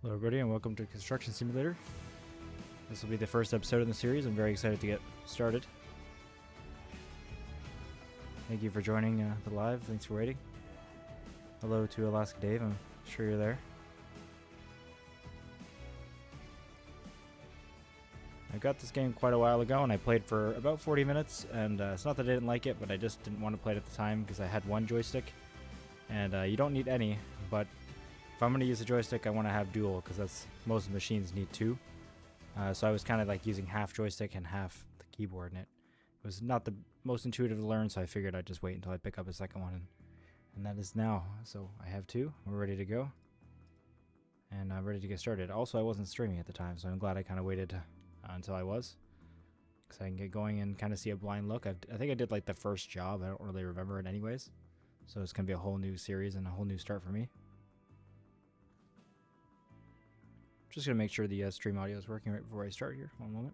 Hello everybody and welcome to Construction Simulator. This will be the first episode in the series. I'm very excited to get started. Thank you for joining the live. Thanks for waiting. Hello to Alaska Dave. I'm sure you're there. I got this game quite a while ago and I played for about 40 minutes and it's not that I didn't like it, but I just didn't want to play it at the time because I had one joystick and you don't need any, but if I'm going to use a joystick, I want to have dual because that's most machines need two. So I was kind of like using half joystick and half the keyboard, and it was not the most intuitive to learn, so I figured I'd just wait until I pick up a second one, and that is now. So I have two. We're ready to go, and I'm ready to get started. Also, I wasn't streaming at the time, so I'm glad I kind of waited until I was, because I can get going and kind of see a blind look. I think I did like the first job. I don't really remember it anyways, so it's going to be a whole new series and a whole new start for me. Just gonna make sure the stream audio is working right before I start here. One moment.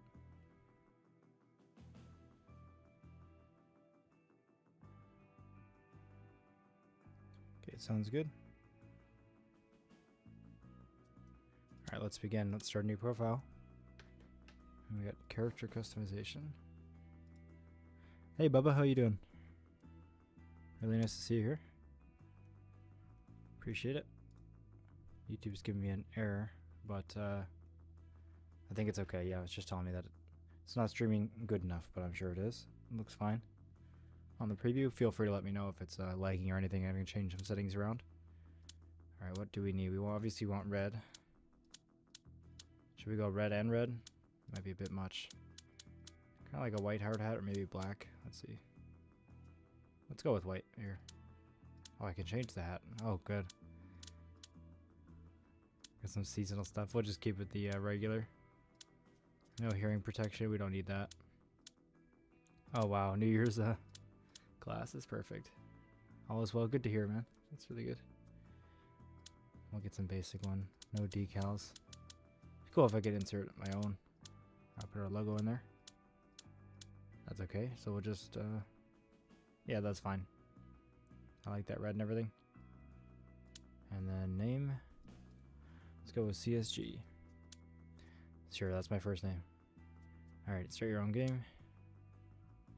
Okay, it sounds good. All right, let's begin. Let's start a new profile. And we got character customization. Hey, Bubba, how you doing? Really nice to see you here. Appreciate it. YouTube's giving me an error. But I think it's okay. Yeah, it's just telling me that it's not streaming good enough, but I'm sure it is. It looks fine. On the preview, feel free to let me know if it's lagging or anything. I'm going to change some settings around. Alright, what do we need? We obviously want red. Should we go red and red? Might be a bit much. Kind of like a white hard hat or maybe black. Let's see. Let's go with white here. Oh, I can change the hat. Oh, good. Got some seasonal stuff. We'll just keep it the regular. No hearing protection. We don't need that. Oh wow, New Year's class is perfect. All is well. Good to hear, man. That's really good. We'll get some basic one. No decals. It's cool if I could insert my own. I'll put our logo in there. That's okay. So we'll just yeah, that's fine. I like that red and everything. And then name. Let's go with CSG. Sure, that's my first name. Alright, start your own game.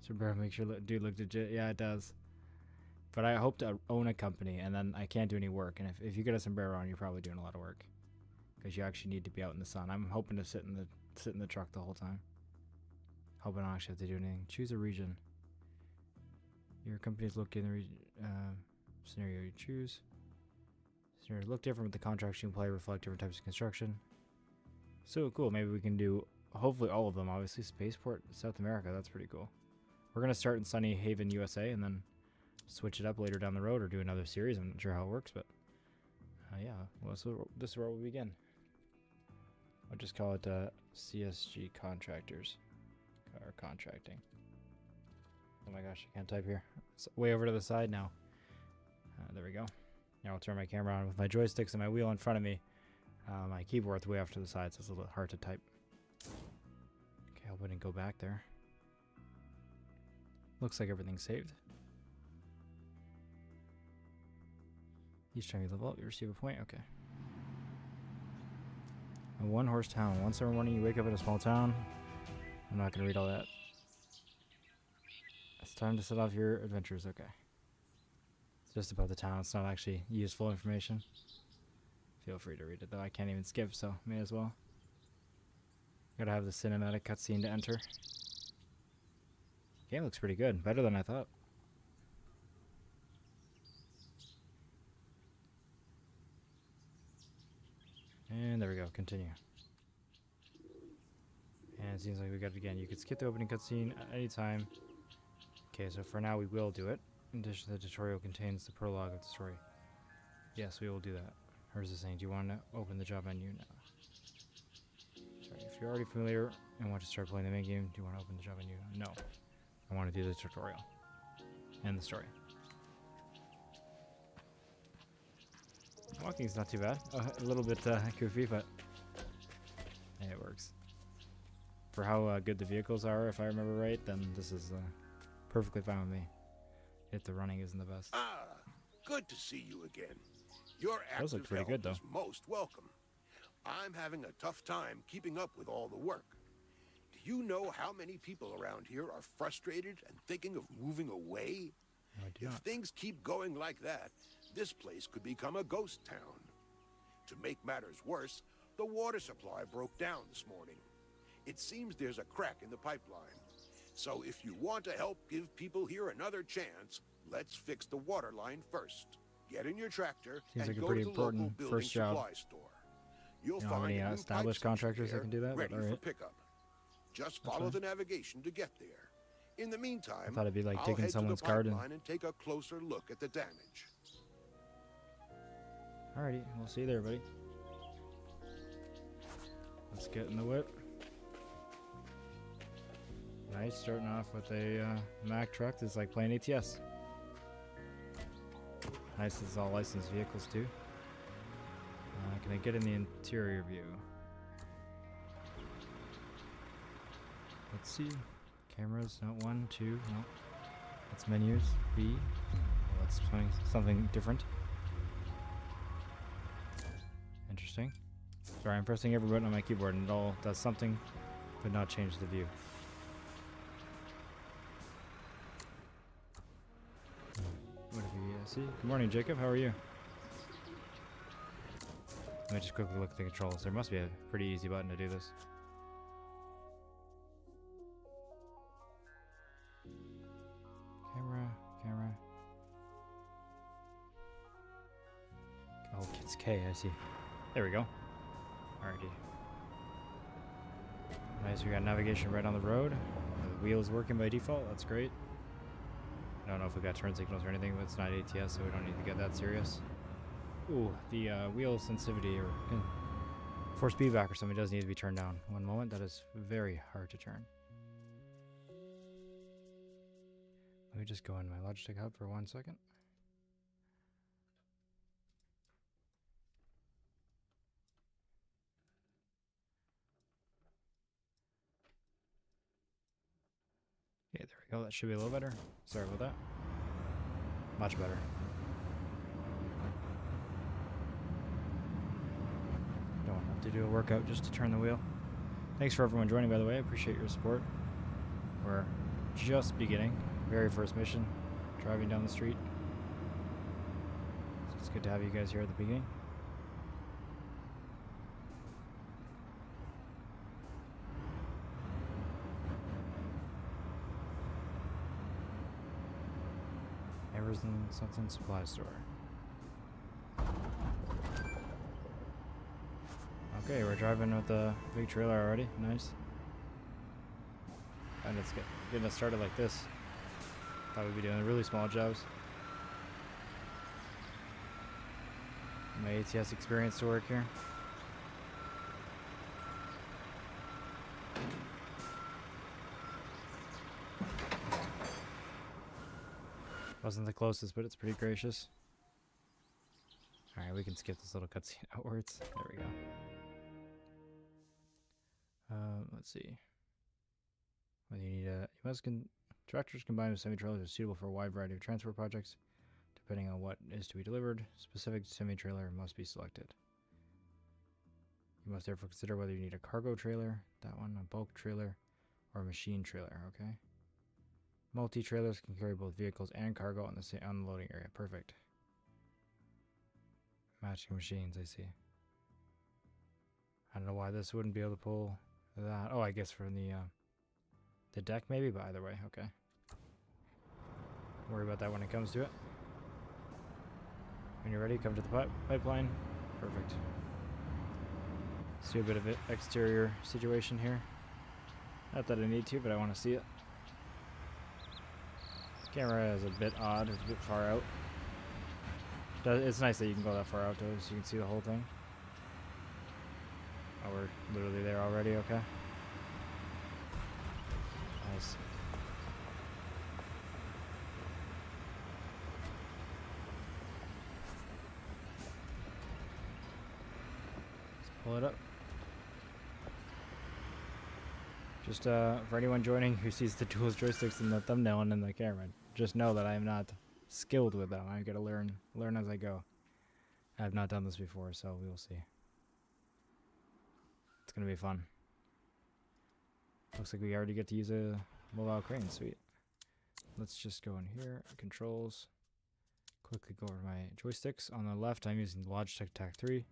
So better make sure dude look legit. Yeah, it does. But I hope to own a company and then I can't do any work. And if you get a sombrero on, you're probably doing a lot of work. Because you actually need to be out in the sun. I'm hoping to sit in the truck the whole time. Hoping I don't actually have to do anything. Choose a region. Your company is located in the region scenario you choose. Scenarios look different with the contracts you can play, reflect different types of construction. So cool, maybe we can do hopefully all of them. Obviously Spaceport, South America, that's pretty cool. We're gonna start in Sunny Haven, USA, and then switch it up later down the road or do another series. I'm not sure how it works, but yeah, well, so this is where we'll begin. I'll just call it CSG Contractors, or Contracting. Oh my gosh, I can't type here. It's way over to the side now. There we go. Now I'll turn my camera on with my joysticks and my wheel in front of me. My keyboard's way off to the side, so it's a little bit hard to type. Okay, I hope I didn't go back there. Looks like everything's saved. Each time you level up, you receive a point. Okay. A one-horse town. One summer morning, you wake up in a small town. I'm not going to read all that. It's time to set off your adventures. Okay. Just about the town. It's not actually useful information. Feel free to read it though. I can't even skip, so may as well. Gotta have the cinematic cutscene to enter. Game looks pretty good. Better than I thought. And there we go. Continue. And it seems like we got it again. You could skip the opening cutscene at any time. Okay, so for now we will do it. In addition, the tutorial contains the prologue of the story. Yes, we will do that. Or is it saying, do you want to open the job menu now? Sorry, if you're already familiar and want to start playing the main game, do you want to open the job menu? No. I want to do the tutorial. And the story. Walking's not too bad. A little bit goofy, but hey, it works. For how good the vehicles are, if I remember right, then this is perfectly fine with me. If the running isn't the best. Ah, good to see you again. Your Those look pretty good, though. is most welcome. I'm having a tough time keeping up with all the work. Do you know how many people around here are frustrated and thinking of moving away? No, I do If not. things keep going like that, this place could become a ghost town. To make matters worse, the water supply broke down this morning. It seems there's a crack in the pipeline. So if you want to help give people here another chance, let's fix the water line first. Get in your tractor Seems and like a go pretty to the local important building first job. supply store. You'll You know how find many a new established pipe contractors that section can do that, here, but ready for alright. pickup. Just That's follow fine. the navigation to get there. In the I meantime, thought it'd be like I'll digging head to the someone's garden. pipeline and take a closer look at the damage. Alrighty, we'll see you there, buddy. Let's get in the whip. Nice, starting off with a Mack truck that's like playing ATS. Nice, this is all licensed vehicles too. Can I get in the interior view? Let's see. Cameras, no, 1, 2, no. That's menus, B. Well, that's something different. Interesting. Sorry, I'm pressing every button on my keyboard and it all does something, but not change the view. What do we see? Good morning, Jacob. How are you? Let me just quickly look at the controls. There must be a pretty easy button to do this. Camera. Oh, it's K, I see. There we go. Alrighty. Nice, we got navigation right on the road. The wheel is working by default, that's great. I don't know if we got turn signals or anything, but it's not ATS, so we don't need to get that serious. Ooh, the wheel sensitivity or force feedback or something does need to be turned down. One moment, that is very hard to turn. Let me just go in my Logitech hub for 1 second. Okay, there we go. That should be a little better. Sorry about that. Much better. Don't have to do a workout just to turn the wheel. Thanks for everyone joining, by the way. I appreciate your support. We're just beginning. Very first mission. Driving down the street. So it's good to have you guys here at the beginning. Everything something supply store. Okay, we're driving with the big trailer already. Nice. And it's getting us started like this. Thought we'd be doing really small jobs. My ATS experience to work here. Wasn't the closest, but it's pretty gracious. Alright, we can skip this little cutscene outwards. There we go. Let's see. Whether you need tractors combined with semi-trailers are suitable for a wide variety of transport projects. Depending on what is to be delivered, specific semi-trailer must be selected. You must therefore consider whether you need a cargo trailer, that one, a bulk trailer, or a machine trailer, okay? Multi-trailers can carry both vehicles and cargo on the unloading area. Perfect. Matching machines, I see. I don't know why this wouldn't be able to pull that. Oh, I guess from the deck maybe, but either way, okay. Worry about that when it comes to it. When you're ready, come to the pipeline. Perfect. Let's do a bit of exterior situation here. Not that I need to, but I want to see it. Camera is a bit odd, it's a bit far out. It's nice that you can go that far out though, so you can see the whole thing. Oh, we're literally there already, okay. Nice. Let's pull it up. Just for anyone joining who sees the dual joysticks in the thumbnail and in the camera, just know that I am not skilled with them. I gotta learn as I go. I have not done this before, so we will see. It's gonna be fun. Looks like we already get to use a mobile crane. Sweet. Let's just go in here. Controls. Quickly go over to my joysticks. On the left, I'm using the Logitech Tac 3.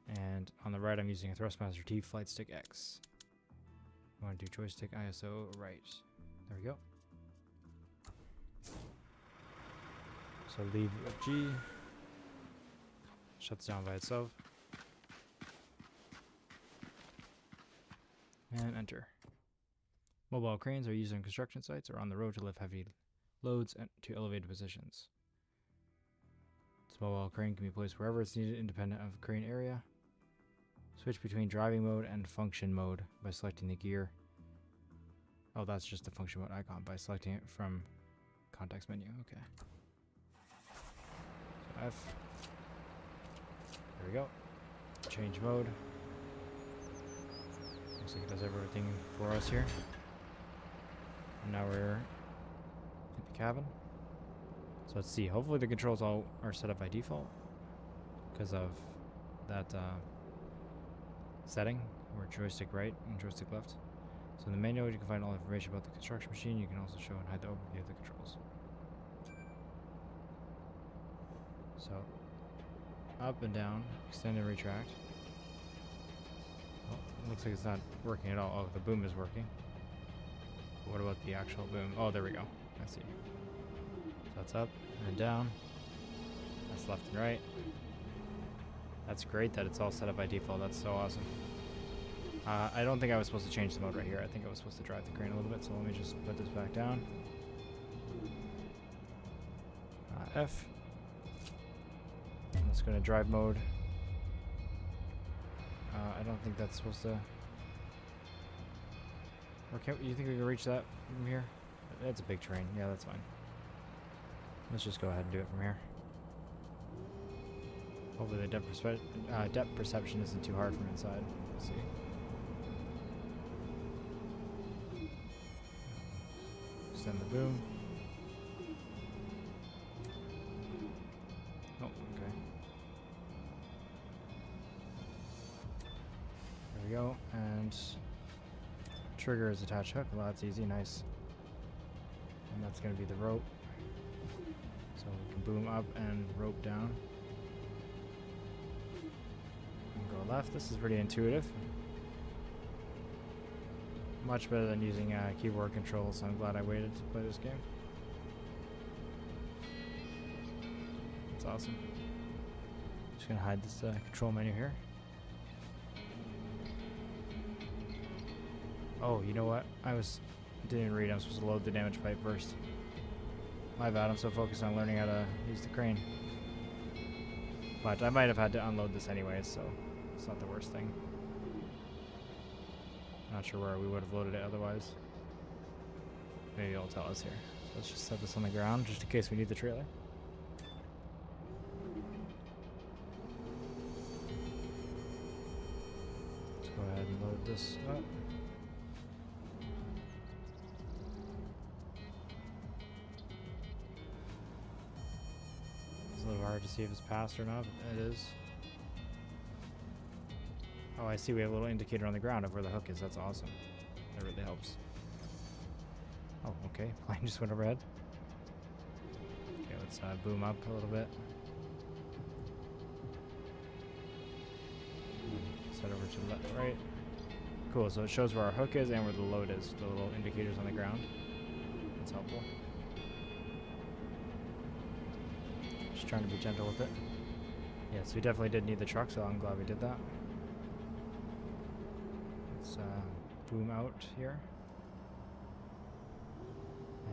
And on the right, I'm using a Thrustmaster T Flight Stick X. I want to do joystick ISO right. There we go. So leave G. Shuts down by itself. And enter. Mobile cranes are used on construction sites or on the road to lift heavy loads to elevated positions. This mobile crane can be placed wherever it's needed, independent of the crane area. Switch between driving mode and function mode by selecting the gear. Oh, that's just the function mode icon by selecting it from context menu. Okay. So F. There we go. Change mode. Looks like it does everything for us here. And now we're at the cabin. So let's see. Hopefully the controls all are set up by default because of that setting where joystick right and joystick left. So in the manual you can find all information about the construction machine. You can also show and hide the overview of the controls. So up and down, extend and retract. Oh, looks like it's not working at all. Oh, the boom is working. But what about the actual boom? Oh, there we go. I see. So that's up and down. That's left and right. That's great that it's all set up by default. That's so awesome. I don't think I was supposed to change the mode right here. I think I was supposed to drive the crane a little bit. So let me just put this back down. F. Let's go to drive mode. I don't think that's supposed to... Or can't you think we can reach that from here? It's a big train. Yeah, that's fine. Let's just go ahead and do it from here. Hopefully the depth perception isn't too hard from inside. Let's see. Extend the boom. Oh, okay. There we go. And trigger is attached hook. Well, that's easy. Nice. And that's going to be the rope. So we can boom up and rope down. And go left. This is pretty intuitive. Much better than using keyboard controls, so I'm glad I waited to play this game. That's awesome. Just gonna hide this control menu here. Oh, you know what? Didn't read. I'm supposed to load the damage pipe first. My bad. I'm so focused on learning how to use the crane. But I might have had to unload this anyways, so it's not the worst thing. Not sure where we would have loaded it otherwise. Maybe it'll tell us here. So let's just set this on the ground just in case we need the trailer. Let's go ahead and load this up. It's a little hard to see if it's passed or not, but it is. Oh, I see we have a little indicator on the ground of where the hook is. That's awesome. That really helps. Oh, okay. Plane just went overhead. Okay, let's boom up a little bit. Set over to the left, right. Cool, so it shows where our hook is and where the load is. The little indicators on the ground. That's helpful. Just trying to be gentle with it. Yes, we definitely did need the truck, so I'm glad we did that. Boom out here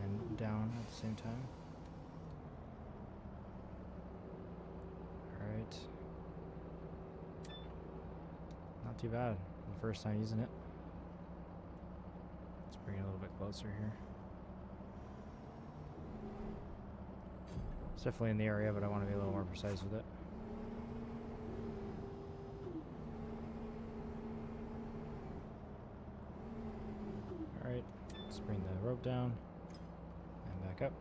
and down at the same time. Alright. Not too bad. The first time using it. Let's bring it a little bit closer here. It's definitely in the area, but I want to be a little more precise with it. Alright, let's bring the rope down and back up.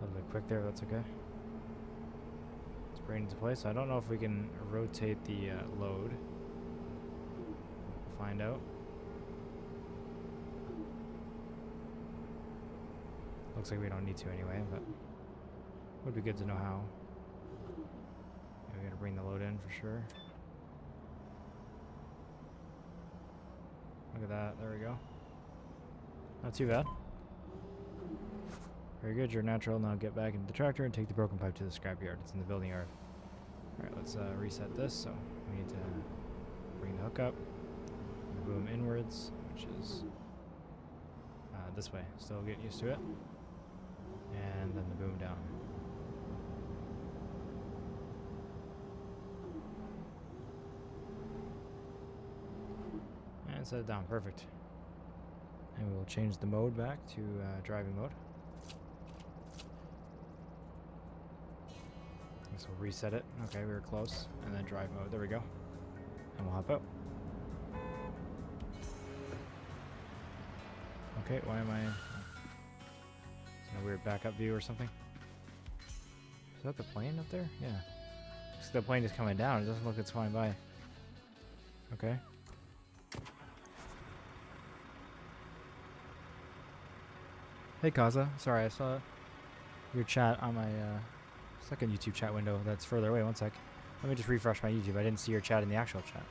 A little bit quick there, that's okay. Let's right into place. I don't know if we can rotate the load. We'll find out. Looks like we don't need to anyway, but would be good to know how. Yeah, we gotta bring the load in for sure. Look at that. There we go. Not too bad. Very good. You're natural. Now get back into the tractor and take the broken pipe to the scrapyard. It's in the building yard. Alright, let's reset this. So we need to bring the hook up, the boom inwards, which is this way. Still get used to it. And then the boom down. And set it down. Perfect. And we will change the mode back to driving mode. So we'll reset it. Okay, we were close. And then drive mode. There we go. And we'll hop out. Okay, why am I... a weird backup view or something? Is that the plane up there? Yeah. So the plane is coming down. It doesn't look like it's flying by. Okay. Hey Kaza. Sorry, I saw your chat on my second YouTube chat window that's further away. One sec. Let me just refresh my YouTube. I didn't see your chat in the actual chat.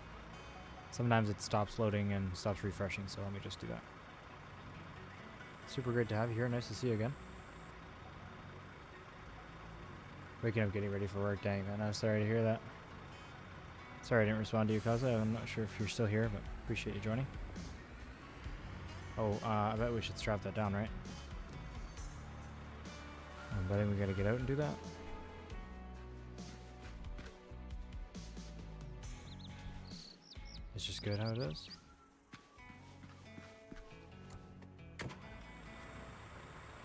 Sometimes it stops loading and stops refreshing, so let me just do that. Super great to have you here. Nice to see you again. Waking up, getting ready for work. Dang, man. I'm sorry to hear that. Sorry I didn't respond to you, Kaza. I'm not sure if you're still here, but appreciate you joining. Oh, I bet we should strap that down, right? I'm betting we gotta get out and do that. It's just good how it is.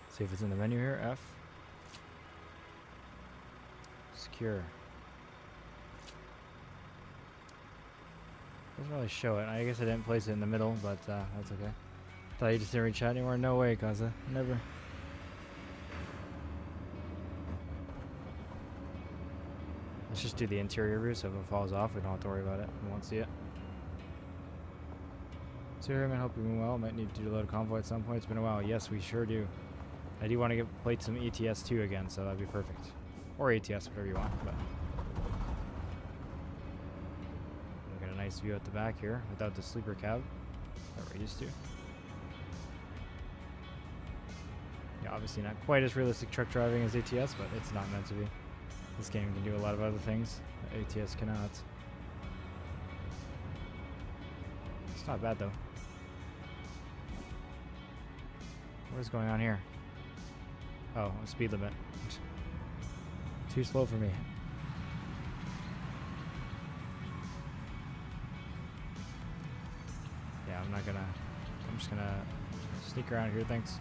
See if it's in the menu here. F. Secure. Doesn't really show it. I guess I didn't place it in the middle, but that's okay. Thought you just didn't reach out anymore. No way, Kaza. Never. Let's just do the interior view, so if it falls off, we don't have to worry about it. We won't see it. So here, I hope you're doing well. Might need to do a load of convoy at some point. It's been a while. Yes, we sure do. I do want to play some ETS 2 again, so that'd be perfect. Or ATS, whatever you want. But we got a nice view at the back here without the sleeper cab that we're used to. Yeah, obviously not quite as realistic truck driving as ATS, but it's not meant to be. This game can do a lot of other things that ATS cannot. It's not bad though. What is going on here? Oh, speed limit. Too slow for me. Yeah, I'm just gonna sneak around here, thanks.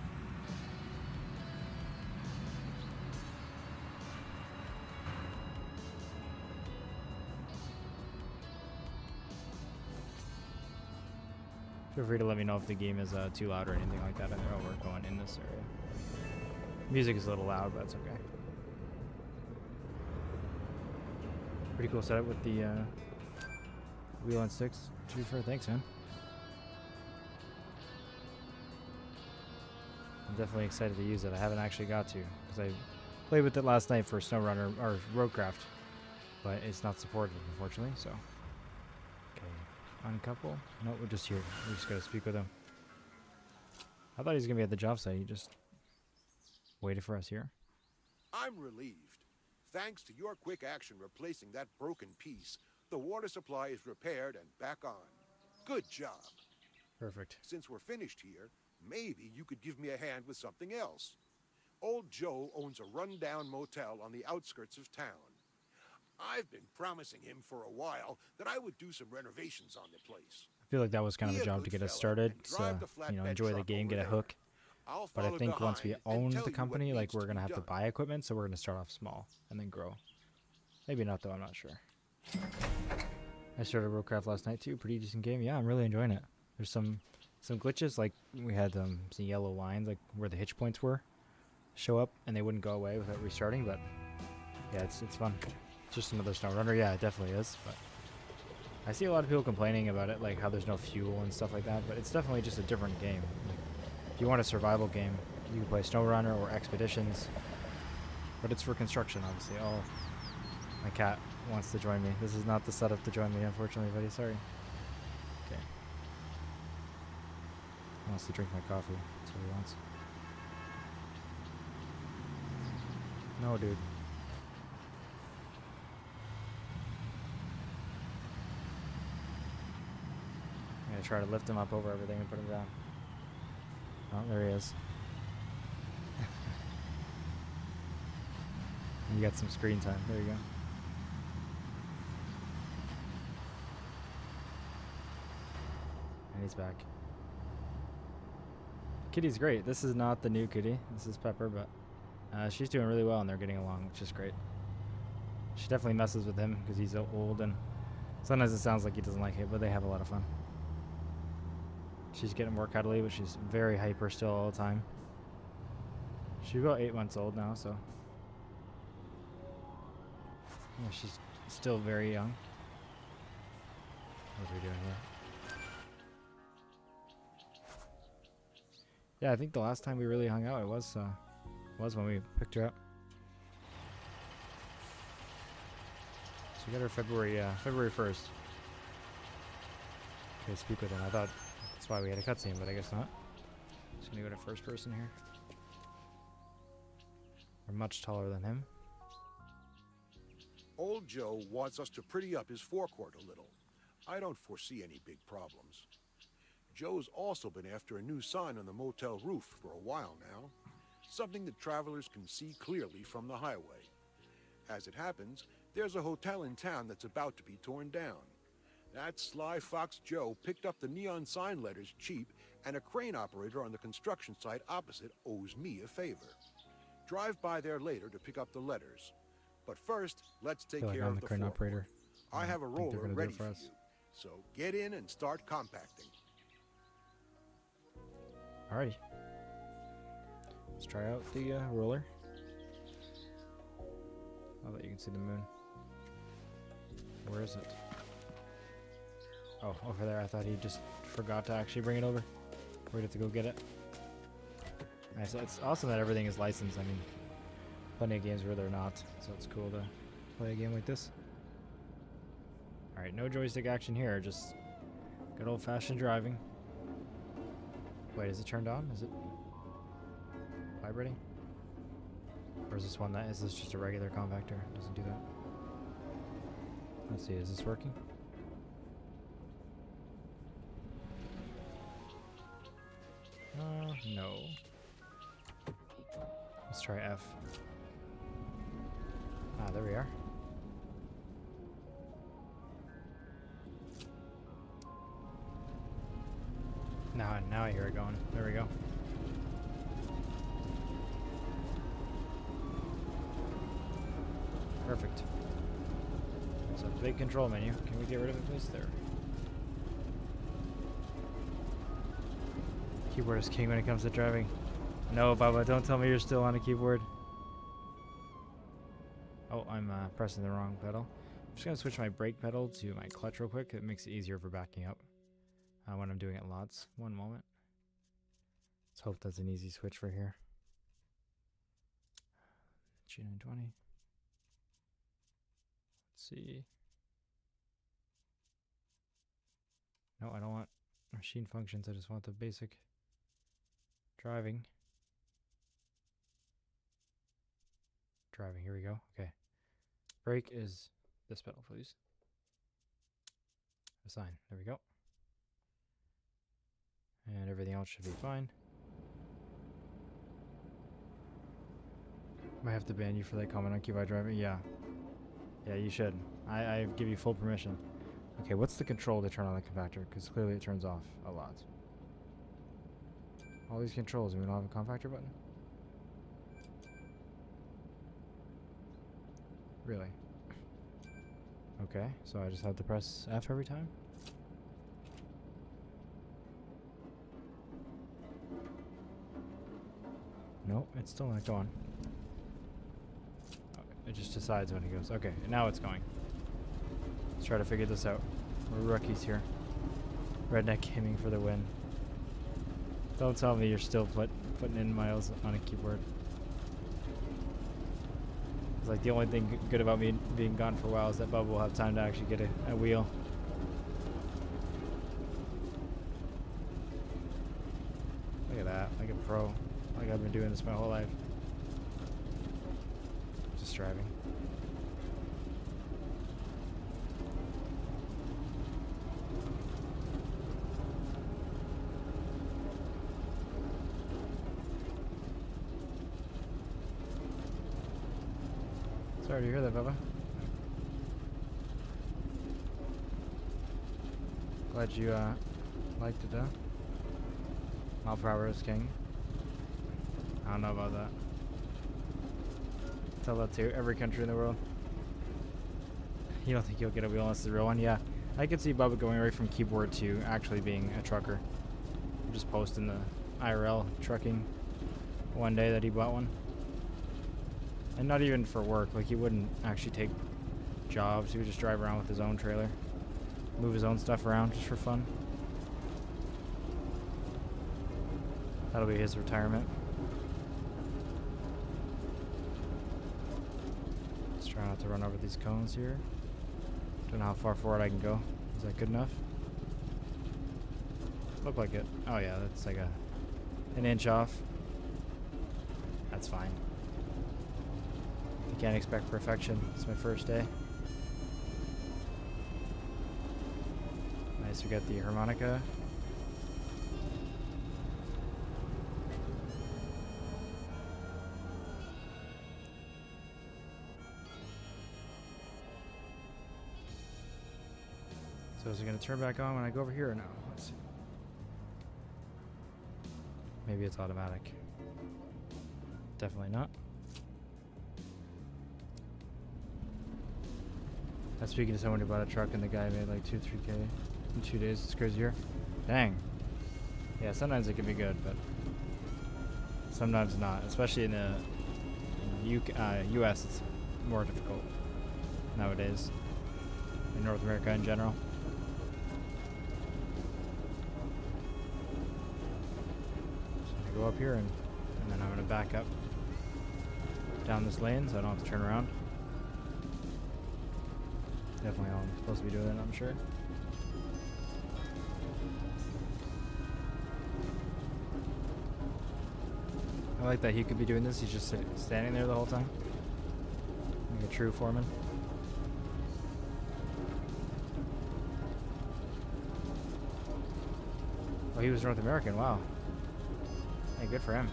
Feel free to let me know if the game is too loud or anything like that. I know we're going in this area. Music is a little loud, but that's okay. Pretty cool setup with the wheel and sticks. To be fair, thanks, man. I'm definitely excited to use it. I haven't actually got to, because I played with it last night for SnowRunner or Roadcraft, but it's not supported, unfortunately, so. Uncouple? No, we're just here. We just gotta speak with him. I thought he was gonna be at the job site. He just waited for us here. I'm relieved. Thanks to your quick action replacing that broken piece, the water supply is repaired and back on. Good job. Perfect. Since we're finished here, maybe you could give me a hand with something else. Old Joe owns a rundown motel on the outskirts of town. I've been promising him for a while that I would do some renovations on the place. I feel like that was kind of a job to get us started. So, enjoy the game, get a hook. But I think once we own the company, like, we're going to have to buy equipment, so we're going to start off small and then grow. Maybe not, though. I'm not sure. I started Roadcraft last night, too. Pretty decent game. Yeah, I'm really enjoying it. There's some glitches, like we had some yellow lines, like where the hitch points were, show up, and they wouldn't go away without restarting, but yeah, it's fun. Just another SnowRunner. Yeah, it definitely is. But I see a lot of people complaining about it, like how there's no fuel and stuff like that. But it's definitely just a different game. Like, if you want a survival game, you can play SnowRunner or Expeditions. But it's for construction, obviously. Oh, my cat wants to join me. This is not the setup to join me, unfortunately, buddy. Sorry. Okay. He wants to drink my coffee. That's what he wants. No, dude. I'm gonna try to lift him up over everything and put him down. Oh, there he is. You got some screen time. There you go. And he's back. Kitty's great. This is not the new kitty. This is Pepper, but she's doing really well and they're getting along, which is great. She definitely messes with him because he's so old and sometimes it sounds like he doesn't like it, but they have a lot of fun. She's getting more cuddly, but she's very hyper still all the time. She's about 8 months old now, so yeah, she's still very young. What are we doing here? Yeah, I think the last time we really hung out, it was when we picked her up. So we got her February 1st. Okay, speak with him. I thought that's why we had a cutscene, but I guess not. Just gonna go to first person here. We're much taller than him. Old Joe wants us to pretty up his forecourt a little. I don't foresee any big problems. Joe's also been after a new sign on the motel roof for a while now. Something that travelers can see clearly from the highway. As it happens, there's a hotel in town that's about to be torn down. That sly fox Joe picked up the neon sign letters cheap, and a crane operator on the construction site opposite owes me a favor. Drive by there later to pick up the letters. But first, let's take care of the crane forecourt. operator. I have a roller ready for us. you. So get in and start compacting. Alrighty. Let's try out the roller. I'll let you can see the moon. Where is it? Oh, over there. I thought he just forgot to actually bring it over. We'd have to go get it. Nice. So it's awesome that everything is licensed. I mean, plenty of games where they're not, so it's cool to play a game like this. Alright, no joystick action here, just good old-fashioned driving. Wait, is it turned on? Is it vibrating? Or is this one that is this just a regular compactor? It doesn't do that. Let's see, is this working? No. Let's try F. Ah, there we are. Now I hear it going. There we go. Perfect. It's a big control menu. Can we get rid of it, please? There. Keyboard is king when it comes to driving. No, Baba, don't tell me you're still on a keyboard. Oh, I'm pressing the wrong pedal. I'm just going to switch my brake pedal to my clutch real quick. It makes it easier for backing up when I'm doing it lots. One moment. Let's hope that's an easy switch for here. G920. Let's see. No, I don't want machine functions. I just want the basic driving. Driving, here we go. Okay. Brake is this pedal, please. Assign. There we go. And everything else should be fine. Might have to ban you for that comment on keyboard driving. Yeah. Yeah, you should. I give you full permission. Okay, what's the control to turn on the compactor? Because clearly it turns off a lot. All these controls, and we don't have a compactor button? Really? Okay, so I just have to press F every time? Nope, it's still not going. Okay, it just decides when it goes. Okay, now it's going. Let's try to figure this out. We're rookies here. Redneck gaming for the win. Don't tell me you're still putting in miles on a keyboard. It's like the only thing good about me being gone for a while is that Bubba will have time to actually get a wheel. Look at that, like a pro. Like I've been doing this my whole life. Just driving. Sorry to hear that, Bubba. Glad you liked it, though. All power is king. I don't know about that. Tell that to every country in the world. You don't think you'll get a wheel unless it's a real one? Yeah. I could see Bubba going right from keyboard to actually being a trucker. Just posting the IRL trucking one day that he bought one. And not even for work. Like, he wouldn't actually take jobs. He would just drive around with his own trailer. Move his own stuff around just for fun. That'll be his retirement. Just try not to run over these cones here. Don't know how far forward I can go. Is that good enough? Look like it. Oh yeah, that's like an inch off. That's fine. You can't expect perfection. It's my first day. Nice, we got the harmonica. So is it going to turn back on when I go over here or no? Let's see. Maybe it's automatic. Definitely not. I was speaking to someone who bought a truck and the guy made like 2-3K in 2 days. It's crazier. Dang. Yeah, sometimes it can be good, but sometimes not. Especially in the US, it's more difficult nowadays. In North America in general. So I'm gonna go up here and then I'm gonna back up down this lane so I don't have to turn around. Definitely all I'm supposed to be doing it, I'm sure. I like that he could be doing this. He's just standing there the whole time. Like a true foreman. Oh, he was North American. Wow. Hey, good for him.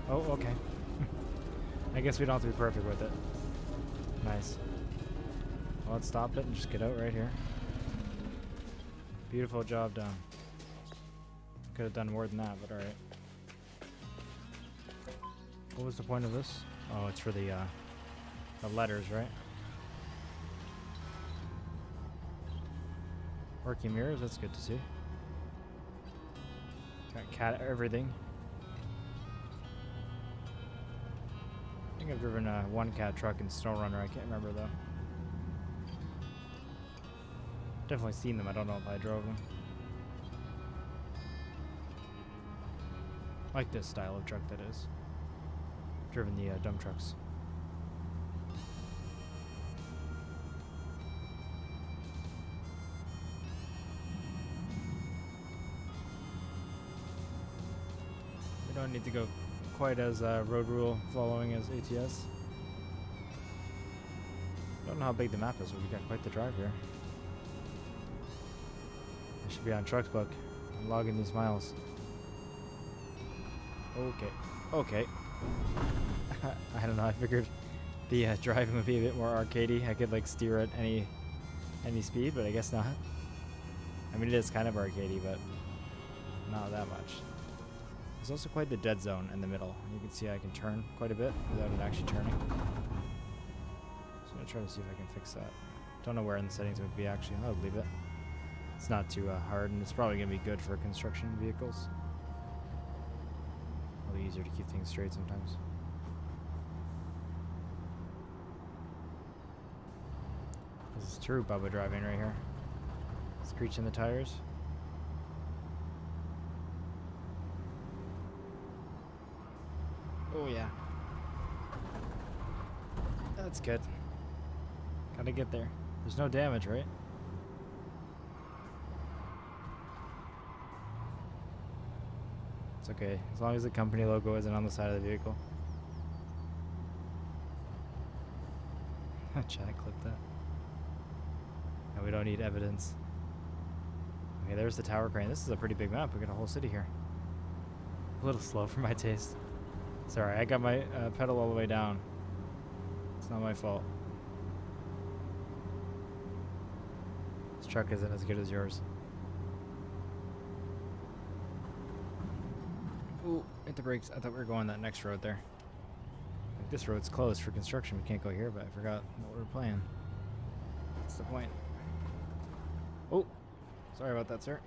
Oh, okay. I guess we don't have to be perfect with it. Nice. Well, let's stop it and just get out right here. Beautiful job done. Could have done more than that, but alright. What was the point of this? Oh, it's for the letters, right? Working mirrors, that's good to see. Got cat everything. I think I've driven a one cat truck in SnowRunner, I can't remember though. Definitely seen them, I don't know if I drove them. I like this style of truck that is. Driven the dump trucks. We don't need to go quite as road rule following as ATS. Don't know how big the map is, but we got quite the drive here. I should be on Trucks Book. I'm logging these miles. Okay. Okay. I don't know, I figured the driving would be a bit more arcadey. I could like steer at any speed, but I guess not. I mean, it is kind of arcadey, but not that much. There's also quite the dead zone in the middle. You can see I can turn quite a bit without it actually turning. So I'm gonna try to see if I can fix that. Don't know where in the settings it would be actually. I'll leave it. It's not too hard, and it's probably gonna be good for construction vehicles. easier to keep things straight sometimes. This is true Bubba driving right here. Screeching the tires. Oh yeah. That's good. Gotta get there. There's no damage, right? It's okay, as long as the company logo isn't on the side of the vehicle. Chat, clip that. No, we don't need evidence. Okay, there's the tower crane. This is a pretty big map. We got a whole city here. A little slow for my taste. Sorry, I got my pedal all the way down. It's not my fault. This truck isn't as good as yours. Ooh, hit the brakes. I thought we were going that next road there. Like, this road's closed for construction. We can't go here, but I forgot what we were playing. What's the point? Oh, sorry about that, sir.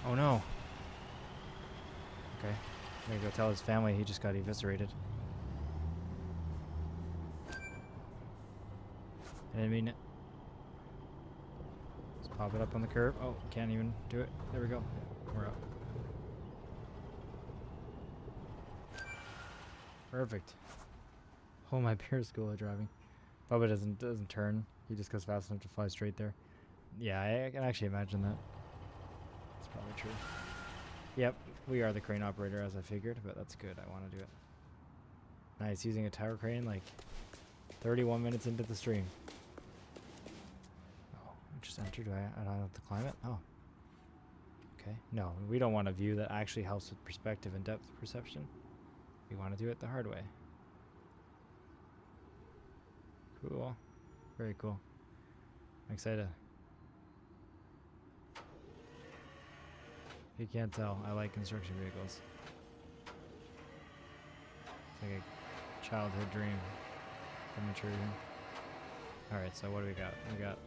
Oh no. Okay, I'm gonna go tell his family he just got eviscerated. I didn't mean it. Let's pop it up on the curb. Oh, can't even do it. There we go. We're up. Perfect. Oh, my pure school of driving. Bubba doesn't turn. He just goes fast enough to fly straight there. Yeah, I can actually imagine that. That's probably true. Yep, we are the crane operator as I figured, but that's good. I want to do it. Nice, using a tower crane like 31 minutes into the stream. Oh, I just entered. I don't have to climb it? Oh. Okay. No, we don't want a view that actually helps with perspective and depth perception. We want to do it the hard way. Cool. Very cool. I'm excited. If you can't tell, I like construction vehicles. It's like a childhood dream coming true. Alright, so what do we got? We got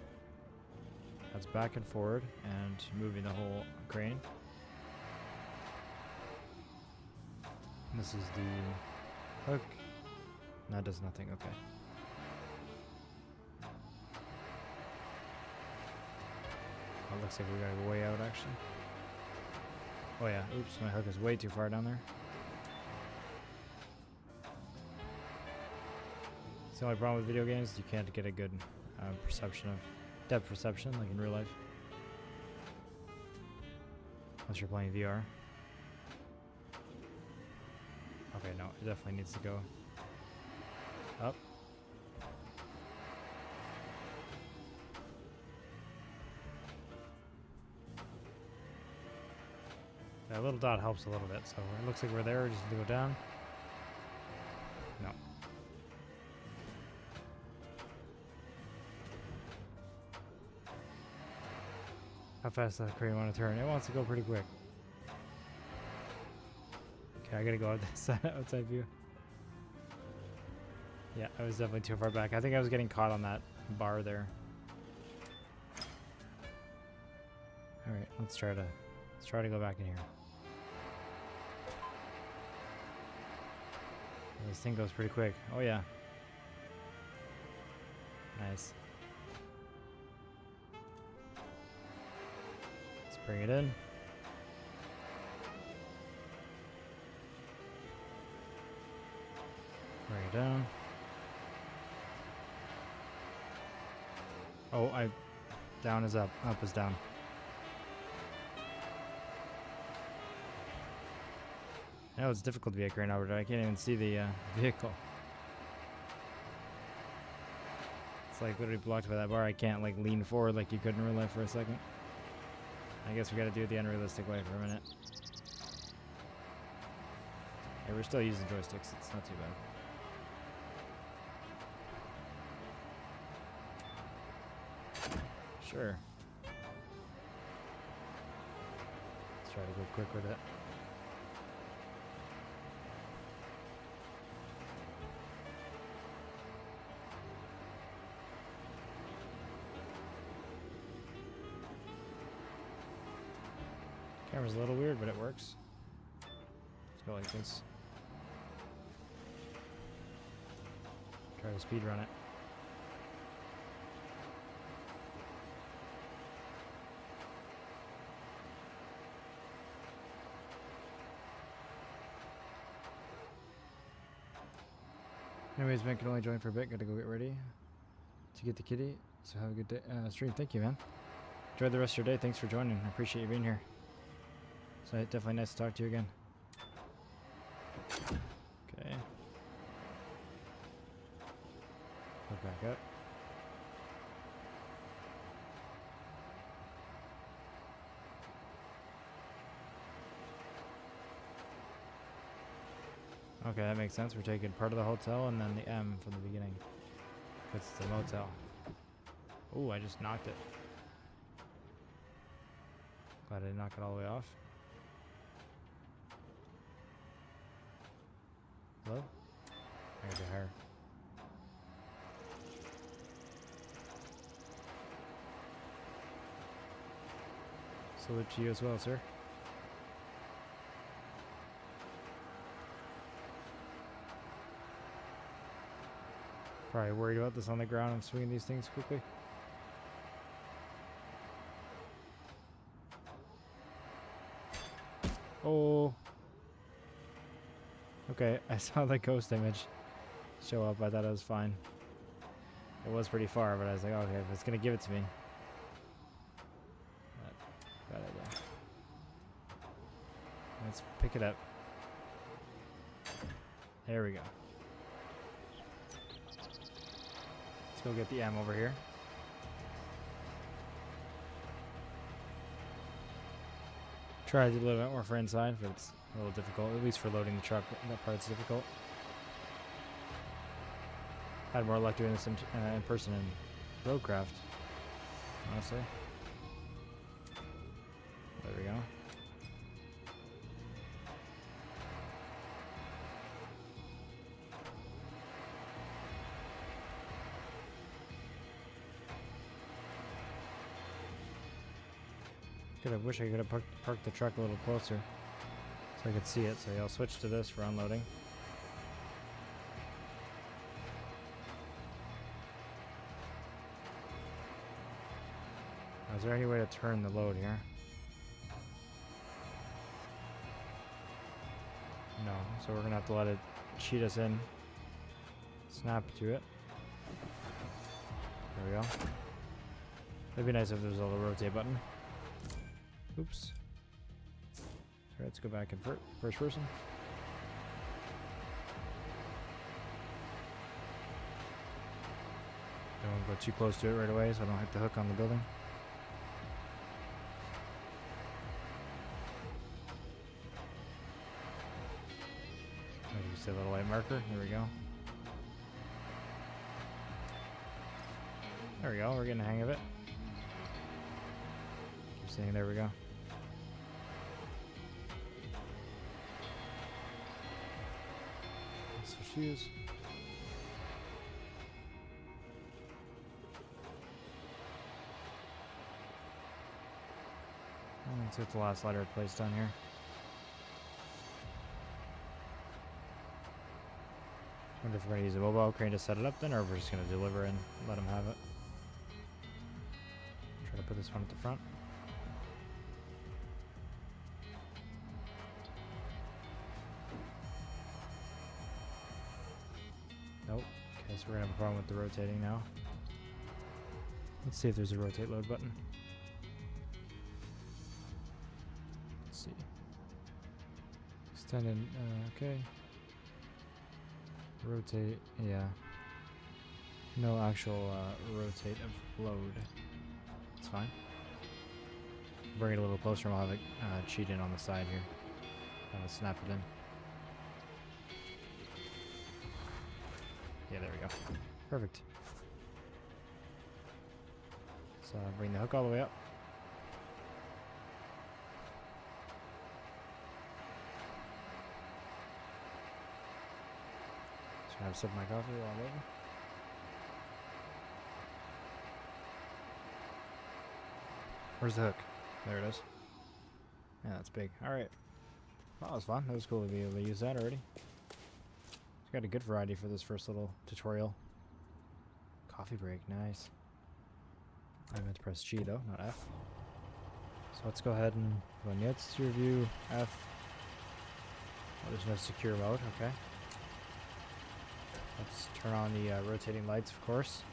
that's back and forward and moving the whole crane. This is the hook. That does nothing, okay. Oh, looks like we gotta go way out actually. Oh yeah, oops, my hook is way too far down there. It's the only problem with video games, you can't get a good perception of depth perception like in real life. Unless you're playing VR. Okay, no, it definitely needs to go up. That little dot helps a little bit, so it looks like we're there, we just need to go down. No. How fast does that crane want to turn? It wants to go pretty quick. Okay, I gotta go out this side, outside view. Yeah, I was definitely too far back. I think I was getting caught on that bar there. Alright, let's try to go back in here. This thing goes pretty quick. Oh yeah. Nice. Let's bring it in. Bring it down. Oh, down is up. Up is down. I know it's difficult to be a crane operator. I can't even see the vehicle. It's like literally blocked by that bar. I can't like lean forward like you could in real life for a second. I guess we gotta do it the unrealistic way for a minute. Yeah, we're still using joysticks. It's not too bad. Sure. Let's try to go quick with it. Camera's a little weird, but it works. go like this. Try to speed run it. Anyways, man, can only join for a bit. Gotta go get ready to get the kitty. So have a good day. Stream. Thank you, man. Enjoy the rest of your day. Thanks for joining. I appreciate you being here. So definitely nice to talk to you again. Okay. Go back up. Okay, that makes sense. We're taking part of the hotel and then the M from the beginning. It's the motel. Oh, I just knocked it. Glad I didn't knock it all the way off. Hello? I gotta get higher. Salute to you as well, sir. Probably worried about this on the ground. I'm swinging these things quickly. Oh. Okay, I saw the ghost image show up. I thought it was fine. It was pretty far, but I was like, okay, if it's gonna give it to me. Bad idea. Let's pick it up. There we go. Let's go get the M over here. Try to do a little bit more for inside, but it's a little difficult, at least for loading the truck. That part's difficult. Had more luck doing this in person in Roadcraft, honestly. There we go. I wish I could have parked the truck a little closer so I could see it. So yeah, I'll switch to this for unloading. Is there any way to turn the load here? No, so we're gonna have to let it cheat us in. Snap to it. There we go. It'd be nice if there was a little rotate button. Oops. Sorry, let's go back in first person. Don't go too close to it right away so I don't hit the hook on the building. Maybe just a little light marker. Here we go. There we go. We're getting the hang of it. Keep saying there we go. Switch shoes. Let's get the last letter placed on here. Wonder if we're gonna use a mobile crane to set it up then, or if we're just gonna deliver and let them have it. Try to put this one at the front. Nope. Okay, so we're gonna have a problem with the rotating now. Let's see if there's a rotate load button. Let's see. Extend in, okay. Rotate, yeah. No actual rotate of load. It's fine. Bring it a little closer and we'll have it cheat in on the side here. Snap it in. Yeah, there we go. Perfect. So bring the hook all the way up. Should I have a sip of my coffee while I'm waiting? Where's the hook? There it is. Yeah, that's big. Alright. That was fun. That was cool to be able to use that already. It's got a good variety for this first little tutorial. Coffee break, nice. I meant to press G though, not F. So let's go ahead and run the exterior view, F. Oh, there's no secure mode, okay. Let's turn on the rotating lights, of course.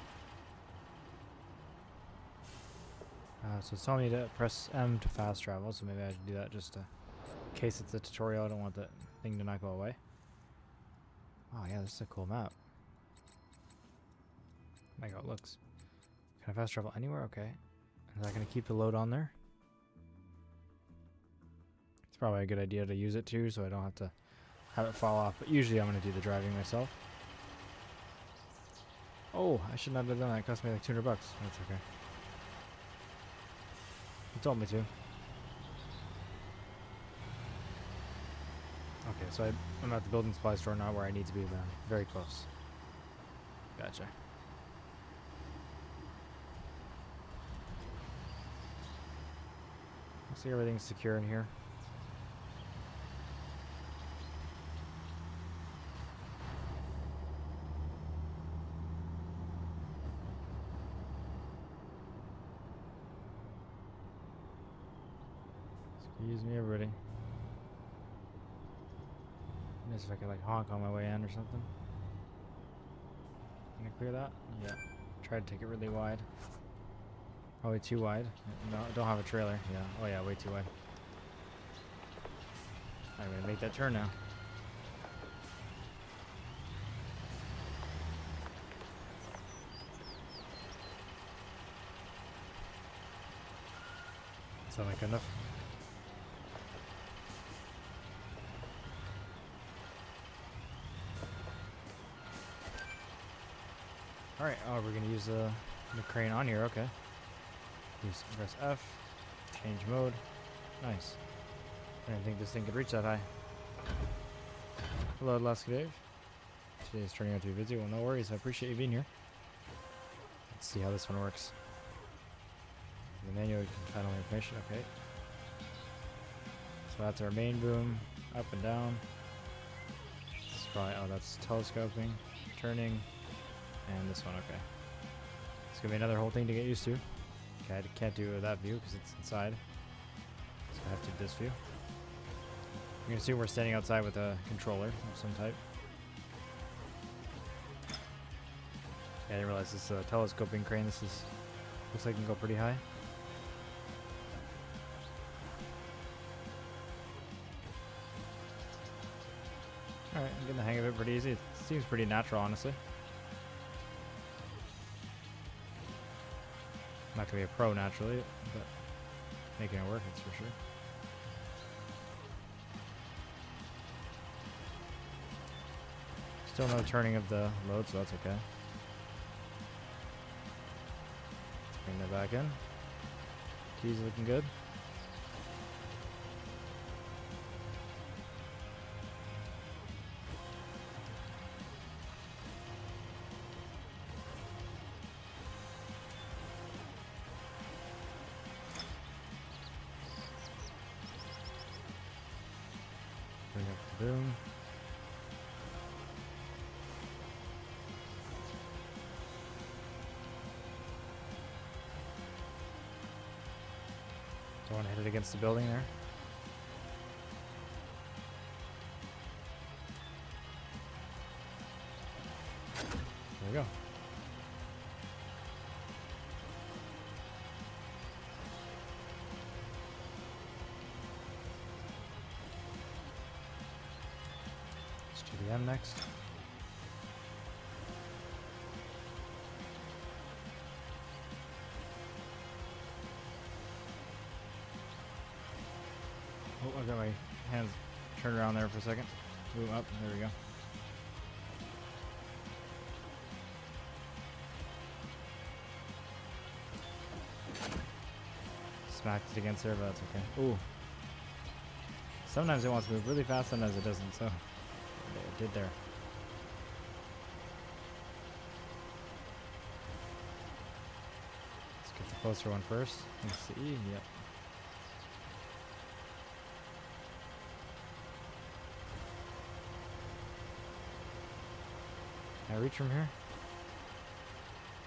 So it's telling me to press M to fast travel, so maybe I should do that just in case it's a tutorial. I don't want the thing to not go away. Oh yeah, this is a cool map. I like how it looks. Can I fast travel anywhere? Okay. Is that going to keep the load on there? It's probably a good idea to use it too, so I don't have to have it fall off. But usually I'm going to do the driving myself. Oh, I should not have done that. It cost me like 200 bucks. That's okay. You told me to. Okay, so I'm at the building supply store now where I need to be, then. Very close. Gotcha. Looks like everything's secure in here. Excuse me, everybody. Just if I could like honk on my way in or something. Can I clear that? Yeah. Try to take it really wide. Probably too wide. No, I don't have a trailer. Yeah. Oh yeah, way too wide. I'm gonna make that turn now. Sound like enough? Alright, oh, we're gonna use the crane on here, okay. Press F, change mode. Nice. I didn't think this thing could reach that high. Hello, Dave. Today is turning out to be busy. Well, no worries. I appreciate you being here. Let's see how this one works. The manual, you can find all the information. Okay. So that's our main boom. Up and down. This is probably, oh, that's telescoping, turning, and this one. Okay. It's gonna be another whole thing to get used to. Okay, I can't do that view because it's inside. So I have to do this view. I'm gonna assume we're standing outside with a controller of some type. Yeah, I didn't realize this telescoping crane. This is looks like it can go pretty high. Alright, I'm getting the hang of it pretty easy. It seems pretty natural, honestly. I'm not gonna be a pro naturally, but making it work, it's for sure. Still no turning of the load, so that's okay. Let's bring that back in. Keys looking good. Bring up the boom. Don't want to hit it against the building there. There we go. Let's do the M next. Oh, I got my hands turned around there for a second. Boom up. There we go. Smacked it against there, but that's okay. Ooh. Sometimes it wants to move really fast, sometimes it doesn't, so it did there. Let's get the closer one first. Let's see. Yep. Can I reach from here?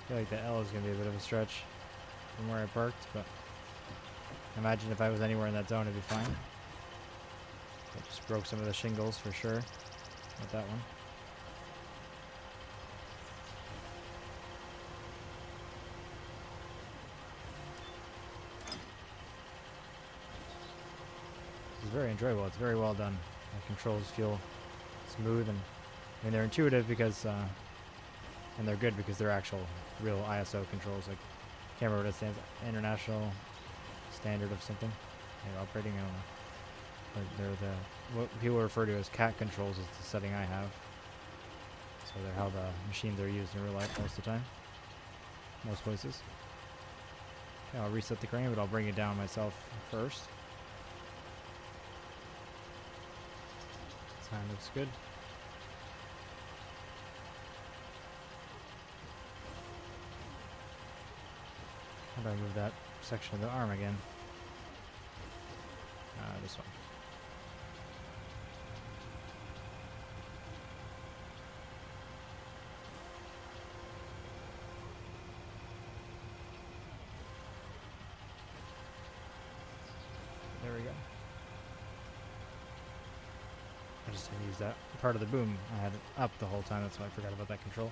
I feel like the L is going to be a bit of a stretch from where I parked, but imagine if I was anywhere in that zone, it'd be fine. I just broke some of the shingles for sure. Not that one. This is very enjoyable. It's very well done. The controls feel smooth, and I mean they're intuitive because, and they're good because they're actual, real ISO controls. Like, can't remember what it stands for. International Standard of something. Maybe operating, I don't know. But they're what people refer to as CAT controls is the setting I have. So they're how the machines are used in real life most of the time. Most places. Okay, I'll reset the crane, but I'll bring it down myself first. Sign looks good. How do I move that section of the arm again? This one. There we go. I just didn't use that part of the boom. I had it up the whole time, that's why I forgot about that control.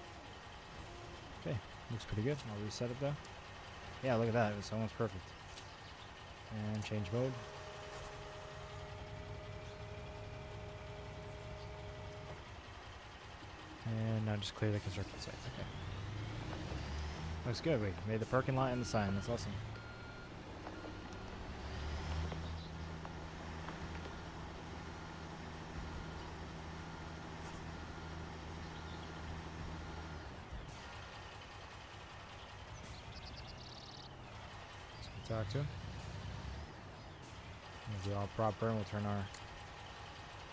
Okay, looks pretty good. I'll reset it though. Yeah, look at that. It's almost perfect. And change mode. And now just clear the construction site. Okay. Looks good. We made the parking lot and the sign. That's awesome. So we talk to him. We'll do all proper and we'll turn our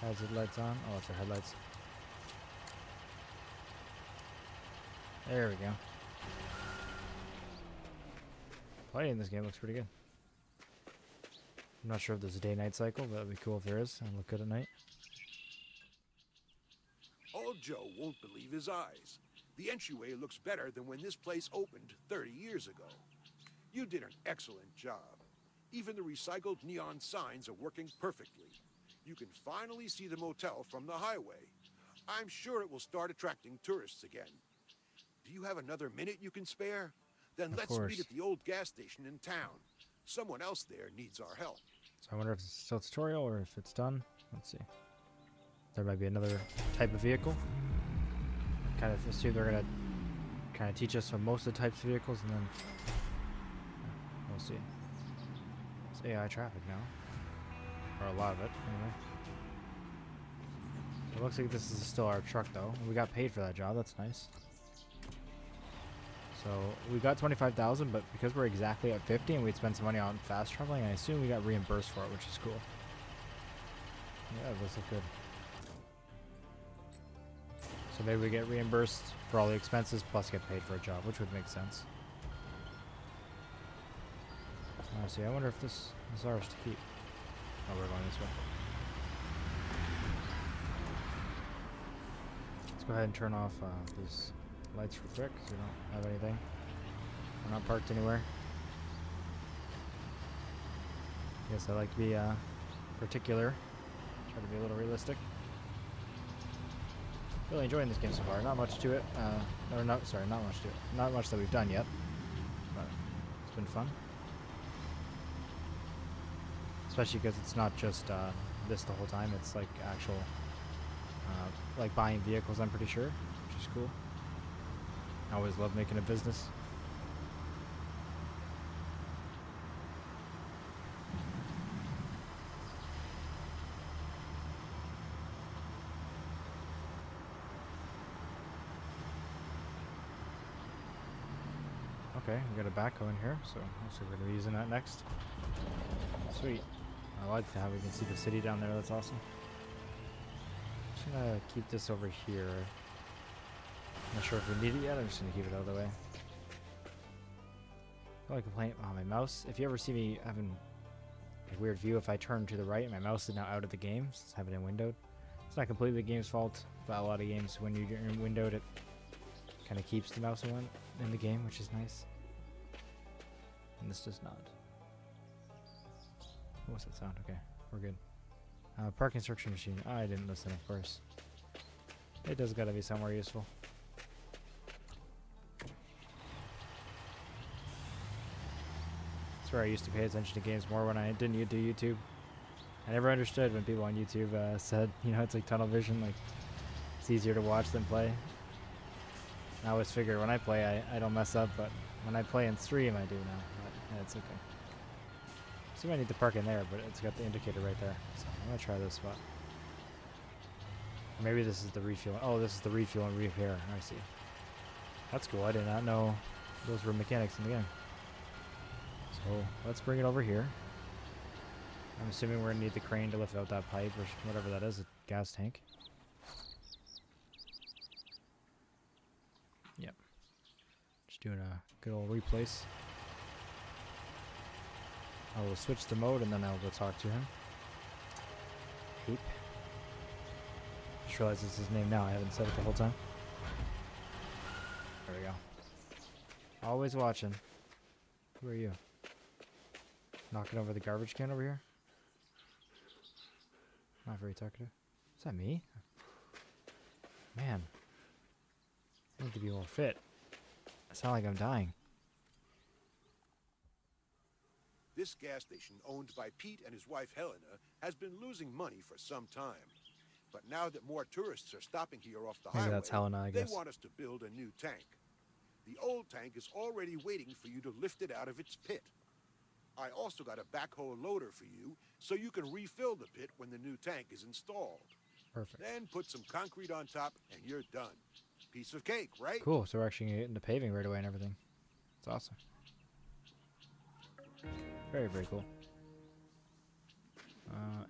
hazard lights on. Oh, it's our headlights. There we go. Lighting in this game looks pretty good. I'm not sure if there's a day-night cycle, but that'd be cool if there is. And look good at night. Old Joe won't believe his eyes. The entryway looks better than when this place opened 30 years ago. You did an excellent job. Even the recycled neon signs are working perfectly. You can finally see the motel from the highway. I'm sure it will start attracting tourists again. Do you have another minute you can spare? Then let's meet at the old gas station in town. Someone else there needs our help. So I wonder if it's still a tutorial or if it's done. Let's see. There might be another type of vehicle. Kind of assume they're gonna kind of teach us on most of the types of vehicles, and then we'll see. It's AI traffic now, or a lot of it anyway. It looks like this is still our truck though. We got paid for that job. That's nice. So we got 25,000, but because we're exactly at 50 and we'd spent some money on fast traveling, I assume we got reimbursed for it, which is cool. Yeah, it does look good. So maybe we get reimbursed for all the expenses plus get paid for a job, which would make sense. See, I wonder if this is ours to keep. Oh, we're going this way. Let's go ahead and turn off these lights real quick because we don't have anything. We're not parked anywhere. Yes, I like to be particular. Try to be a little realistic. Really enjoying this game so far. Not much to it. Not much to it. Not much that we've done yet. But it's been fun. Especially because it's not just this the whole time. It's like actual, like buying vehicles, I'm pretty sure, which is cool. I always love making a business. Okay, we got a backhoe in here, so looks like we're gonna be using that next. Sweet. I like how we can see the city down there. That's awesome. Just gonna keep this over here. I'm not sure if we need it yet. I'm just gonna keep it out of the way. Oh, I complain. Oh, my mouse. If you ever see me having a weird view, if I turn to the right, my mouse is now out of the game. Just have it in windowed. It's not completely the game's fault, but a lot of games when you're in windowed, it Kind of keeps the mouse in the game, which is nice. And this does not. What was that sound? Okay, we're good. Park instruction machine. I didn't listen, of course. It does gotta be somewhere useful. That's where I used to pay attention to games more when I didn't do YouTube. I never understood when people on YouTube said, you know, it's like tunnel vision, like it's easier to watch than play. I always figured when I play, I don't mess up, but when I play and stream, I do now. But yeah, it's okay. See, I need to park in there, but it's got the indicator right there. So I'm gonna try this spot. Or maybe this is the refuel. Oh, this is the refuel and repair. I see. That's cool. I did not know those were mechanics in the game. So let's bring it over here. I'm assuming we're gonna need the crane to lift out that pipe or whatever that is, a gas tank. Yep. Just doing a good old replace. I will switch the mode and then I'll go talk to him. Heap. Just realized this is his name now. I haven't said it the whole time. There we go. Always watching. Who are you? Knocking over the garbage can over here? Not very talkative. Is that me? Man. I need to be more fit. I sound like I'm dying. This gas station, owned by Pete and his wife Helena, has been losing money for some time. But now that more tourists are stopping here off the highway, that's Helena, I guess. They want us to build a new tank. The old tank is already waiting for you to lift it out of its pit. I also got a backhoe loader for you, so you can refill the pit when the new tank is installed. Perfect. Then put some concrete on top, and you're done. Piece of cake, right? Cool, so we're actually getting the paving right away and everything. It's awesome. Very, very cool.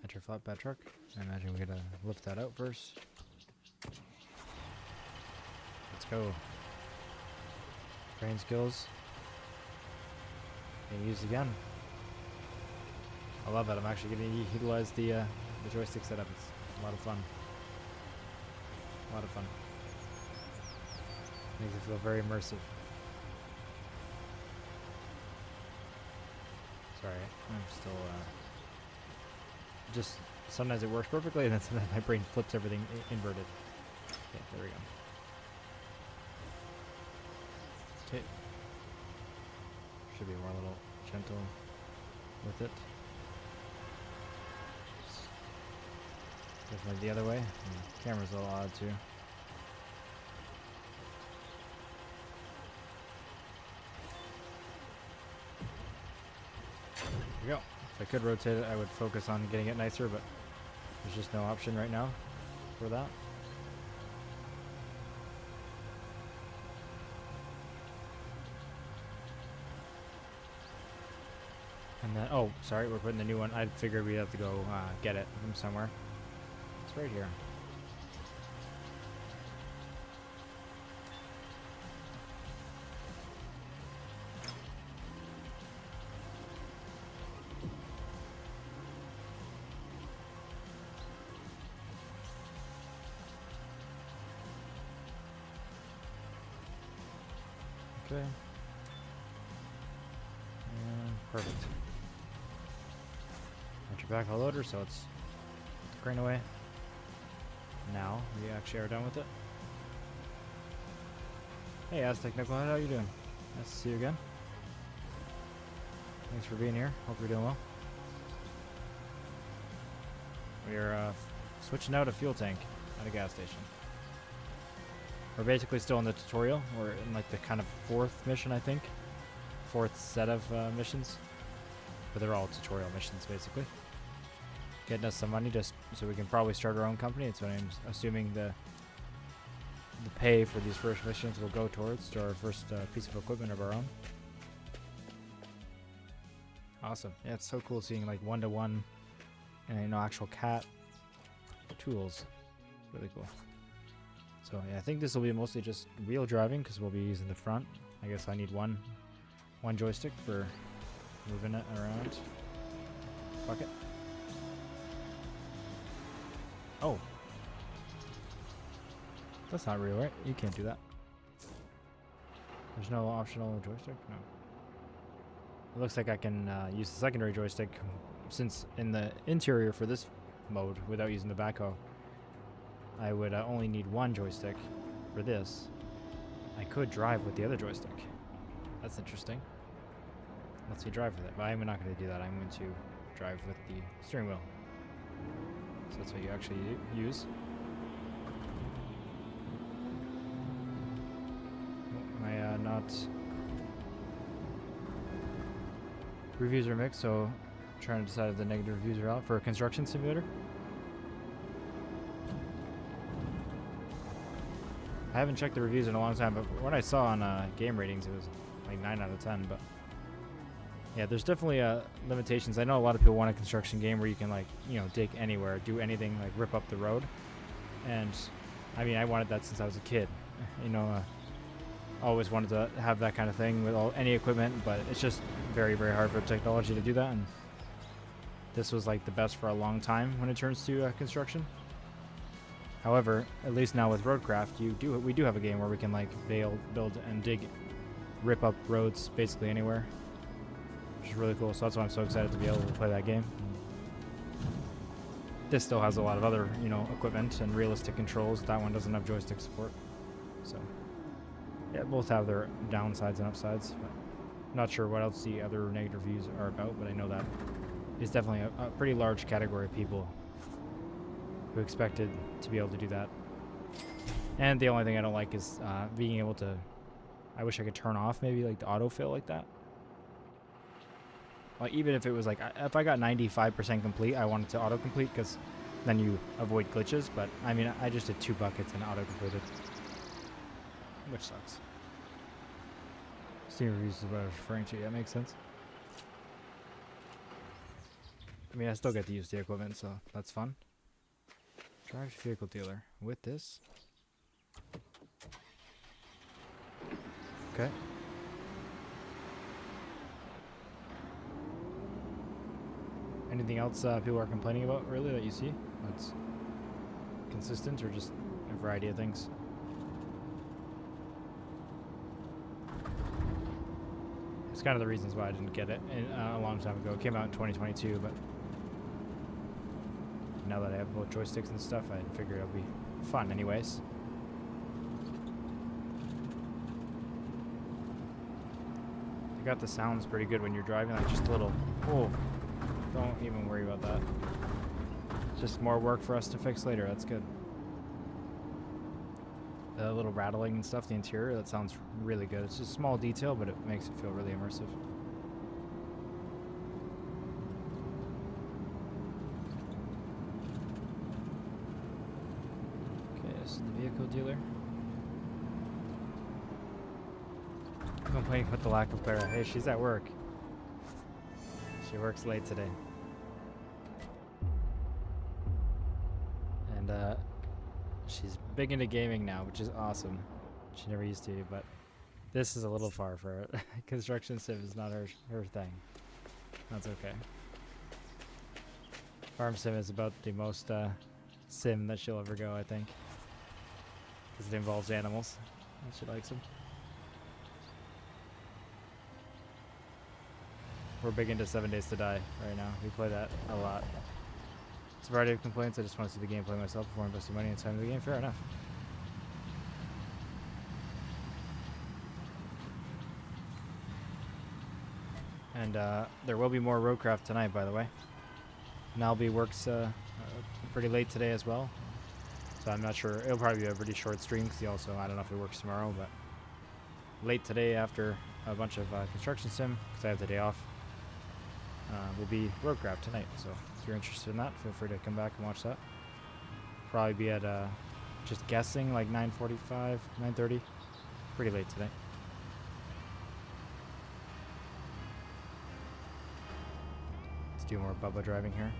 Enter flatbed truck. I imagine we're gonna lift that out first. Let's go. Crane skills. Being used again. I love it. I'm actually gonna utilize the joystick setup. It's a lot of fun. A lot of fun. Makes it feel very immersive. Sorry, I'm still, just, sometimes it works perfectly, and then sometimes my brain flips everything inverted. Okay, there we go. Okay. Should be more a little gentle with it. Definitely the other way. The camera's a little odd, too. There we go. If I could rotate it, I would focus on getting it nicer, but there's just no option right now for that. And then, oh, sorry, we're putting the new one. I figured we'd have to go get it from somewhere. It's right here. Okay. And perfect. Got your backhoe loader, so it's put the crane away. Now we actually are done with it. Hey, Aztec Nickelhead, how you doing? Nice to see you again. Thanks for being here. Hope you're doing well. We are switching out a fuel tank at a gas station. We're basically still in the tutorial. We're in like the kind of fourth mission, I think. Fourth set of missions. But they're all tutorial missions, basically. Getting us some money just so we can probably start our own company. It's what I'm assuming the pay for these first missions will go towards to our first piece of equipment of our own. Awesome. Yeah, it's so cool seeing like one-to-one and, you know, actual cat tools. It's really cool. So yeah, I think this will be mostly just wheel driving because we'll be using the front. I guess I need one joystick for moving it around. Fuck it. Oh. That's not real, right? You can't do that. There's no optional joystick? No. It looks like I can use the secondary joystick, since in the interior for this mode, without using the backhoe, I would only need one joystick. For this, I could drive with the other joystick. That's interesting. Let's see, drive with it. But I'm not going to do that. I'm going to drive with the steering wheel. So that's what you actually use. Oh, my not... Reviews are mixed, so I'm trying to decide if the negative reviews are out for a construction simulator. I haven't checked the reviews in a long time, but what I saw on game ratings, it was like 9 out of 10. But yeah, there's definitely limitations. I know a lot of people want a construction game where you can, like, you know, dig anywhere, do anything, like rip up the road. And I mean, I wanted that since I was a kid. You know, always wanted to have that kind of thing with any equipment, but it's just very, very hard for technology to do that. And this was like the best for a long time when it turns to construction. However, at least now with Roadcraft, we do have a game where we can like build and rip up roads basically anywhere, which is really cool. So that's why I'm so excited to be able to play that game. This still has a lot of other, you know, equipment and realistic controls. That one doesn't have joystick support. So yeah, both have their downsides and upsides. But not sure what else the other negative reviews are about, but I know that is definitely a pretty large category of people who expected to be able to do that. And the only thing I don't like is being able to... I wish I could turn off maybe like the autofill like that. Like even if it was like, if I got 95% complete, I wanted to auto-complete because then you avoid glitches. But I mean, I just did 2 buckets and auto-completed, which sucks. Steam reviews is what I was referring to. That makes sense. I mean, I still get to use the equipment, so that's fun. Drive vehicle dealer with this. Okay. Anything else people are complaining about really that you see that's consistent, or just a variety of things? It's kind of the reasons why I didn't get it a long time ago. It came out in 2022, but now that I have both joysticks and stuff, I figured it'll be fun anyways. I got the sounds pretty good when you're driving, like just a little... Oh, don't even worry about that. It's just more work for us to fix later. That's good. The little rattling and stuff, the interior, that sounds really good. It's just a small detail, but it makes it feel really immersive. The vehicle dealer. Complaining about the lack of Clara. Hey, she's at work. She works late today. And she's big into gaming now, which is awesome. She never used to, but this is a little far for her. Construction sim is not her thing. That's okay. Farm sim is about the most sim that she'll ever go, I think. Because it involves animals, and she likes them. We're big into 7 Days to Die right now. We play that a lot. It's a variety of complaints. I just want to see the gameplay myself before investing money and time in the game. Fair enough. And there will be more Roadcraft tonight, by the way. Nalby works pretty late today as well. So I'm not sure. It'll probably be a pretty short stream because he also, I don't know if he works tomorrow, but late today after a bunch of construction sim, because I have the day off, will be Roadcraft tonight. So if you're interested in that, feel free to come back and watch that. Probably be at, just guessing, like 9:45, 9:30. Pretty late today. Let's do more Bubba driving here.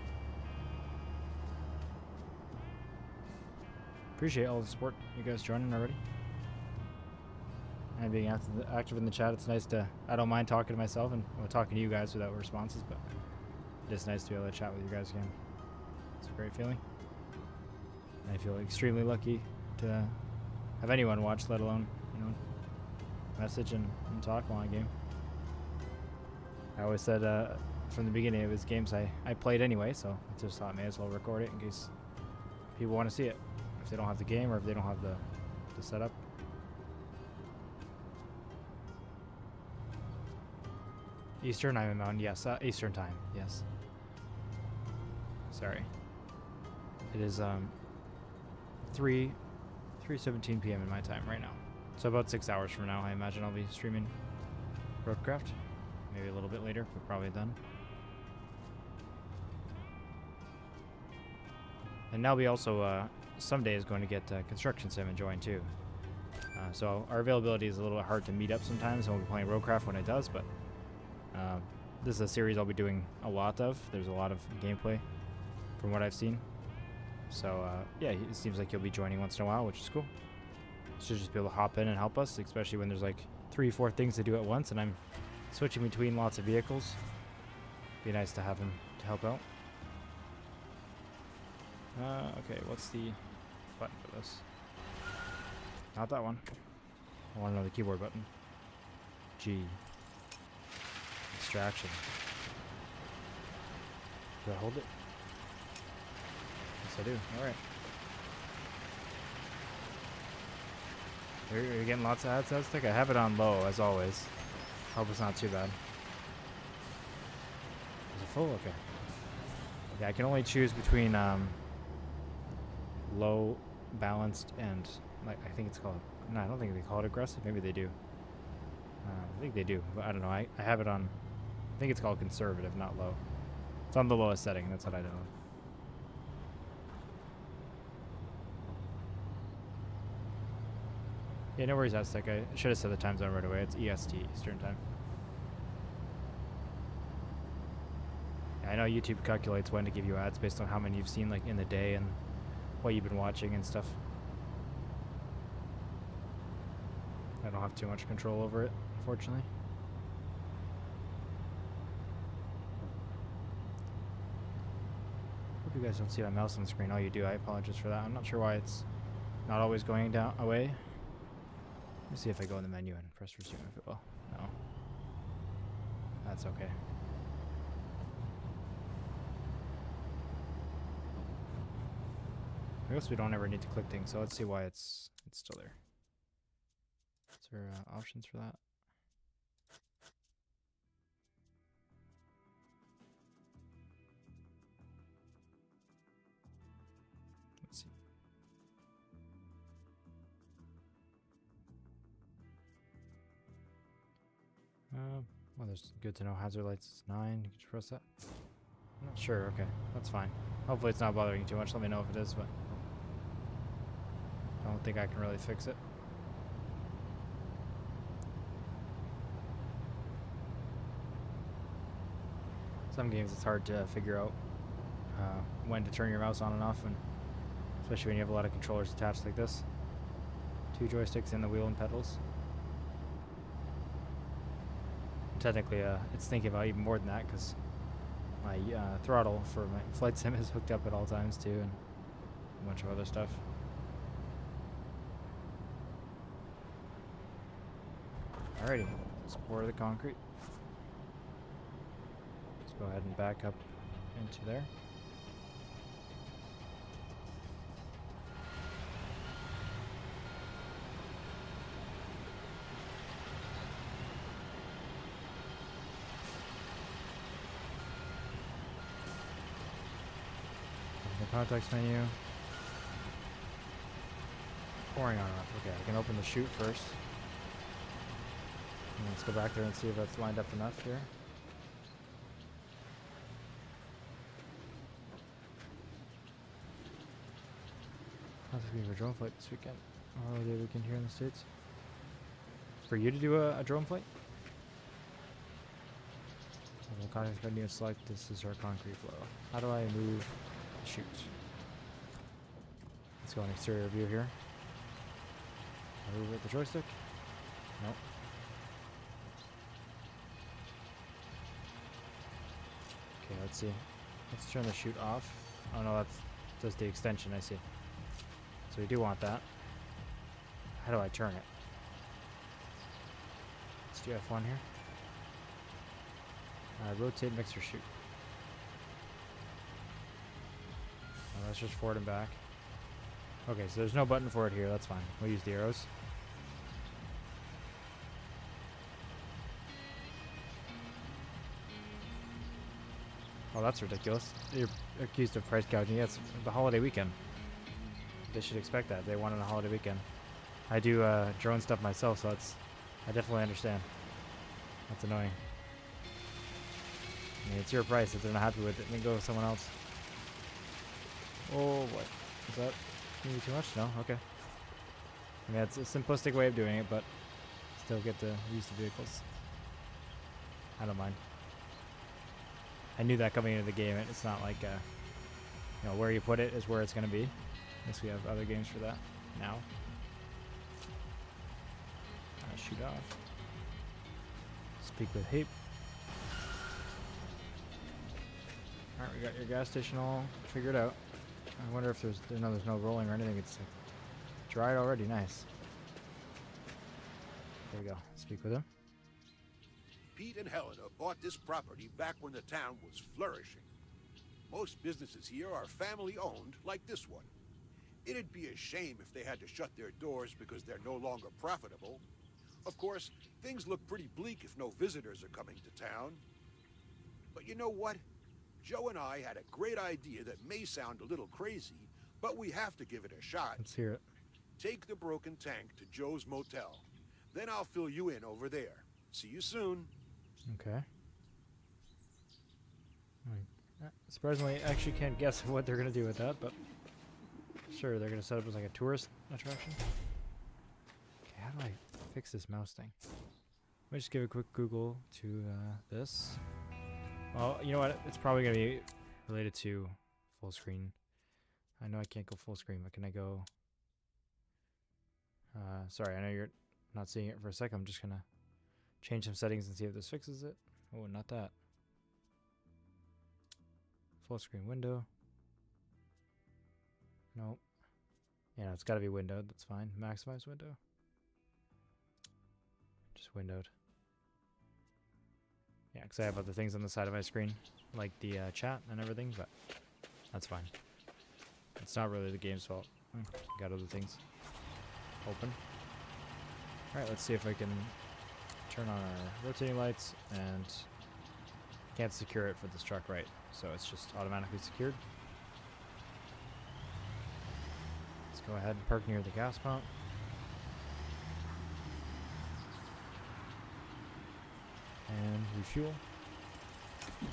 Appreciate all the support you guys joining already and being active in the chat. It's nice to, I don't mind talking to myself and talking to you guys without responses, but it is nice to be able to chat with you guys again. It's a great feeling. I feel extremely lucky to have anyone watch, let alone, you know, message and talk while on game. I always said from the beginning it was games I played anyway, so I just thought I may as well record it in case people want to see it. If they don't have the game or if they don't have the setup. Eastern, I'm on, yes, Eastern time, yes. Sorry. It is 3:17 p.m. in my time right now. So about 6 hours from now, I imagine I'll be streaming Roadcraft. Maybe a little bit later, but probably done. And Nelby also someday is going to get Construction Sim and join too. So our availability is a little bit hard to meet up sometimes, and we'll be playing Roadcraft when it does, but this is a series I'll be doing a lot of. There's a lot of gameplay from what I've seen. So yeah, it seems like he'll be joining once in a while, which is cool. Should just be able to hop in and help us, especially when there's like 3-4 things to do at once and I'm switching between lots of vehicles. Be nice to have him to help out. Okay, what's the button for this? Not that one. I want to know the keyboard button. G. Distraction. Do I hold it? Yes, I do. Alright. You're getting lots of ads, Joystick? I have it on low, as always. Hope it's not too bad. Is it full? Okay. Yeah, I can only choose between low, balanced, and like I think it's called. No, I don't think they call it aggressive. Maybe they do. I think they do, but I don't know. I have it on. I think it's called conservative, not low. It's on the lowest setting. That's what I know. Yeah, no worries, Aztec. I should have said the time zone right away. It's EST, Eastern Time. Yeah, I know YouTube calculates when to give you ads based on how many you've seen like in the day and what you've been watching and stuff. I don't have too much control over it, unfortunately. Hope you guys don't see my mouse on the screen. Oh, you do. I apologize for that. I'm not sure why it's not always going down away. Let me see if I go in the menu and press resume if it will. No. That's okay. I guess we don't ever need to click things, so let's see why it's still there. Is there options for that? Let's see. Well, there's good to know hazard lights is 9. You can press that. I'm not sure. Okay, that's fine. Hopefully it's not bothering you too much. Let me know if it is, but I don't think I can really fix it. Some games it's hard to figure out when to turn your mouse on and off, and especially when you have a lot of controllers attached like this. 2 joysticks and the wheel and pedals. Technically, it's thinking about even more than that because my throttle for my flight sim is hooked up at all times too, and a bunch of other stuff. Alrighty, let's pour the concrete. Let's go ahead and back up into there. Context menu. Pouring on and off. Okay, I can open the chute first. And let's go back there and see if that's lined up enough here. How's it for a drone flight this weekend? Holiday weekend here in the States. For you to do a drone flight? The context menu is select. This is our concrete flow. How do I move? Shoot. Let's go on exterior view here. Move with the joystick. Nope. Okay, let's see. Let's turn the chute off. Oh no, that's just the extension, I see. So we do want that. How do I turn it? do F1 here. Rotate mixer chute. Oh, that's just forward and back. Okay, so there's no button for it here. That's fine. We'll use the arrows. Oh, that's ridiculous. You're accused of price gouging. Yeah, it's the holiday weekend. They should expect that. They want it on a holiday weekend. I do drone stuff myself, so I definitely understand. That's annoying. I mean, it's your price. If they're not happy with it, then go with someone else. Oh, what? Is that maybe too much? No? Okay. I mean, it's a simplistic way of doing it, but still get to use the vehicles. I don't mind. I knew that coming into the game. It's not like, you know, where you put it is where it's going to be. Unless we have other games for that now. Shoot off. Speak with Hape. Alright, we got your gas station all figured out. I wonder if there's no rolling or anything. It's like dried already. Nice. There we go. Speak with him. Pete and Helena bought this property back when the town was flourishing. Most businesses here are family-owned, like this one. It'd be a shame if they had to shut their doors because they're no longer profitable. Of course, things look pretty bleak if no visitors are coming to town. But you know what? Joe and I had a great idea that may sound a little crazy, but we have to give it a shot. Let's hear it. Take the broken tank to Joe's Motel. Then I'll fill you in over there. See you soon. Okay. Surprisingly, I actually can't guess what they're going to do with that, but sure, they're going to set up as like a tourist attraction. Okay, how do I fix this mouse thing? Let me just give a quick Google to this. Well, you know what? It's probably going to be related to full screen. I know I can't go full screen, but can I go... sorry, I know you're not seeing it for a second. I'm just going to change some settings and see if this fixes it. Oh, not that. Full screen window. Nope. Yeah, it's got to be windowed. That's fine. Maximize window. Just windowed. Yeah, because I have other things on the side of my screen, like the chat and everything, but that's fine. It's not really the game's fault. Got other things open. Alright, let's see if I can turn on our rotating lights, and can't secure it for this truck, right? So it's just automatically secured. Let's go ahead and park near the gas pump. And refuel. Here,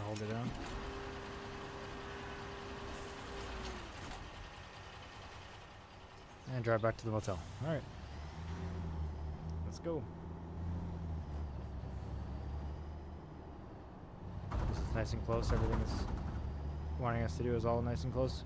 hold it down. And drive back to the motel. Alright. Let's go. This is nice and close. Everything is wanting us to do is all nice and close.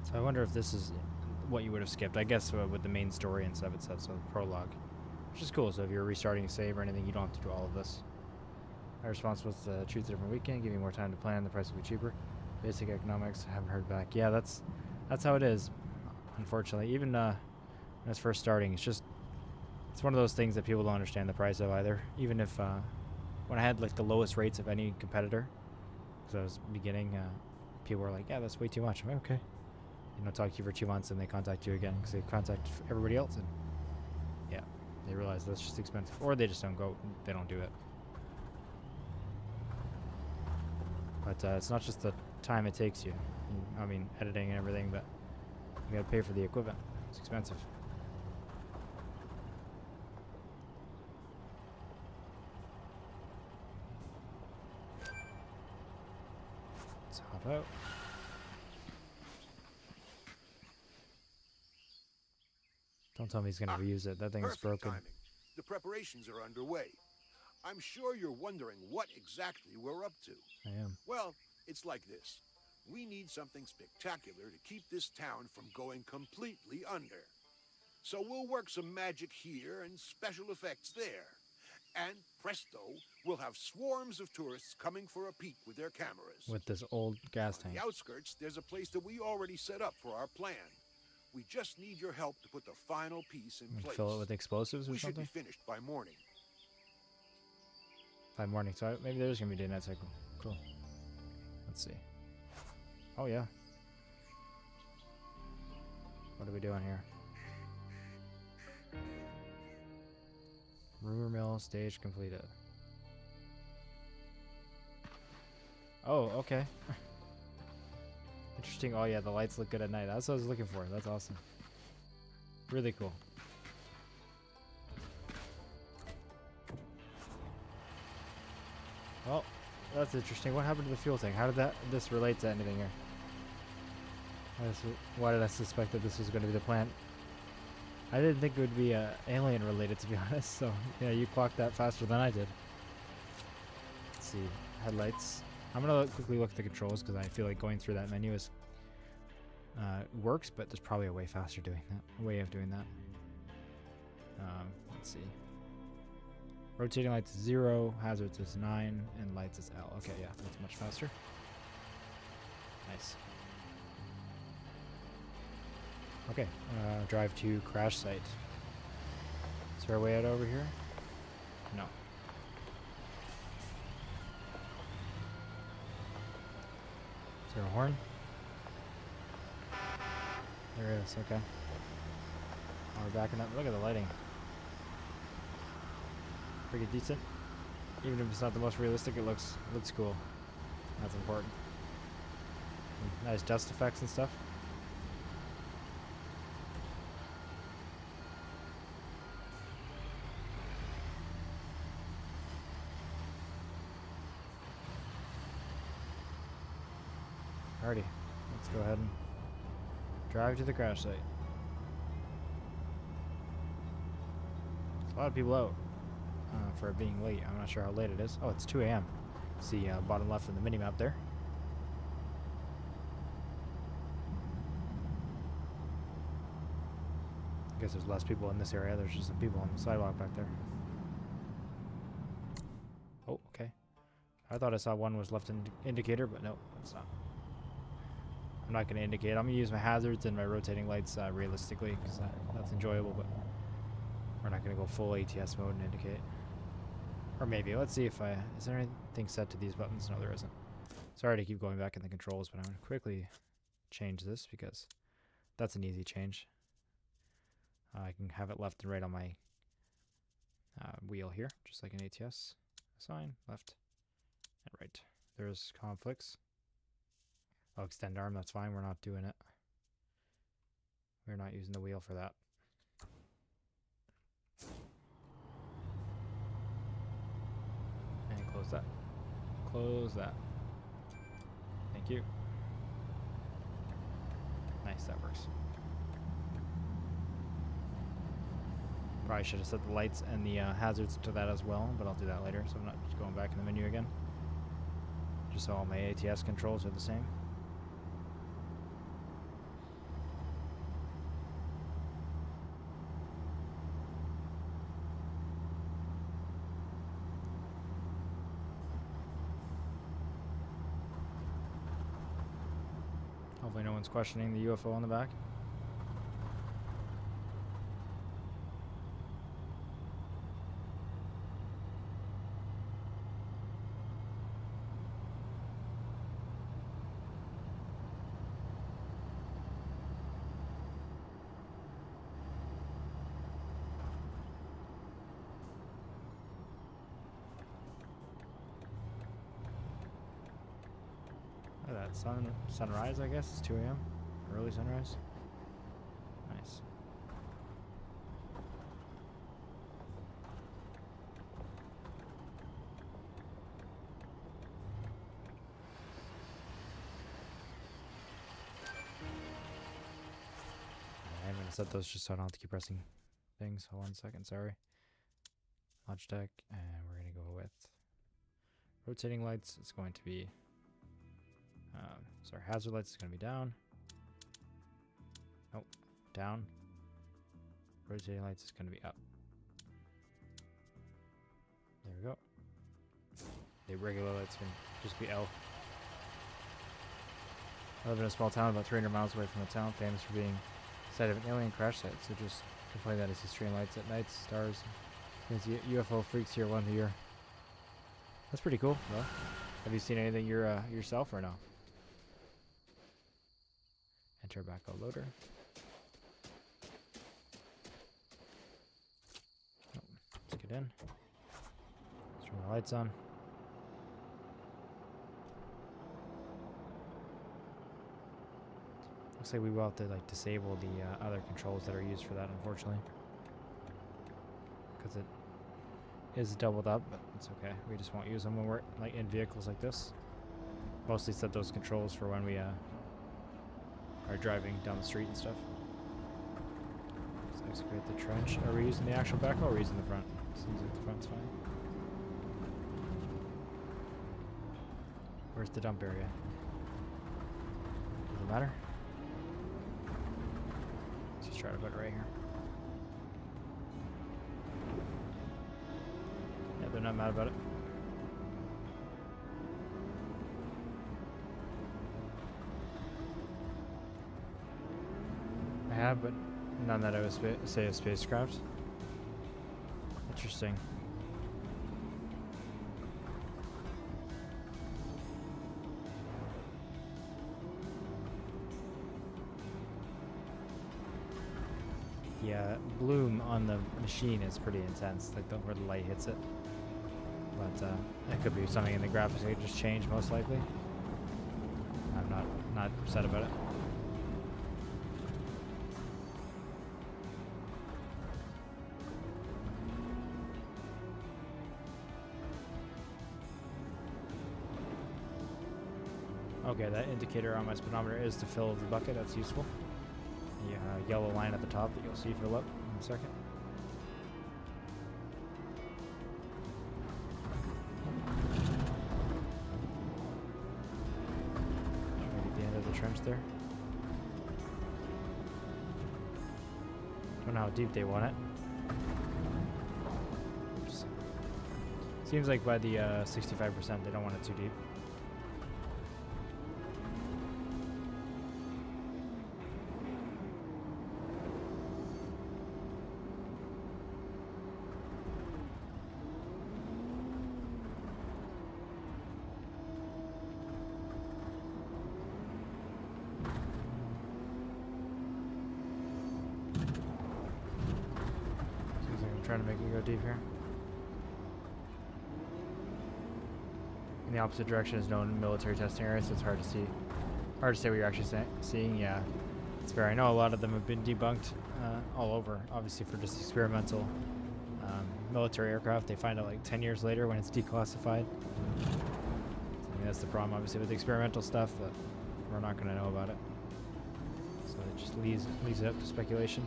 So I wonder if this is what you would have skipped. I guess with the main story and stuff it says, so prologue. Which is cool, so if you're restarting a save or anything, you don't have to do all of this. My response was to choose a different weekend, give me more time to plan, the price will be cheaper. Basic economics, haven't heard back. Yeah, that's how it is, unfortunately. Even when it's first starting, it's one of those things that people don't understand the price of either. Even if, when I had like the lowest rates of any competitor, because I was beginning, people were like, yeah, that's way too much. I'm like, okay. You know, talk to you for 2 months and they contact you again because they contact everybody else, and yeah, they realize that's just expensive, or they just don't go, they don't do it. But it's not just the time it takes you. I mean, editing and everything, but you gotta pay for the equipment. It's expensive. Let's hop out. Don't tell me he's going to reuse it. That thing is broken. Timing. The preparations are underway. I'm sure you're wondering what exactly we're up to. I am. Well, it's like this. We need something spectacular to keep this town from going completely under. So we'll work some magic here and special effects there. And presto, we'll have swarms of tourists coming for a peek with their cameras. With this old gas On tank. the outskirts, there's a place that we already set up for our plan. We just need your help to put the final piece in place. Fill it with explosives or We should something? be finished by morning. By morning, so maybe there's gonna be a day-night cycle. Cool. Let's see. Oh yeah. What are we doing here? Rumor mill stage completed. Oh, okay. Interesting. Oh yeah, the lights look good at night. That's what I was looking for. That's awesome. Really cool. Well, that's interesting. What happened to the fuel tank? How did this relate to anything here? Why did I suspect that this was going to be the plant? I didn't think it would be alien related, to be honest. So yeah, you clocked that faster than I did. Let's see, headlights. I'm gonna quickly look at the controls because I feel like going through that menu is works, but there's probably a way faster doing that. Way of doing that. Let's see. Rotating lights is 0, hazards is 9, and lights is L. Okay, yeah, that's much faster. Nice. Okay, drive to crash site. Is there a way out over here? No. Is there a horn? There is, okay. Oh, we're backing up. Look at the lighting. Pretty decent. Even if it's not the most realistic, it looks cool. That's important. Nice dust effects and stuff. Alrighty, let's go ahead and drive to the crash site. There's a lot of people out for it being late. I'm not sure how late it is. Oh, it's 2 a.m. See bottom left of the mini-map there. I guess there's less people in this area. There's just some people on the sidewalk back there. Oh, okay. I thought I saw one was left indicator, but no, it's not. I'm not going to indicate. I'm going to use my hazards and my rotating lights realistically because that's enjoyable, but we're not going to go full ATS mode and indicate. Or maybe. Let's see if is there anything set to these buttons? No, there isn't. Sorry to keep going back in the controls, but I'm going to quickly change this because that's an easy change. I can have it left and right on my wheel here, just like an ATS. Assign, left and right. There's conflicts. Oh, extend arm, that's fine. We're not doing it. We're not using the wheel for that. And close that. Close that. Thank you. Nice, that works. Probably should have set the lights and the hazards to that as well, but I'll do that later, so I'm not just going back in the menu again. Just so all my ATS controls are the same. Hopefully no one's questioning the UFO in the back. Look at that sunrise, I guess. It's 2 a.m. Early sunrise. Nice. I'm going to set those just so I don't have to keep pressing things. Hold on a second, sorry. Logitech, and we're going to go with rotating lights. It's going to be So our hazard lights is going to be down. Nope, down. Rotating lights is going to be up. There we go. The regular lights can just be L. I live in a small town about 300 miles away from the town, famous for being the site of an alien crash site, so just complain that I see strange lights at night, stars, and UFO freaks here once a year. That's pretty cool, though. Have you seen anything yourself or no? Enter backhoe loader. Oh, let's get in. Let's turn the lights on. Looks like we will have to like disable the other controls that are used for that, unfortunately, because it is doubled up, but it's okay. We just won't use them when we're like in vehicles like this. Mostly set those controls for when we are driving down the street and stuff. Let's excavate the trench. Are we using the actual backhoe or are we using the front? Seems like the front's fine. Where's the dump area? Does it matter? Let's just try to put it right here. Yeah, they're not mad about it. I have, but none that I would say a spacecraft. Interesting. Yeah, bloom on the machine is pretty intense, like where the light hits it. But it could be something in the graphics that just change, most likely. I'm not upset about it. Okay, that indicator on my speedometer is to fill the bucket. That's useful. The yellow line at the top that you'll see fill up in a second. Try to get the end of the trench there. Don't know how deep they want it. Oops. Seems like by the 65% they don't want it too deep. Trying to make it go deep here. In the opposite direction is known military testing area, so it's hard to see. Hard to say what you're actually seeing. Yeah, it's fair. I know a lot of them have been debunked all over, obviously for just experimental military aircraft. They find out like 10 years later when it's declassified. So, I mean, that's the problem, obviously, with experimental stuff, that we're not going to know about it. So it just leaves it up to speculation.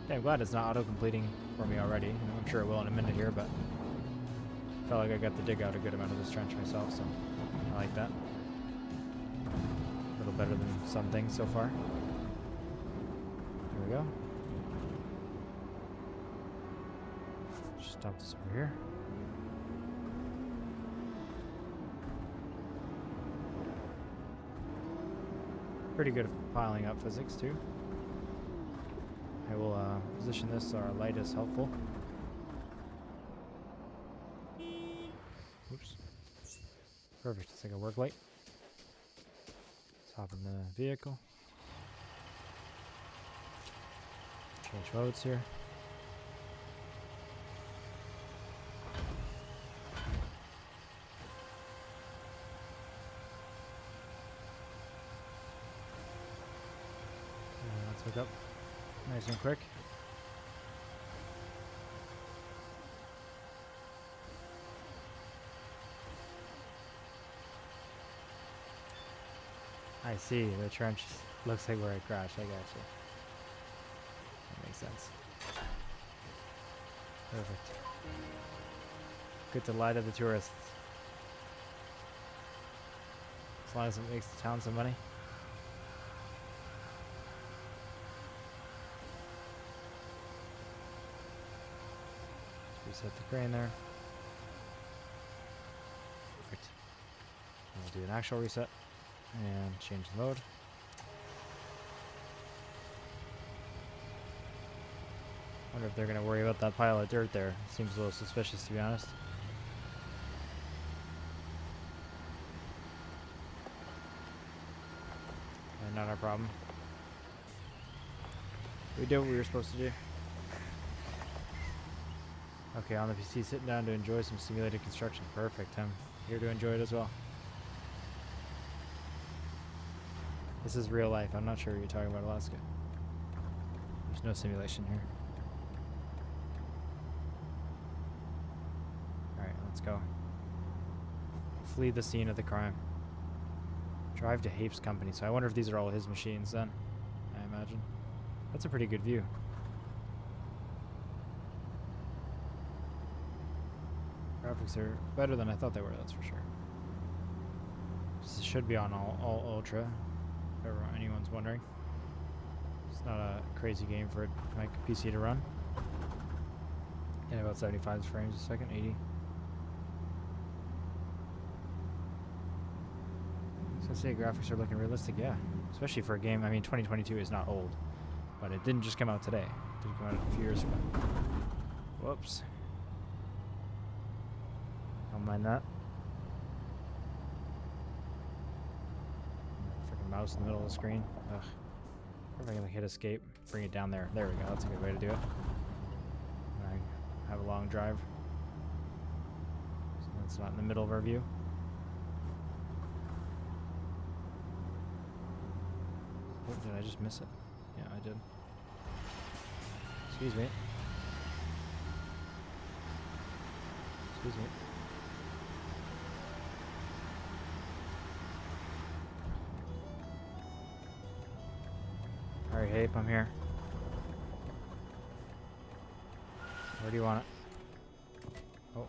Yeah, I'm glad it's not auto-completing for me already. You know, I'm sure it will in a minute here, but I felt like I got to dig out a good amount of this trench myself, so I like that. A little better than some things so far. There we go. Just dump this over here. Pretty good at piling up physics, too. I will position this so our light is helpful. Oops. Perfect. It's like a work light. Let's hop in the vehicle. Change modes here. And let's hook up. Nice and quick. I see, the trench looks like where I crashed. I got you. That makes sense. Perfect. Good to lie to the tourists. As long as it makes the town some money. Let's reset the crane there. Perfect. And we'll do an actual reset and change the mode. Wonder if they're gonna worry about that pile of dirt there. Seems a little suspicious, to be honest. And not our problem. We did what we were supposed to do. Okay, on the PC, sitting down to enjoy some simulated construction. Perfect. I'm here to enjoy it as well. This is real life. I'm not sure what you're talking about, Alaska. There's no simulation here. Alright, let's go. Flee the scene of the crime. Drive to Hape's company. So I wonder if these are all his machines then. I imagine. That's a pretty good view. Graphics are better than I thought they were, that's for sure. This should be on all ultra, if anyone's wondering. It's not a crazy game for my PC to run. And about 75 frames a second, 80. I was gonna say graphics are looking realistic, yeah. Especially for a game, I mean 2022 is not old. But it didn't just come out today. It did come out a few years ago. Whoops. Don't mind that. Freaking mouse in the middle of the screen. Ugh. If I can hit escape, bring it down there. There we go. That's a good way to do it. And I have a long drive. So that's not in the middle of our view. Oh, did I just miss it? Yeah, I did. Excuse me. Excuse me. Alright, Hape, I'm here. Where do you want it? Oh.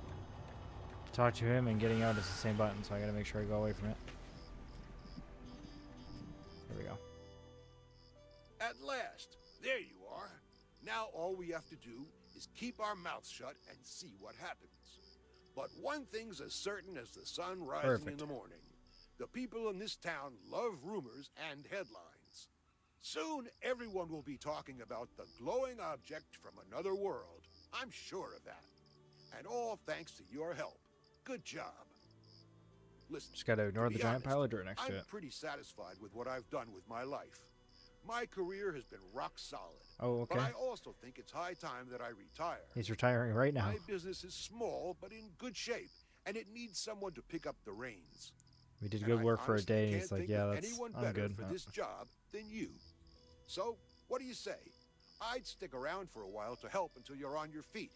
To talk to him and getting out is the same button, so I gotta make sure I go away from it. There we go. At last, there you are. Now all we have to do is keep our mouths shut and see what happens. But one thing's as certain as the sun rising in the morning. The people in this town love rumors and headlines. Soon everyone will be talking about the glowing object from another world. I'm sure of that. And all thanks to your help. Good job. Listen, Just gotta ignore the giant pile of dirt next to I'm it. pretty satisfied with what I've done with my life. My career has been rock solid. Oh, okay. But I also think it's high time that I retire. He's retiring right now. My business is small, but in good shape, and it needs someone to pick up the reins. We did good work for a day, and he's like, yeah, that's, anyone I'm better good. for this job than you. So, what do you say? I'd stick around for a while to help until you're on your feet.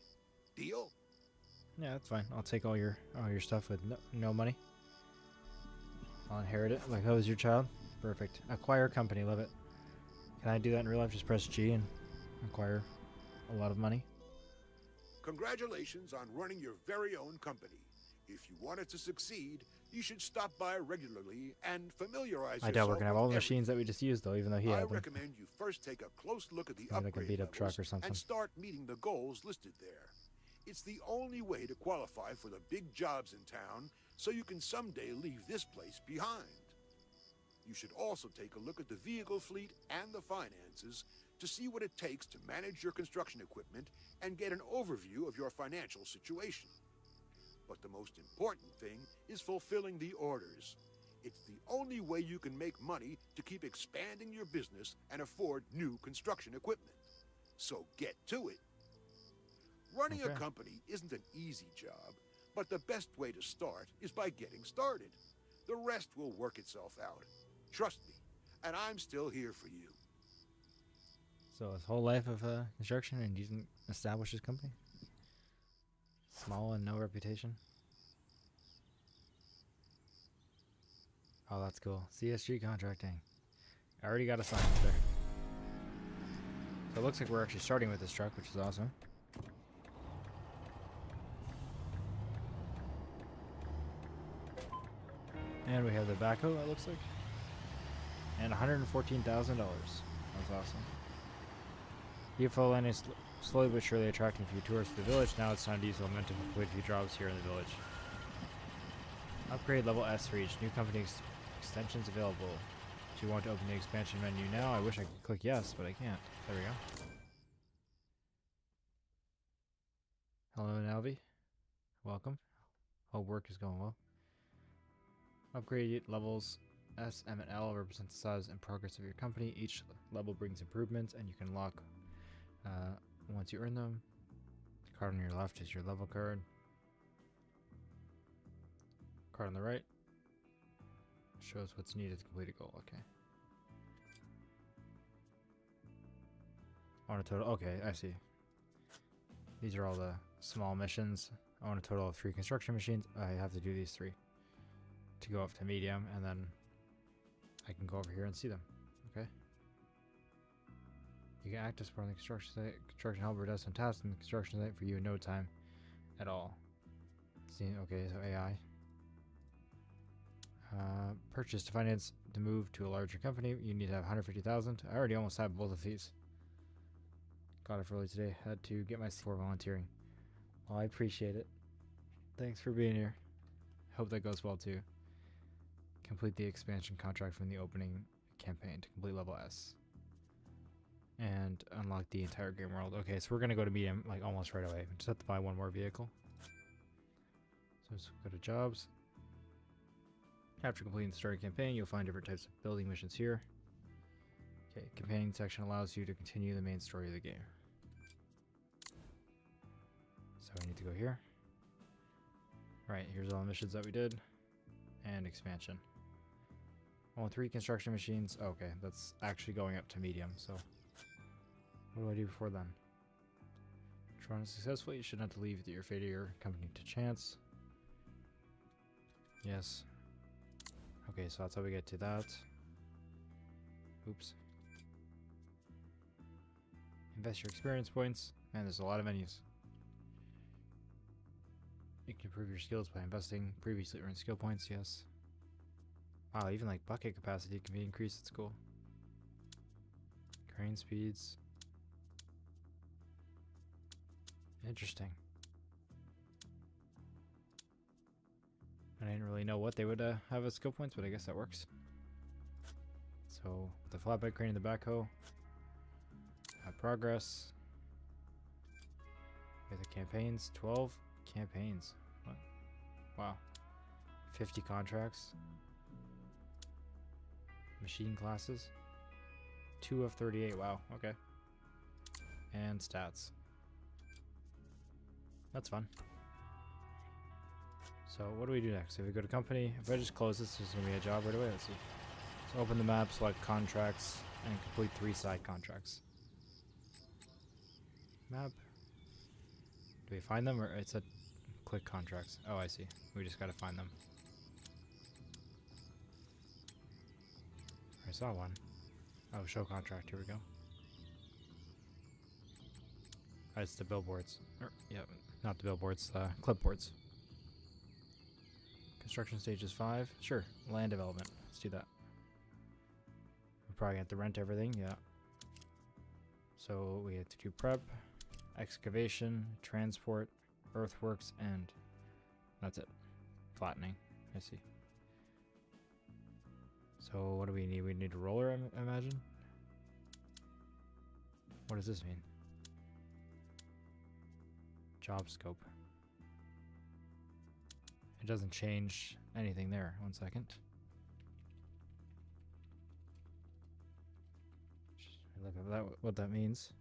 Deal? Yeah, that's fine. I'll take all your stuff with no money. I'll inherit it like I was your child. Perfect. Acquire company, love it. Can I do that in real life? Just press G and acquire a lot of money. Congratulations on running your very own company. If you want it to succeed, you should stop by regularly and familiarize yourself. I doubt we're gonna have all the with machines that we just used though, even though he had I them. recommend you first take a close look at the Like a upgrade beat-up truck levels or something. and start meeting the goals listed there. It's the only way to qualify for the big jobs in town, so you can someday leave this place behind. You should also take a look at the vehicle fleet and the finances to see what it takes to manage your construction equipment and get an overview of your financial situation. But the most important thing is fulfilling the orders. It's the only way you can make money to keep expanding your business and afford new construction equipment. So get to it. Running a company isn't an easy job, but the best way to start is by getting started. The rest will work itself out. Trust me, and I'm still here for you. So his whole life of construction, and he didn't establish his company? Small and no reputation? Oh, that's cool. CSG contracting. I already got assigned there. So it looks like we're actually starting with this truck, which is awesome. And we have the backhoe, it looks like. And $114,000. That's awesome. Beautiful land is slowly but surely attracting a few tourists to the village. Now it's time to use the momentum to complete a few jobs here in the village. Upgrade level S for each. New company extensions available. Do you want to open the expansion menu now? I wish I could click yes, but I can't. There we go. Hello, Nalvi. Welcome. Hope work is going well. Upgrade levels S, M, and L represent the size and progress of your company. Each level brings improvements, and you can lock once you earn them. The card on your left is your level card. Card on the right shows what's needed to complete a goal. Okay. On a total. Okay, I see. These are all the small missions. I want a total of 3 construction machines. I have to do these 3 to go up to medium, and then I can go over here and see them. Okay. You can act to support on the construction site. Construction helper does some tasks in the construction site for you in no time at all. See, okay, so AI. Purchase to finance to move to a larger company. You need to have 150,000. I already almost have both of these. Got it for early today. Had to get my for volunteering. Well, I appreciate it. Thanks for being here. Hope that goes well too. Complete the expansion contract from the opening campaign to complete level S. And unlock the entire game world. Okay, so we're gonna go to medium like almost right away. We just have to buy one more vehicle. So let's go to jobs. After completing the story campaign, you'll find different types of building missions here. Okay, companion section allows you to continue the main story of the game. So I need to go here. Right, here's all the missions that we did. And expansion. Oh, 3 construction machines. Okay, that's actually going up to medium, so what do I do before then? Trying to successfully, you should not have to leave your fate of your company to chance. Yes. Okay, so that's how we get to that. Oops. Invest your experience points. Man, there's a lot of menus. You can improve your skills by investing previously earned skill points, yes. Wow, even like bucket capacity can be increased at school. Crane speeds. Interesting. I didn't really know what they would have as skill points, but I guess that works. So, the flatbed crane and the backhoe. Progress. Okay, the campaigns. 12 campaigns. What? Wow. 50 contracts. Machine classes. 2 of 38. Wow, okay. And stats. That's fun. So what do we do next? If we go to company, if I just close this, there's going to be a job right away. Let's see. So open the map, select contracts, and complete 3 side contracts. Map. Do we find them, or it's a click contracts? Oh, I see. We just got to find them. I saw one. Oh, show contract. Here we go. Oh, it's the billboards. Yeah, not the billboards. Clipboards. Construction stage is 5. Sure. Land development. Let's do that. We're probably have to rent everything. Yeah. So we have to do prep, excavation, transport, earthworks, and that's it. Flattening. I see. So what do we need? We need a roller, I imagine. What does this mean? Job scope. It doesn't change anything there. 1 second. Just look at that, what that means.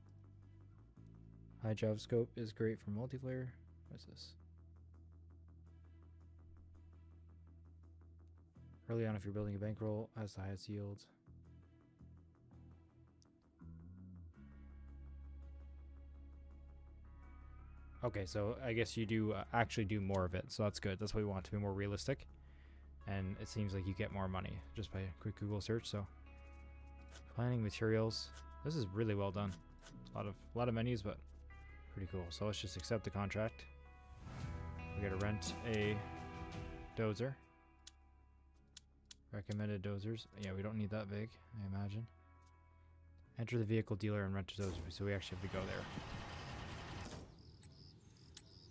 High job scope is great for multiplayer. What is this? Early on, if you're building a bankroll, has the highest yield. Okay, so I guess you do actually do more of it, so that's good. That's what we want, to be more realistic. And it seems like you get more money just by a quick Google search. So planning materials. This is really well done. A lot of menus, but pretty cool. So let's just accept the contract. We gotta rent a dozer. Recommended dozers. Yeah, we don't need that big, I imagine. Enter the vehicle dealer and rent a dozer, so we actually have to go there.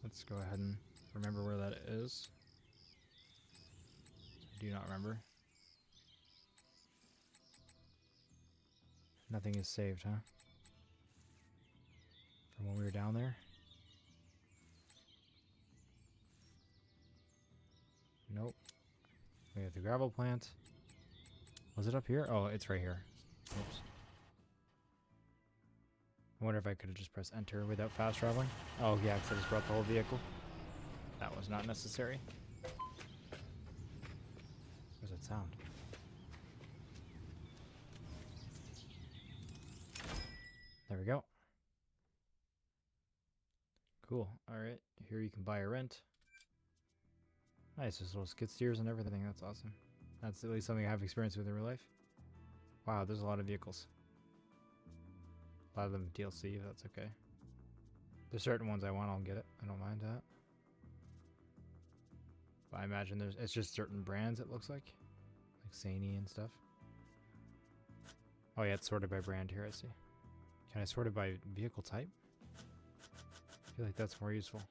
Let's go ahead and remember where that is. I do not remember. Nothing is saved, huh? From when we were down there? Nope. We have the gravel plant. Was it up here? Oh, it's right here. Oops. I wonder if I could have just pressed enter without fast traveling. Oh yeah, because I just brought the whole vehicle. That was not necessary. Where's that sound? There we go. Cool. Alright, here you can buy or rent. Nice, there's little skid steers and everything. That's awesome. That's at least something I have experience with in real life. Wow, there's a lot of vehicles. A lot of them DLC, if that's okay. There's certain ones I want, I'll get it. I don't mind that. But I imagine it's just certain brands, it looks like Sany and stuff. Oh yeah, it's sorted by brand here, I see. Can I sort it by vehicle type? I feel like that's more useful.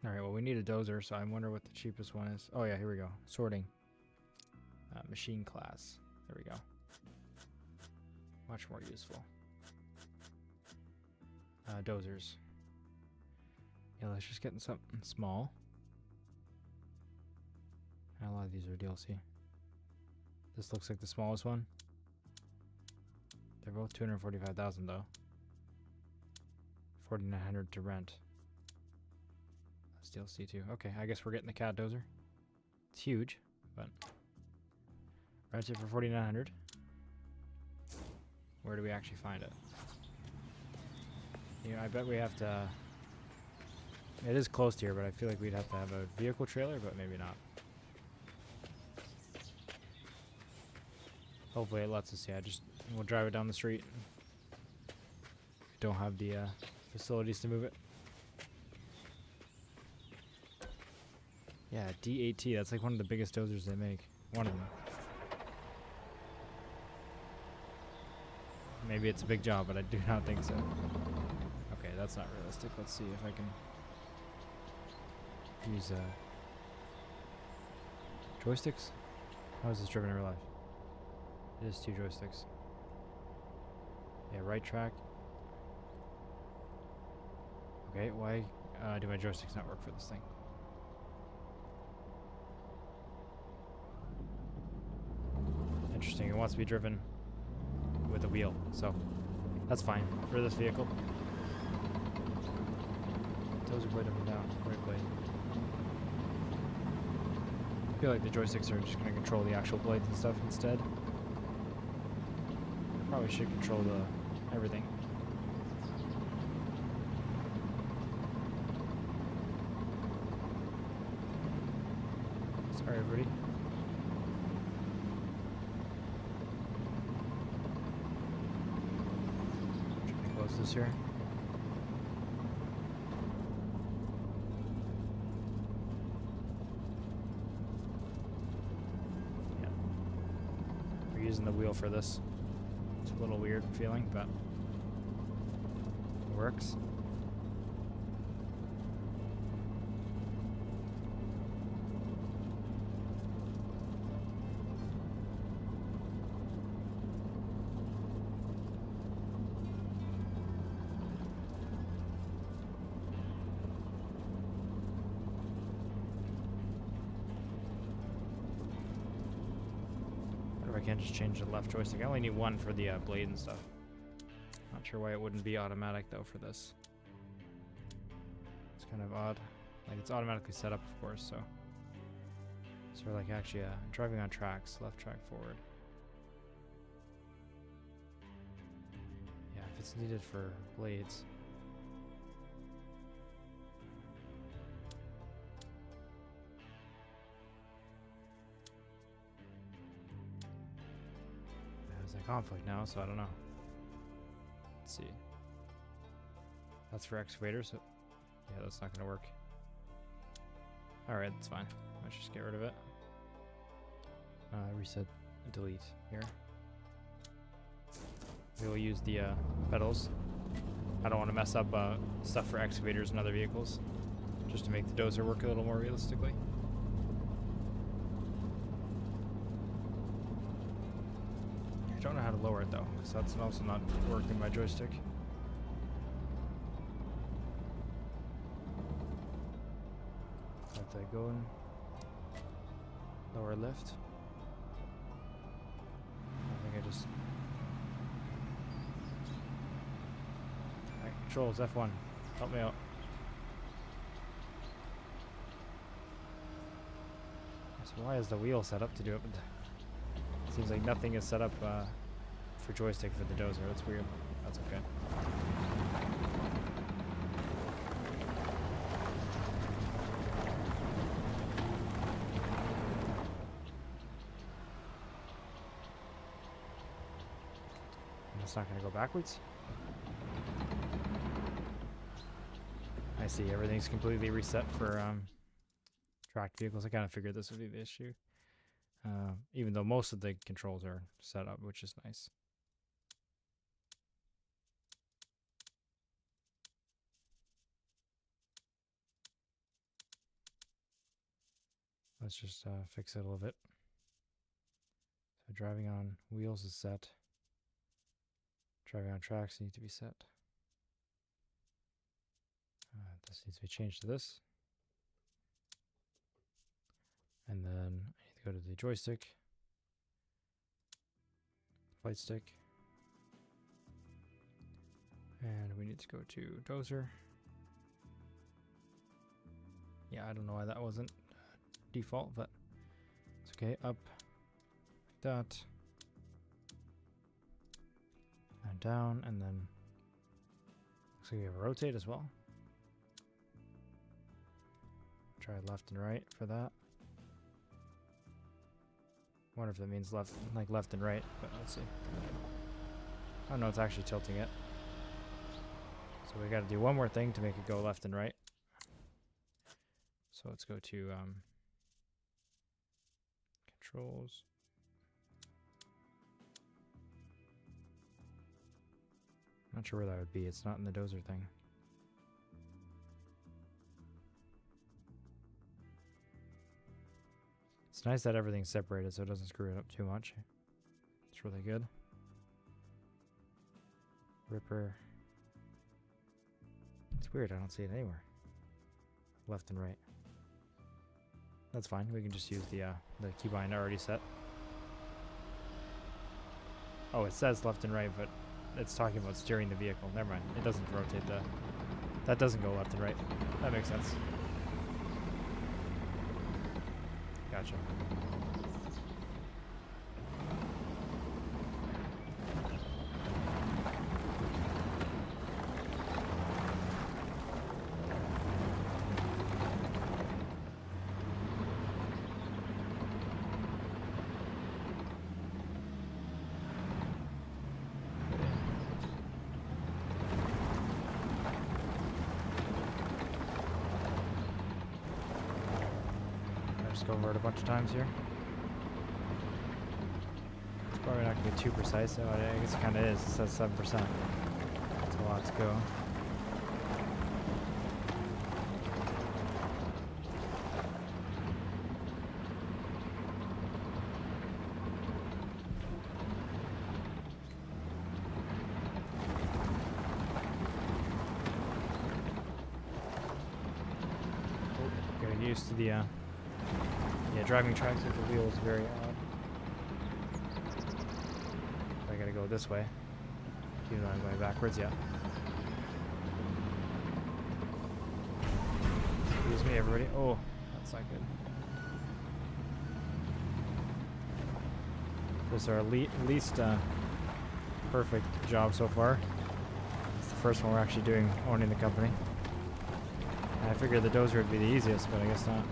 Alright, well we need a dozer, so I wonder what the cheapest one is. Oh yeah, here we go. Sorting. Machine class. There we go. Much more useful. Dozers. Yeah, let's just get something small. A lot of these are DLC. This looks like the smallest one. They're both 245,000 though. 4,900 to rent. That's DLC too. Okay, I guess we're getting the cat dozer. It's huge, but rent it for 4,900. Where do we actually find it? You know, I bet we have to. It is close to here, but I feel like we'd have to have a vehicle trailer, but maybe not. Hopefully it lets us. Yeah, we'll drive it down the street. Don't have the facilities to move it. Yeah, D8T. That's like one of the biggest dozers they make. One of them. Maybe it's a big job, but I do not think so. Okay, that's not realistic. Let's see if I can use joysticks. How is this driven in real life? It is 2 joysticks. Yeah, right track. Okay, why do my joysticks not work for this thing? Interesting, it wants to be driven with a wheel, so that's fine for this vehicle. Those are blade up and down, right blade. I feel like the joysticks are just going to control the actual blades and stuff instead. Probably should control everything. Sorry, everybody. Trying to close this here. Yeah. We're using the wheel for this. It's a little weird feeling, but it works. I can't just change the left joystick. I only need one for the blade and stuff. Not sure why it wouldn't be automatic though for this. It's kind of odd. Like it's automatically set up, of course. So we're like actually driving on tracks, left track forward. Yeah, if it's needed for blades. Conflict now, so I don't know. Let's see. That's for excavators. So yeah, that's not gonna work. Alright, that's fine. Let's just get rid of it. Reset, delete here. We'll use the pedals. I don't want to mess up stuff for excavators and other vehicles, just to make the dozer work a little more realistically. I don't know how to lower it though, so that's also not working my joystick. Have to go and lower lift. I think I just... Alright, controls, F1. Help me out. So why is the wheel set up to do it? But it seems like nothing is set up for joystick for the dozer. That's weird. That's okay. It's not going to go backwards. I see, everything's completely reset for tracked vehicles. I kind of figured this would be the issue. Even though most of the controls are set up, which is nice. Let's just fix it a little bit. So driving on wheels is set. Driving on tracks need to be set. This needs to be changed to this. And then I need to go to the joystick, flight stick, and we need to go to dozer. Yeah, I don't know why that wasn't default, but it's okay. Up, like that. And down, and then looks like we have a rotate as well. Try left and right for that. Wonder if that means left, like left and right, but let's see. Oh no, it's actually tilting it. So we got to do one more thing to make it go left and right. So let's go to controls. Not sure where that would be. It's not in the dozer thing. It's nice that everything's separated so it doesn't screw it up too much. It's really good. Ripper. It's weird, I don't see it anywhere. Left and right. That's fine. We can just use the keybind already set. Oh, it says left and right, but it's talking about steering the vehicle. Never mind. It doesn't rotate the... That doesn't go left and right. That makes sense. Gotcha. Go over it a bunch of times here. It's probably not going to be too precise, so I guess it kind of is. It says 7%. That's a lot to go. Oh, getting used to the yeah, driving tracks with the wheel is very odd. So I gotta go this way. Even though I'm going backwards, yeah. Excuse me, everybody. Oh, that's not good. This is our least perfect job so far. It's the first one we're actually doing owning the company. I figured the dozer would be the easiest, but I guess not.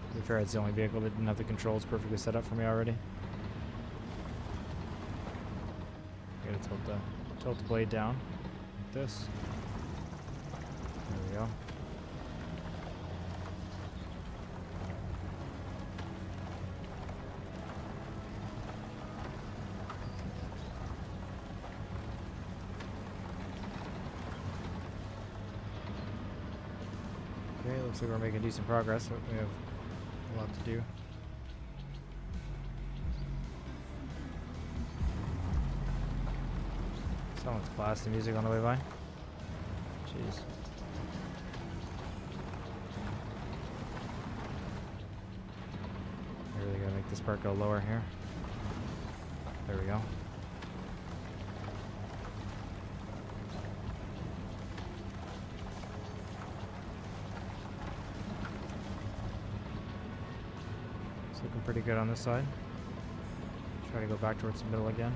To be fair, it's the only vehicle that didn't have the controls perfectly set up for me already. Gotta tilt the blade down like this. There we go. looks like we're making decent progress, but we have a lot to do. Someone's blasting music on the way by. Jeez. I really gotta make this part go lower here. There we go. It's looking pretty good on this side. Try to go back towards the middle again.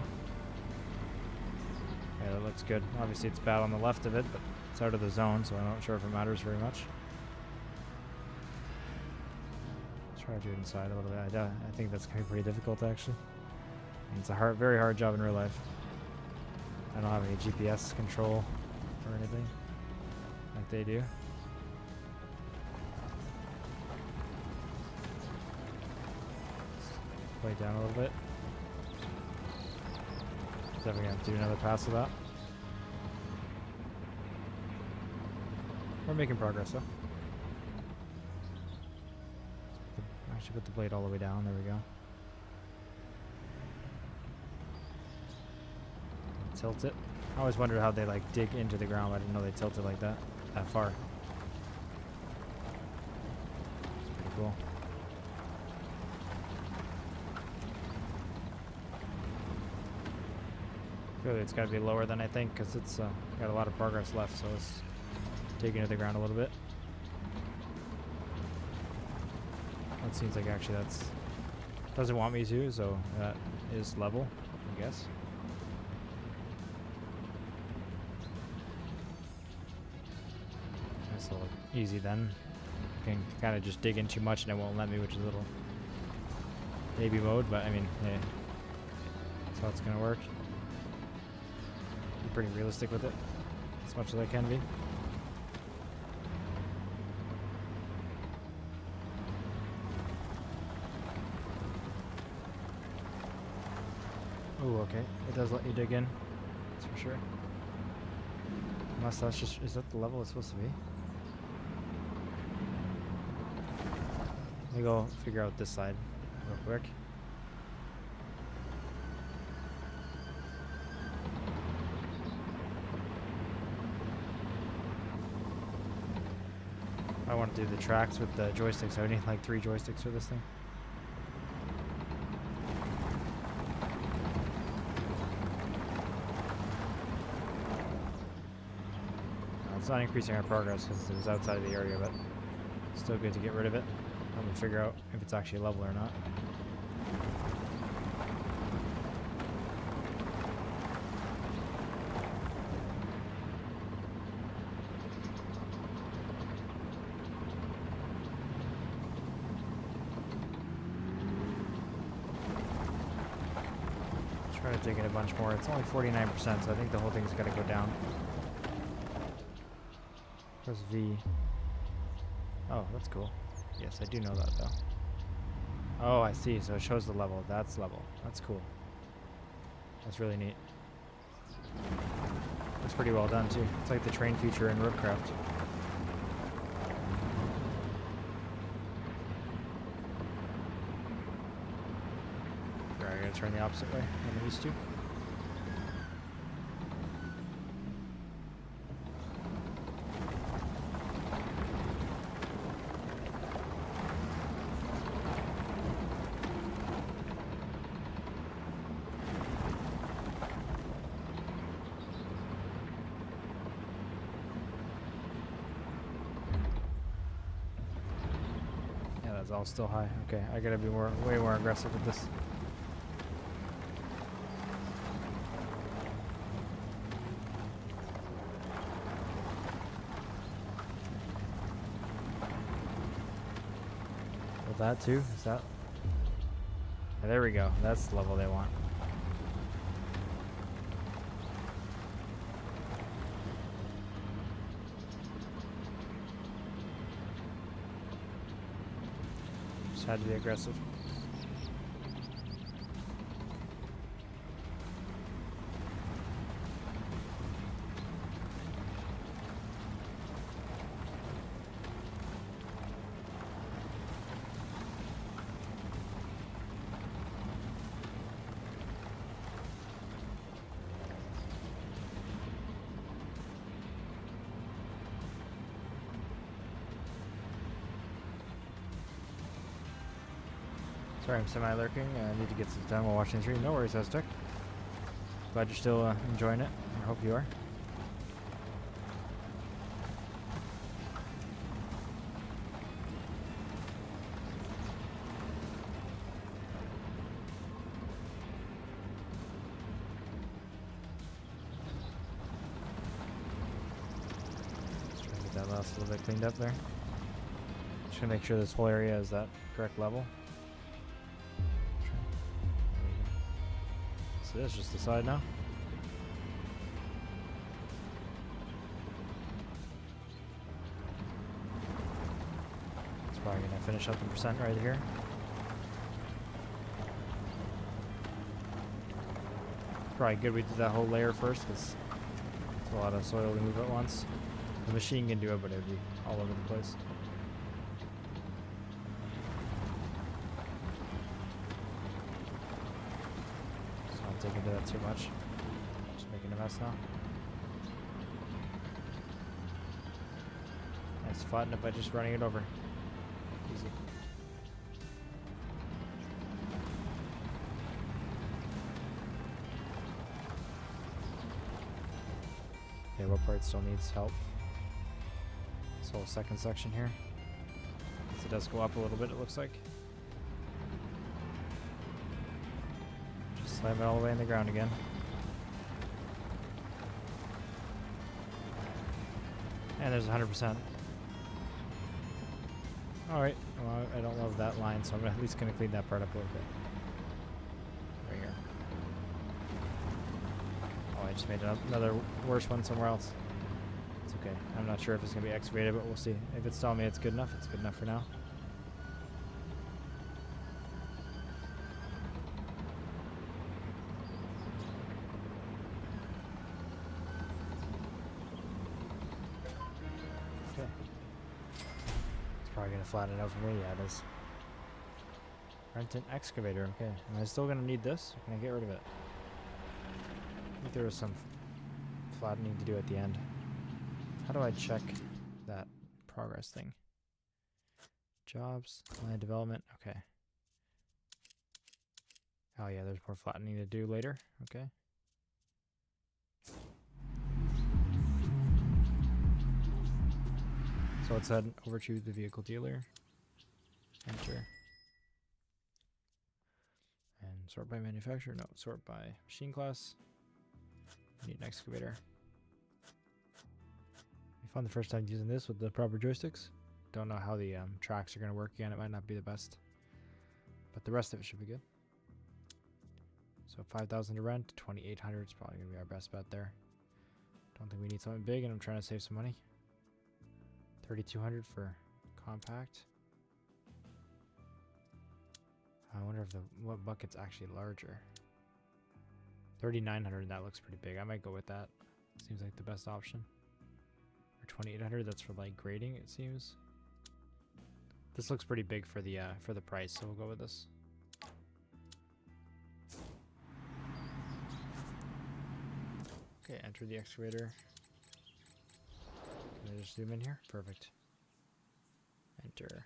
Yeah, that looks good. Obviously it's bad on the left of it, but it's out of the zone, so I'm not sure if it matters very much. Try to do it inside a little bit. I think that's going to be pretty difficult, actually. And it's a very hard job in real life. I don't have any GPS control or anything like they do. Way down a little bit. Definitely gonna have to do another pass of that. We're making progress though. Actually put the blade all the way down, there we go. Tilt it. I always wondered how they like dig into the ground. I didn't know they tilted like that far. It's pretty cool. Clearly it's got to be lower than I think because it's got a lot of progress left, so it's digging to the ground a little bit. That seems like actually that's doesn't want me to, so that is level, I guess. That's a little easy then. I can kind of just dig in too much and it won't let me, which is a little baby mode, but I mean, hey, that's how it's gonna work. I'm pretty realistic with it, as much as I can be. Oh, okay. It does let you dig in. That's for sure. Unless that's just... Is that the level it's supposed to be? Let me go figure out this side real quick. I want to do the tracks with the joysticks. I would need like 3 joysticks for this thing. It's not increasing our progress because it was outside of the area, but still good to get rid of it. I'm gonna figure out if it's actually level or not. Try to dig in a bunch more. It's only 49%, so I think the whole thing's got to go down. Press V. Oh, that's cool. Yes, I do know that though. Oh, I see. So it shows the level. That's level. That's cool. That's really neat. That's pretty well done too. It's like the train feature in Roadcraft. Alright, I gotta turn the opposite way than I used to. It's all still high. Okay, I gotta be way more aggressive with this. With that too? Is that? Yeah, there we go. That's the level they want. Had to be aggressive. Sorry, I'm semi-lurking. I need to get some time while watching the stream. No worries, Joystick. Glad you're still enjoying it. I hope you are. Just trying to get that last little bit cleaned up there. Just gonna make sure this whole area is that correct level. So that's just the side now. It's probably gonna finish up the percent right here. Probably good we did that whole layer first, because it's a lot of soil to move at once. The machine can do it, but it would be all over the place. Dig into that too much. Just making a mess now. Nice, flatten it by just running it over. Easy. Okay, what part still needs help? This whole second section here. It does go up a little bit, it looks like. Slam it all the way in the ground again. And there's 100%. Alright, well, I don't love that line, so I'm at least going to clean that part up a little bit. Right here. Oh, I just made another worse one somewhere else. It's okay. I'm not sure if it's going to be excavated, but we'll see. If it's telling me it's good enough, it's good enough for now. Probably gonna flatten it out for me. Yeah, it is. Rent an excavator. Okay. Am I still gonna need this? Or can I get rid of it? I think there was some flattening to do at the end. How do I check that progress thing? Jobs, land development. Okay. Oh yeah, there's more flattening to do later. Okay. So let's head over to the vehicle dealer. Enter. And sort by manufacturer. No, sort by machine class. Need an excavator. We found the first time using this with the proper joysticks. Don't know how the tracks are going to work again. It might not be the best. But the rest of it should be good. So 5,000 to rent. 2,800 is probably going to be our best bet there. Don't think we need something big, and I'm trying to save some money. 3,200 for compact. I wonder if what bucket's actually larger. 3,900, that looks pretty big. I might go with that. Seems like the best option. Or 2,800, that's for like grading, it seems. This looks pretty big for the price, so we'll go with this. Okay, enter the excavator. Can I just zoom in here? Perfect. Enter.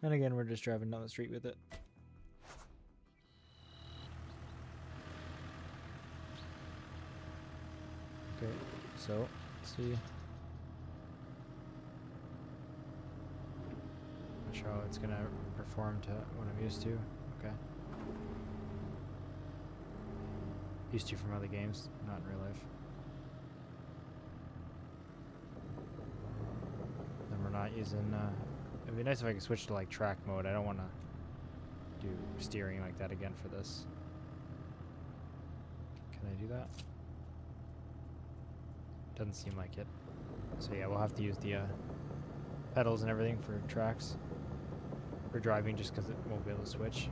And again, we're just driving down the street with it. Okay, so let's see. Not sure how it's gonna perform to what I'm used to. Okay. Used to from other games, not in real life. Then we're not using. It'd be nice if I could switch to like track mode. I don't want to do steering like that again for this. Can I do that? Doesn't seem like it. So yeah, we'll have to use the pedals and everything for tracks. For driving, just because it won't be able to switch.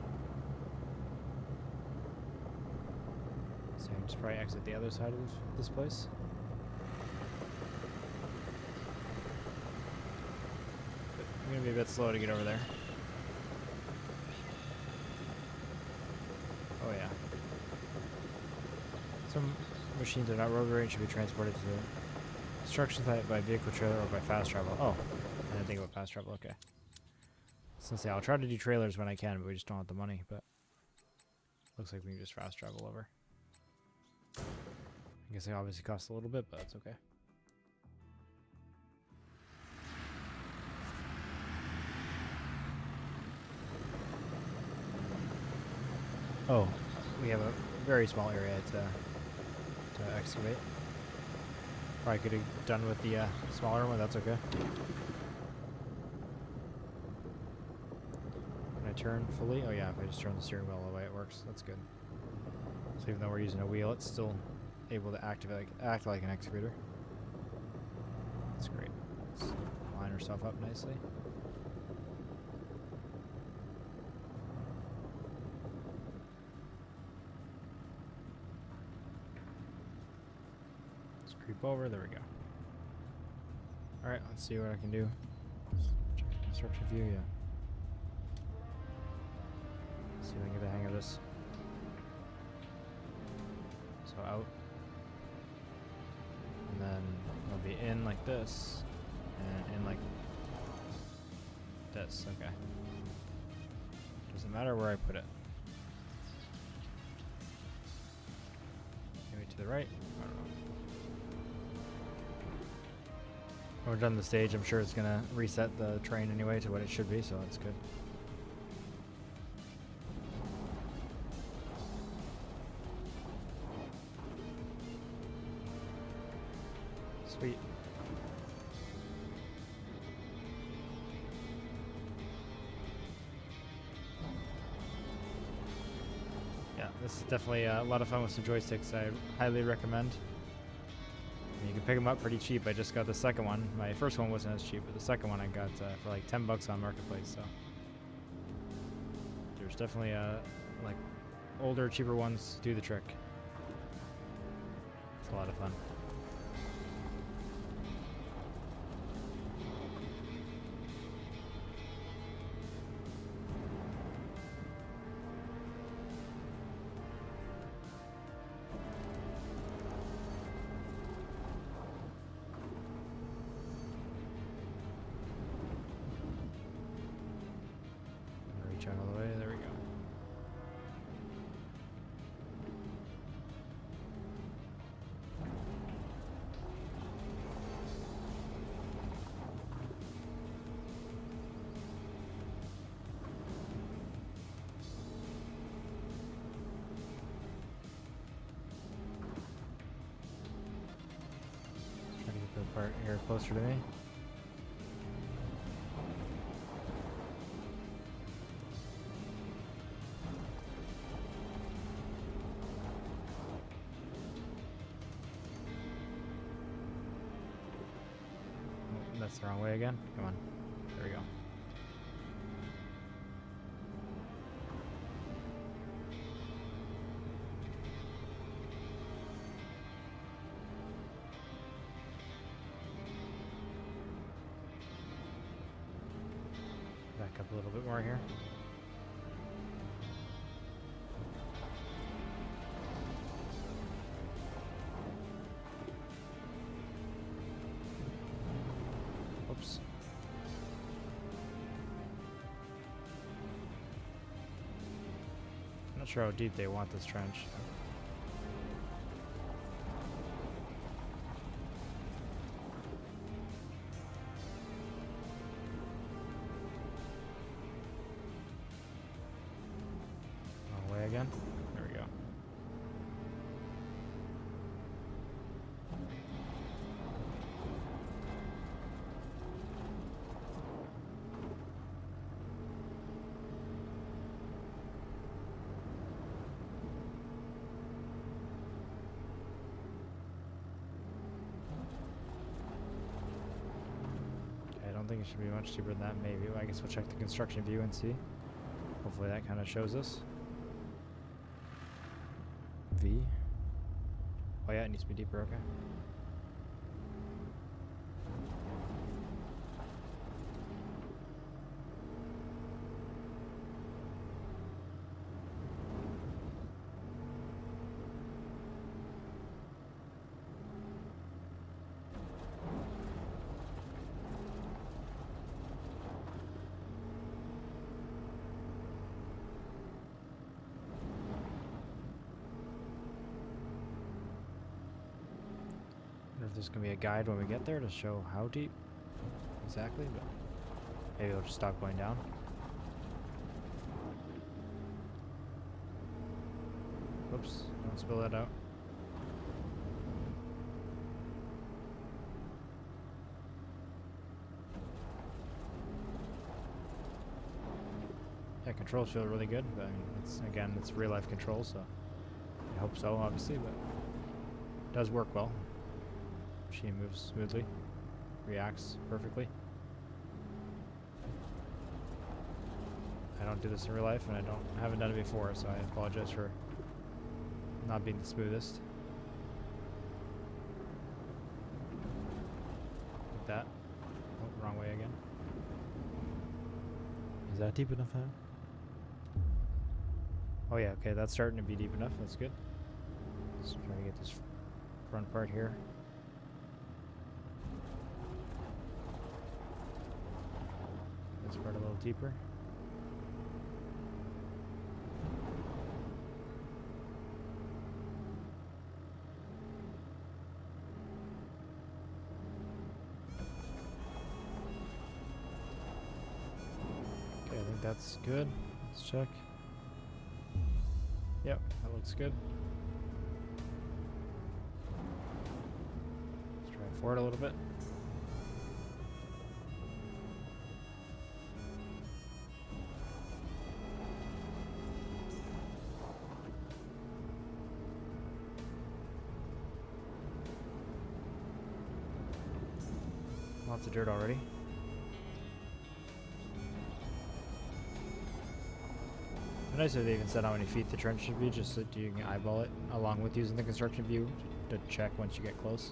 So I can just probably exit the other side of this place. But I'm gonna be a bit slow to get over there. Oh yeah. Some machines are not road ready and should be transported to the construction site by vehicle trailer or by fast travel. Oh, I didn't think about fast travel, okay. So say I'll try to do trailers when I can, but we just don't have the money. But looks like we can just fast travel over. I guess they obviously cost a little bit, but it's okay. Oh, we have a very small area to excavate. Probably could have done with the smaller one, that's okay. Can I turn fully? Oh yeah, if I just turn the steering wheel all the way, it works. That's good. So even though we're using a wheel, it's still able to act like an excavator. That's great. Let's line ourselves up nicely. Let's creep over. There we go. All right, let's see what I can do. Check the construction view. Yeah. See if I can get the hang of this. So out. And then it'll be in like this. And in like this. Okay. Doesn't matter where I put it. Maybe to the right? I don't know. When we're done the stage, I'm sure it's going to reset the train anyway to what it should be, so that's good. Sweet. Yeah, this is definitely a lot of fun with some joysticks. I highly recommend. You can pick them up pretty cheap. I just got the second one. My first one wasn't as cheap, but the second one I got for like 10 bucks on Marketplace. So there's definitely like older, cheaper ones do the trick. It's a lot of fun. Reach out all the way. There we go. Try to get the part here closer to me. That's the wrong way again. Come on. There we go. Back up a little bit more here. Oops. I'm not sure how deep they want this trench. Wrong way again. There we go. I don't think it should be much cheaper than that, maybe. I guess we'll check the construction view and see. Hopefully that kind of shows us. V. Oh yeah, it needs to be deeper, okay. wonder if there's gonna be a guide when we get there to show how deep exactly, but maybe it'll just stop going down. Whoops, don't spill that out. Yeah, controls feel really good, but I mean, it's real life controls, so I hope so, obviously, but it does work well. Machine moves smoothly, reacts perfectly. I don't do this in real life, and I haven't done it before, so I apologize for not being the smoothest. Like that. Oh, wrong way again. Is that deep enough now? Oh yeah, okay, that's starting to be deep enough. That's good. Just trying to get this front part here. This part a little deeper. Okay, I think that's good. Let's check. Yep, that looks good. Let's try it forward a little bit. Lots of dirt already. Nice if they even said how many feet the trench should be, just so you can eyeball it along with using the construction view to check once you get close.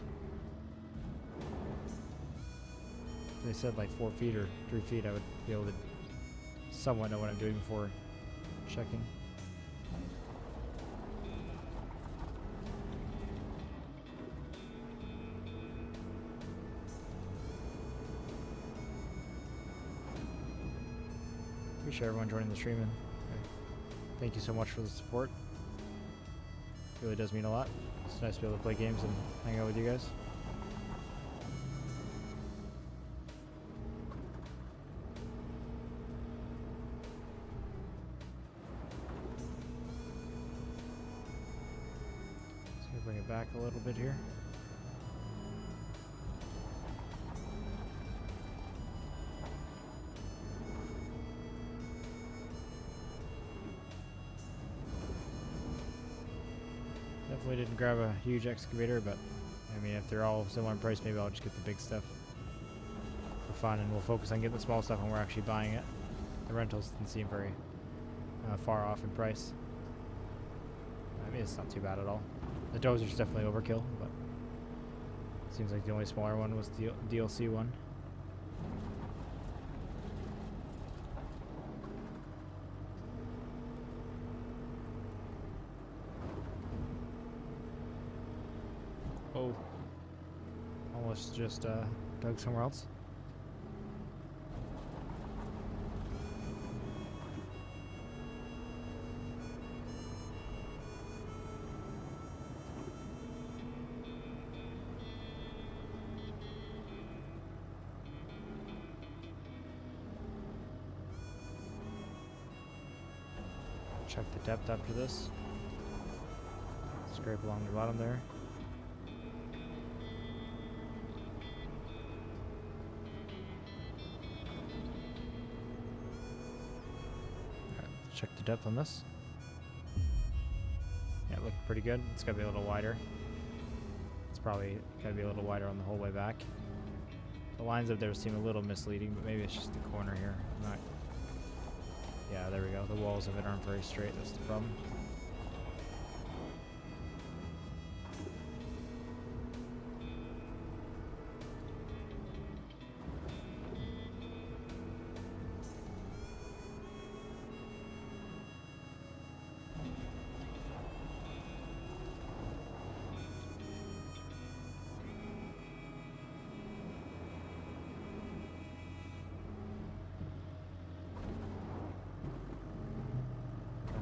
If they said like 4 feet or 3 feet, I would be able to somewhat know what I'm doing before checking. Appreciate everyone joining the stream, and thank you so much for the support. It really does mean a lot. It's nice to be able to play games and hang out with you guys. Just gonna bring it back a little bit here. Definitely didn't grab a huge excavator, but I mean, if they're all similar in price, maybe I'll just get the big stuff for fun, and we'll focus on getting the small stuff when we're actually buying it. The rentals didn't seem very far off in price. I mean, it's not too bad at all. The dozer's definitely overkill, but it seems like the only smaller one was the DLC one. Oh, almost just dug somewhere else. Check the depth after this. Scrape along the bottom there. Check the depth on this. Yeah, it looked pretty good. It's gotta be a little wider. It's probably gotta be a little wider on the whole way back. The lines up there seem a little misleading, but maybe it's just the corner here. Not. Yeah, there we go. The walls of it aren't very straight. That's the problem.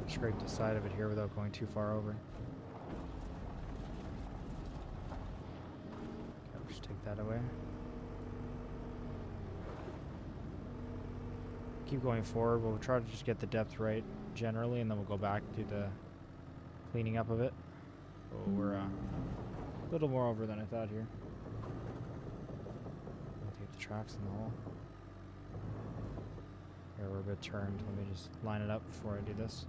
Scrape the side of it here without going too far over. Take that away. Keep going forward. We'll try to just get the depth right generally, and then we'll go back to the cleaning up of it. Oh, we're a little more over than I thought here. I'll take the tracks in the hole. Here, we're a bit turned. Let me just line it up before I do this.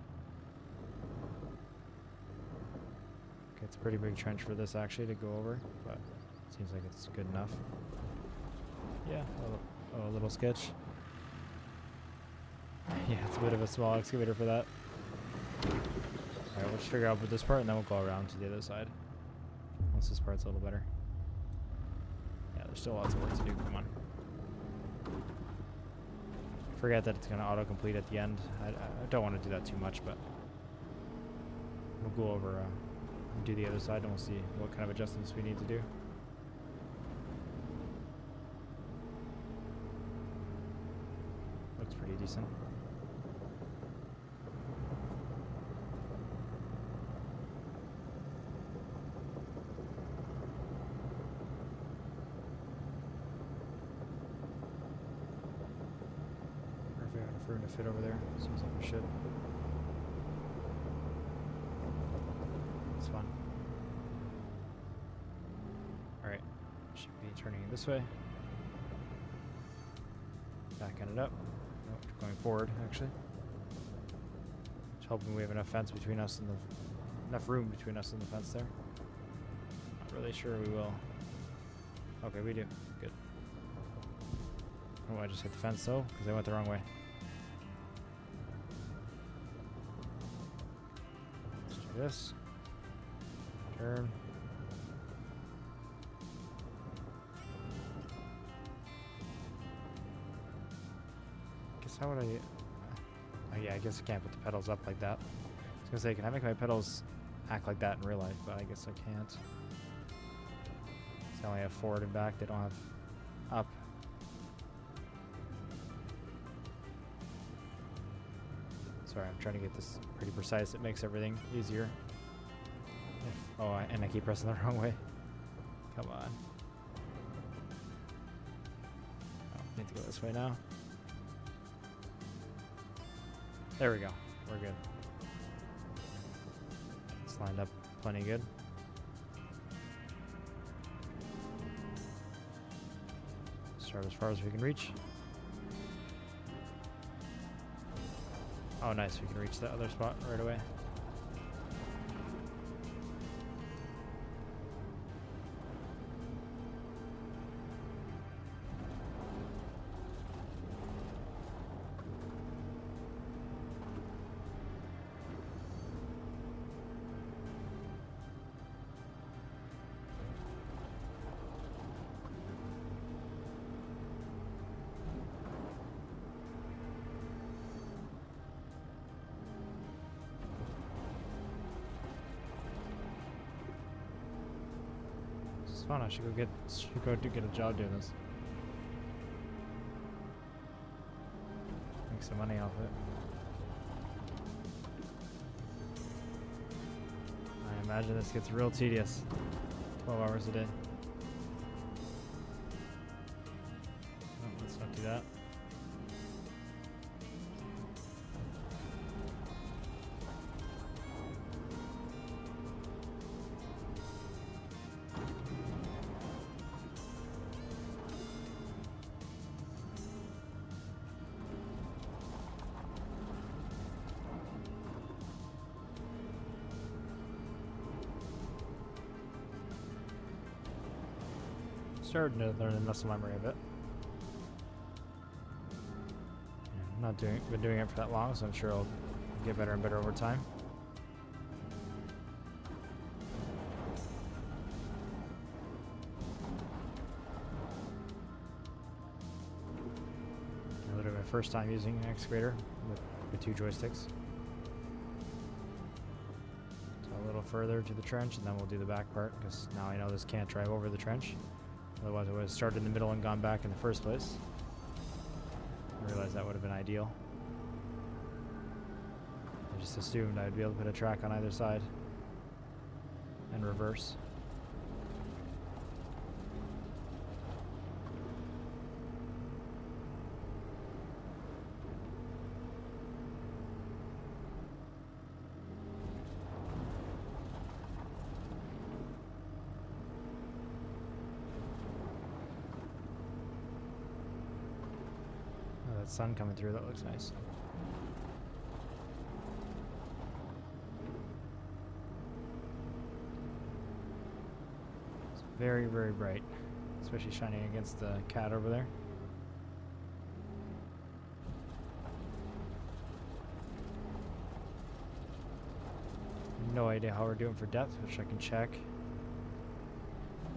Okay, it's a pretty big trench for this actually to go over, but it seems like it's good enough. Yeah, a little sketch. Yeah, it's a bit of a small excavator for that. Alright, we'll just figure out with this part and then we'll go around to the other side. Once this part's a little better. Yeah, there's still lots of work to do, come on. Forget that it's going to auto-complete at the end. I don't want to do that too much, but we'll go over and do the other side and we'll see what kind of adjustments we need to do. Looks pretty decent. Enough room to fit over there. Seems like we should. It's fun. Alright. Should be turning it this way. Backing it up. Nope, going forward, actually. Just hoping we have enough fence between us and enough room between us and the fence there. Not really sure we will. Okay, we do. Good. Oh, I just hit the fence though, because I went the wrong way. Let's do this. Turn. Guess how would I... Oh yeah, I guess I can't put the pedals up like that. I was gonna say, can I make my pedals act like that in real life? But I guess I can't. They only have forward and back, they don't have up. Sorry, I'm trying to get this pretty precise. It makes everything easier. And I keep pressing the wrong way. Come on. Oh, need to go this way now. There we go. We're good. It's lined up plenty good. Start as far as we can reach. Oh, nice. We can reach that other spot right away. It's fun. I should go get a job doing this. Make some money off it. I imagine this gets real tedious. 12 hours a day. Oh, let's not do that. Starting to learn the muscle memory of it. Yeah, been doing it for that long, so I'm sure I'll get better and better over time. Literally my first time using an excavator with 2 joysticks. So a little further to the trench, and then we'll do the back part, because now I know this can't drive over the trench. Otherwise I would have started in the middle and gone back in the first place. I realized that would have been ideal. I just assumed I would be able to put a track on either side and reverse. that sun coming through, that looks nice. It's very, very bright, especially shining against the cat over there. No idea how we're doing for depth, which I can check.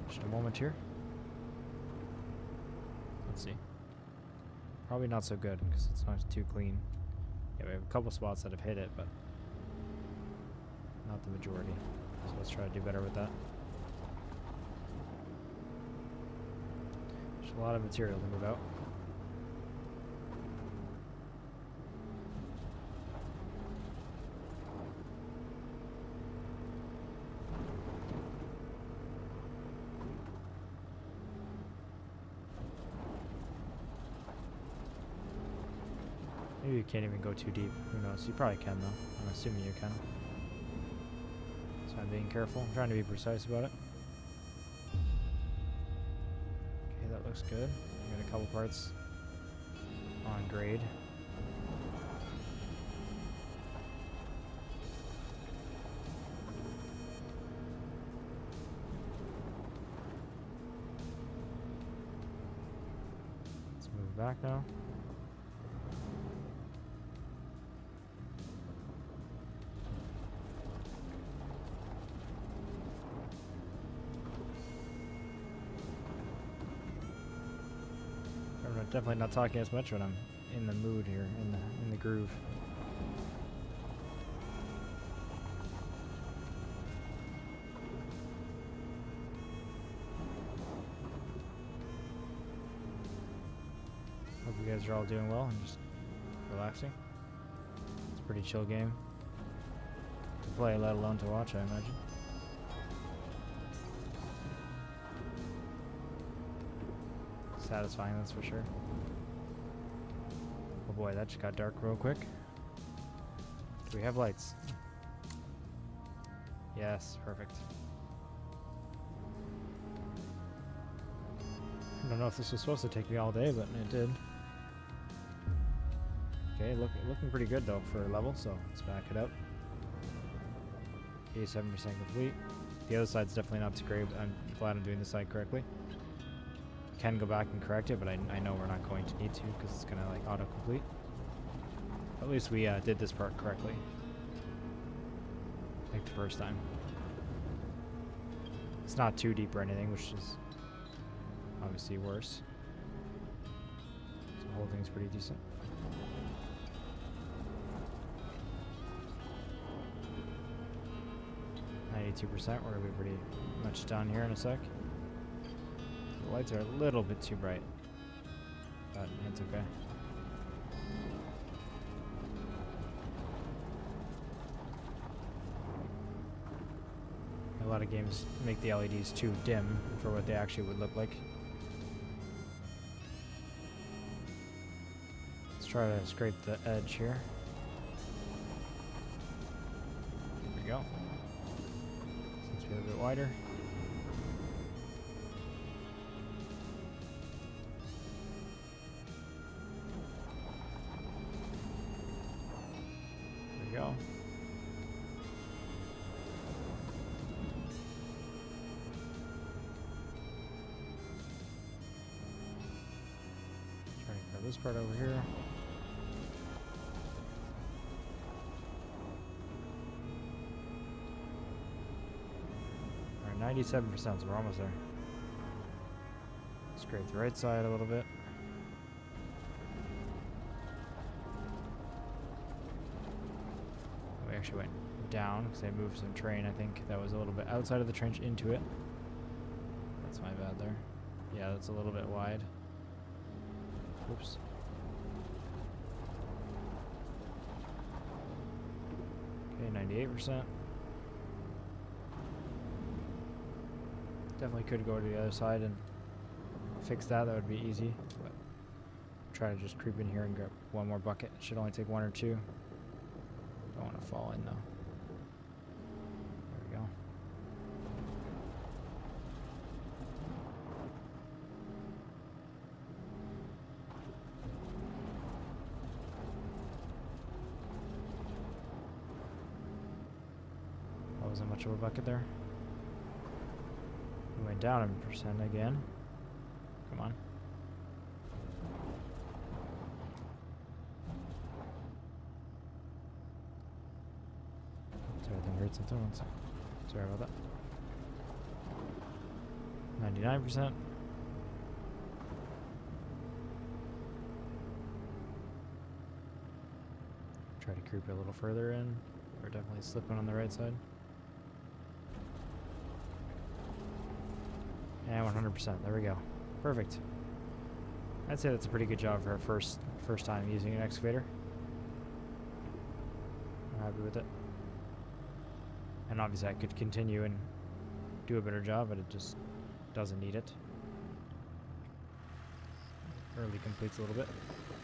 Just a moment here. Let's see. Probably not so good because it's not too clean. Yeah, we have a couple spots that have hit it, but not the majority. So let's try to do better with that. There's a lot of material to move out. Maybe you can't even go too deep. Who knows? You probably can though. I'm assuming you can. So I'm being careful. I'm trying to be precise about it. Okay, that looks good. I got a couple parts on grade. Let's move back now. Definitely not talking as much when I'm in the mood here, in the groove. Hope you guys are all doing well and just relaxing. It's a pretty chill game to play, let alone to watch, I imagine. Satisfying, that's for sure. Oh boy, that just got dark real quick. Do we have lights? Yes, perfect. I don't know if this was supposed to take me all day, but it did. Okay, looking pretty good though for a level, so let's back it up. 87% complete. The other side's definitely not too great. I'm glad I'm doing this side correctly. Can go back and correct it, but I know we're not going to need to because it's gonna like autocomplete. At least we did this part correctly, like the first time. It's not too deep or anything, which is obviously worse. So the whole thing's pretty decent. .92%. We're gonna be pretty much done here in a sec. The lights are a little bit too bright, but it's okay. A lot of games make the LEDs too dim for what they actually would look like. Let's try to scrape the edge here. There we go. Seems to be a little bit wider. Go. Try to grab this part over here. Alright, 97%, so we're almost there. Scrape the right side a little bit. Actually went down because I moved some terrain. I think that was a little bit outside of the trench into it. That's my bad there. Yeah, that's a little bit wide. Oops. Okay, 98%. Definitely could go to the other side and fix that. That would be easy. But try to just creep in here and grab one more bucket. It should only take one or two. Don't want to fall in though. There we go. wasn't much of a bucket there. We went down a percent again. Come on. Sorry, I think I heard something. One sec. Sorry about that. 99%. Try to creep it a little further in. We're definitely slipping on the right side. And 100%. There we go. Perfect. I'd say that's a pretty good job for our first time using an excavator. I'm happy with it. And obviously I could continue and do a better job, but it just doesn't need it. Early completes a little bit.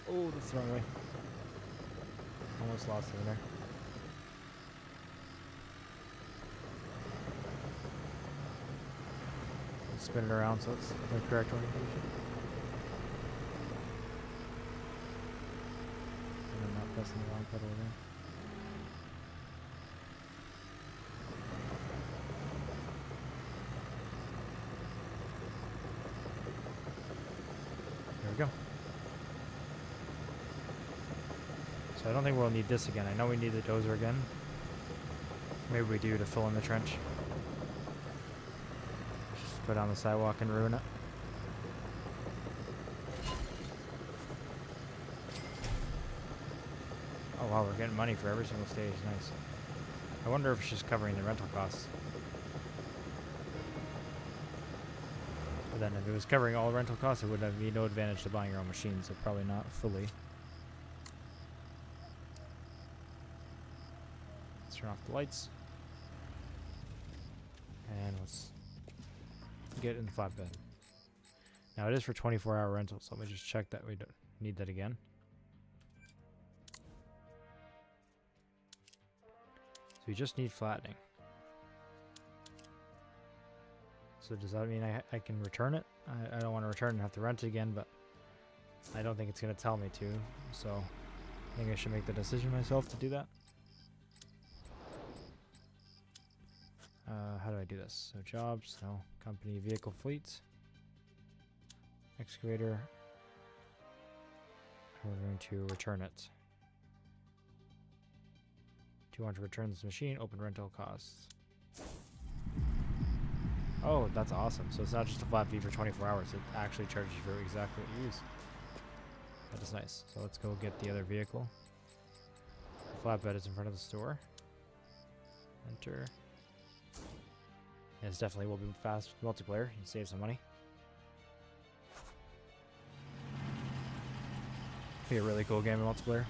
Oh, that's the wrong way. Almost lost it in there. Spin it around so it's the correct orientation. And I'm not pressing the wrong pedal again. There we go. So I don't think we'll need this again. I know we need the dozer again. Maybe we do to fill in the trench. Just go down the sidewalk and ruin it. Oh wow, we're getting money for every single stage. Nice. I wonder if it's just covering the rental costs. But then if it was covering all rental costs, it would have be no advantage to buying your own machine, so probably not fully. Let's turn off the lights. And let's get in the flatbed. Now it is for 24-hour rental, so let me just check that we don't need that again. So we just need flattening. So does that mean I can return it? I don't want to return and have to rent it again, but I don't think it's going to tell me to. So I think I should make the decision myself to do that. How do I do this? So jobs, no. Company, vehicle, fleet. Excavator. We're going to return it. Do you want to return this machine? Open rental costs. Oh, that's awesome. So it's not just a flat fee for 24 hours. It actually charges you for exactly what you use. That is nice. So let's go get the other vehicle. The flatbed is in front of the store. Enter. It's definitely will be fast multiplayer. You can save some money. Be a really cool game of multiplayer.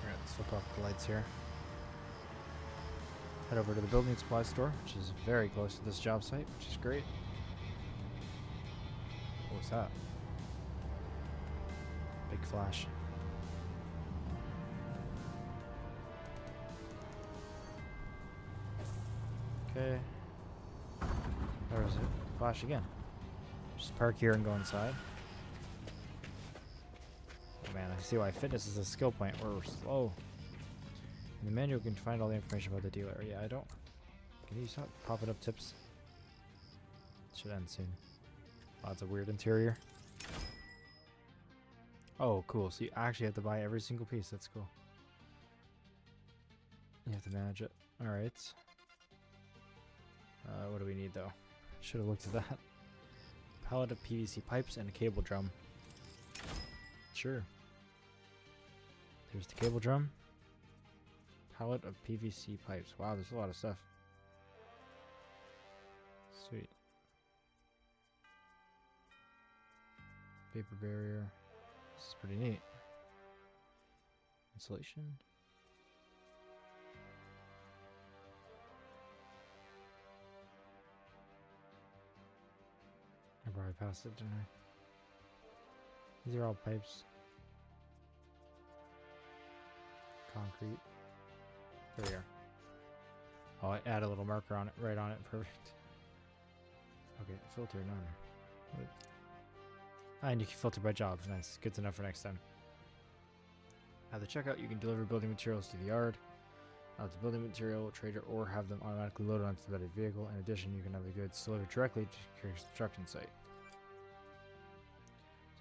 Alright, let's flip off the lights here. Head over to the building supply store, which is very close to this job site, which is great. What was that? Big flash. Okay. There was it. Flash again. Just park here and go inside. Oh man, I see why fitness is a skill point where we're slow. In the manual you can find all the information about the dealer. Yeah, I don't. Can you stop popping up tips? Should end soon. Lots of weird interior. Oh, cool. So you actually have to buy every single piece. That's cool. You have to manage it. Alright. What do we need though? Should have looked at that. Pallet of PVC pipes and a cable drum. Sure. There's the cable drum. Pallet of PVC pipes. Wow, there's a lot of stuff. Sweet. Paper barrier. This is pretty neat. Insulation. I probably passed it, didn't I? These are all pipes. Concrete. There we are. Oh, I add a little marker on it, right on it. Perfect. Okay, filter none. And you can filter by job. Nice. Good to know for next time. At the checkout, you can deliver building materials to the yard, out to building material trader, or have them automatically loaded onto the better vehicle. In addition, you can have the goods delivered directly to your construction site.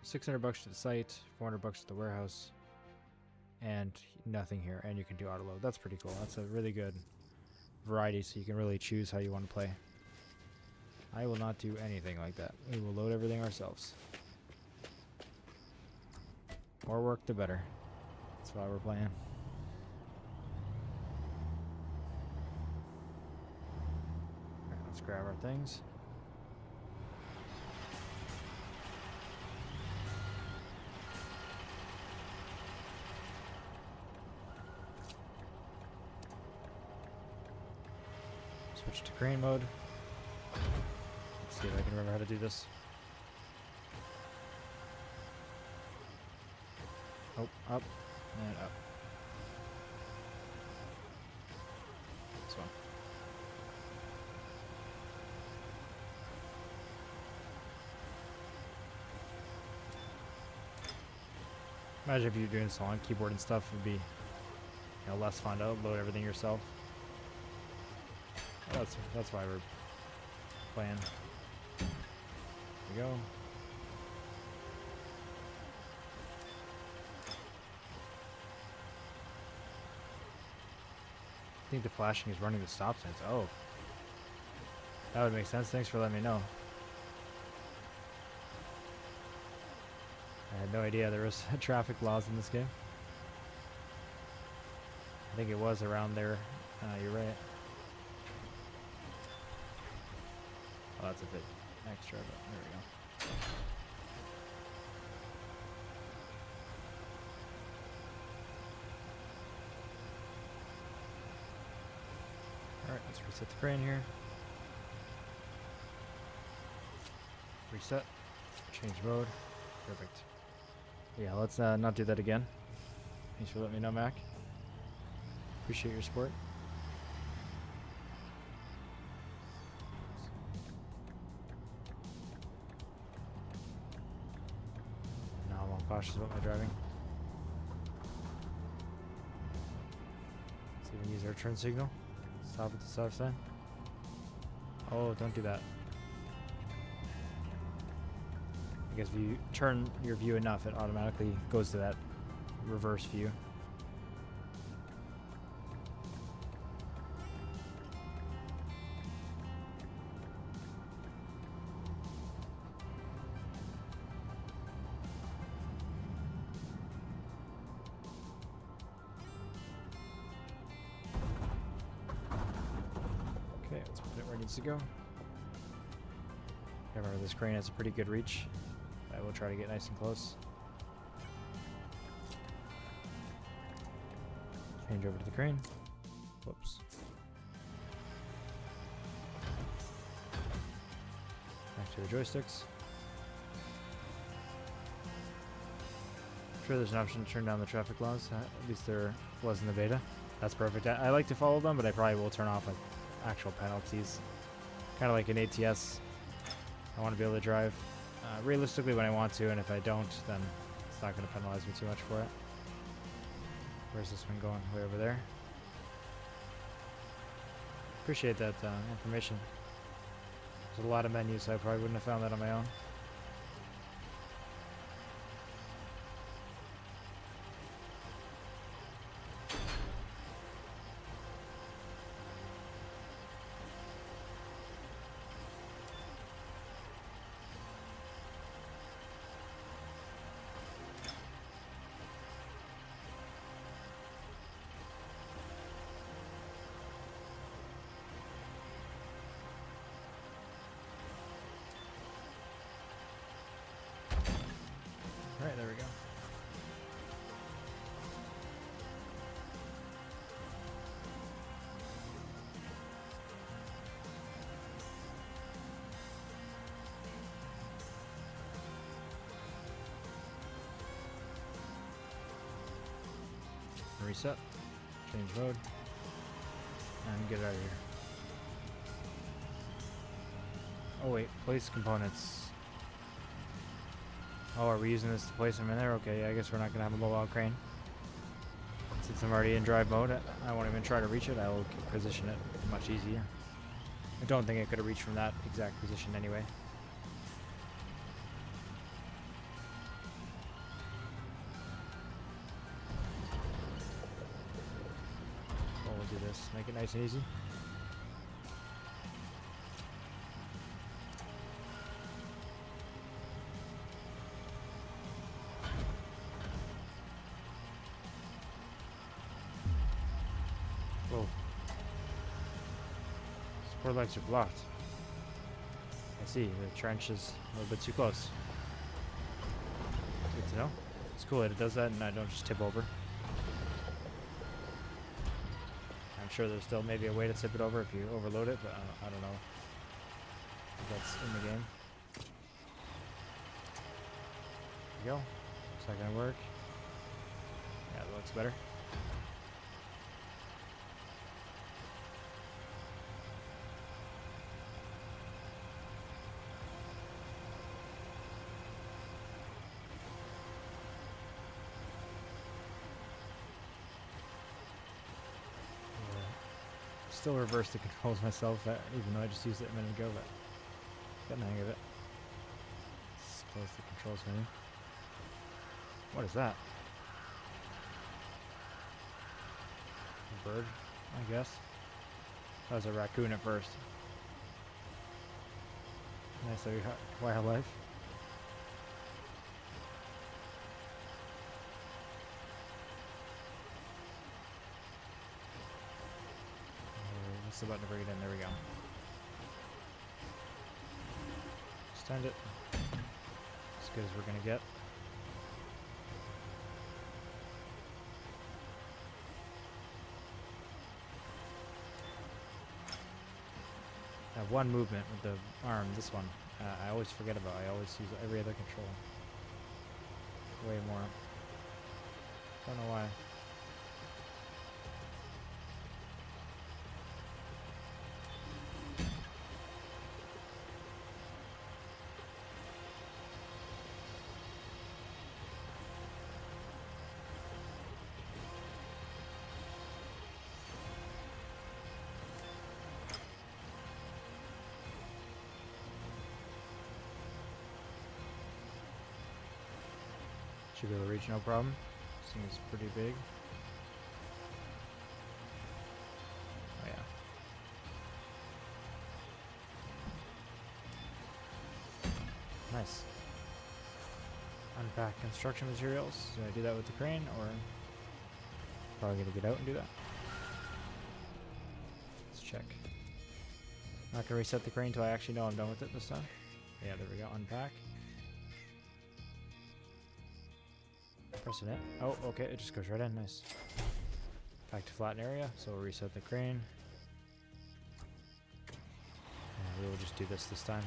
So $600 to the site, $400 to the warehouse, and nothing here. And you can do auto load. That's pretty cool. That's a really good variety, so you can really choose how you want to play. I will not do anything like that. We will load everything ourselves. More work, the better. That's why we're playing. Alright, let's grab our things. Switch to crane mode. Let's see if I can remember how to do this. Oh, up and up. This one. Imagine if you're doing this on keyboard and stuff, it would be, less fun to load everything yourself. That's why we're playing. There we go. I think the flashing is running the stop signs. Oh. That would make sense. Thanks for letting me know. I had no idea there was traffic laws in this game. I think it was around there. You're right. Oh, that's a bit extra, but there we go. Alright, let's reset the crane here. Reset. Change mode. Perfect. Yeah, let's not do that again. Thanks for letting me know, Mac. Appreciate your support. Now I'm all cautious about my driving. Let's even use our turn signal. Stop at the stop sign. Oh, don't do that. I guess if you turn your view enough, it automatically goes to that reverse view. Okay, let's put it where it needs to go. Remember, this crane has a pretty good reach. I will try to get nice and close. Change over to the crane. Whoops. Back to the joysticks. I'm sure there's an option to turn down the traffic laws. At least there was in the beta. That's perfect. I like to follow them, but I probably will turn off like actual penalties. Kind of like an ATS. I want to be able to drive realistically when I want to, and if I don't, then it's not going to penalize me too much for it. Where's this one going? Way over there. Appreciate that information. There's a lot of menus, so I probably wouldn't have found that on my own. Alright, there we go. Reset, change mode, and get out of here. Oh wait, place components. Oh, are we using this to place them in there? Okay, yeah, I guess we're not going to have a mobile crane. Since I'm already in drive mode, I won't even try to reach it. I will position it much easier. I don't think I could have reached from that exact position anyway. Well, we'll do this. Make it nice and easy. Whoa. Support lights are blocked. I see, the trench is a little bit too close. Good to know. It's cool that it does that and I don't just tip over. I'm sure there's still maybe a way to tip it over if you overload it, but I don't know if that's in the game. There we go. Is that gonna work? Yeah, that looks better. Still reverse the controls myself, even though I just used it a minute ago, but got the hang of it. Let's close the controls menu. What is that? A bird, I guess. That was a raccoon at first. Nice wildlife. The button to bring it in. There we go. Extend it. As good as we're gonna get. I have one movement with the arm. This one, I always forget about. I always use every other control. Way more. Don't know why. Should be able to reach no problem. This thing is pretty big. Oh yeah. Nice. Unpack construction materials. Do I do that with the crane or probably gonna get out and do that? Let's check. Not gonna reset the crane until I actually know I'm done with it this time. Yeah, there we go. Unpack. Pressing it. Oh, okay, it just goes right in. Nice. Back to flatten area, so we'll reset the crane. And we will just do this time.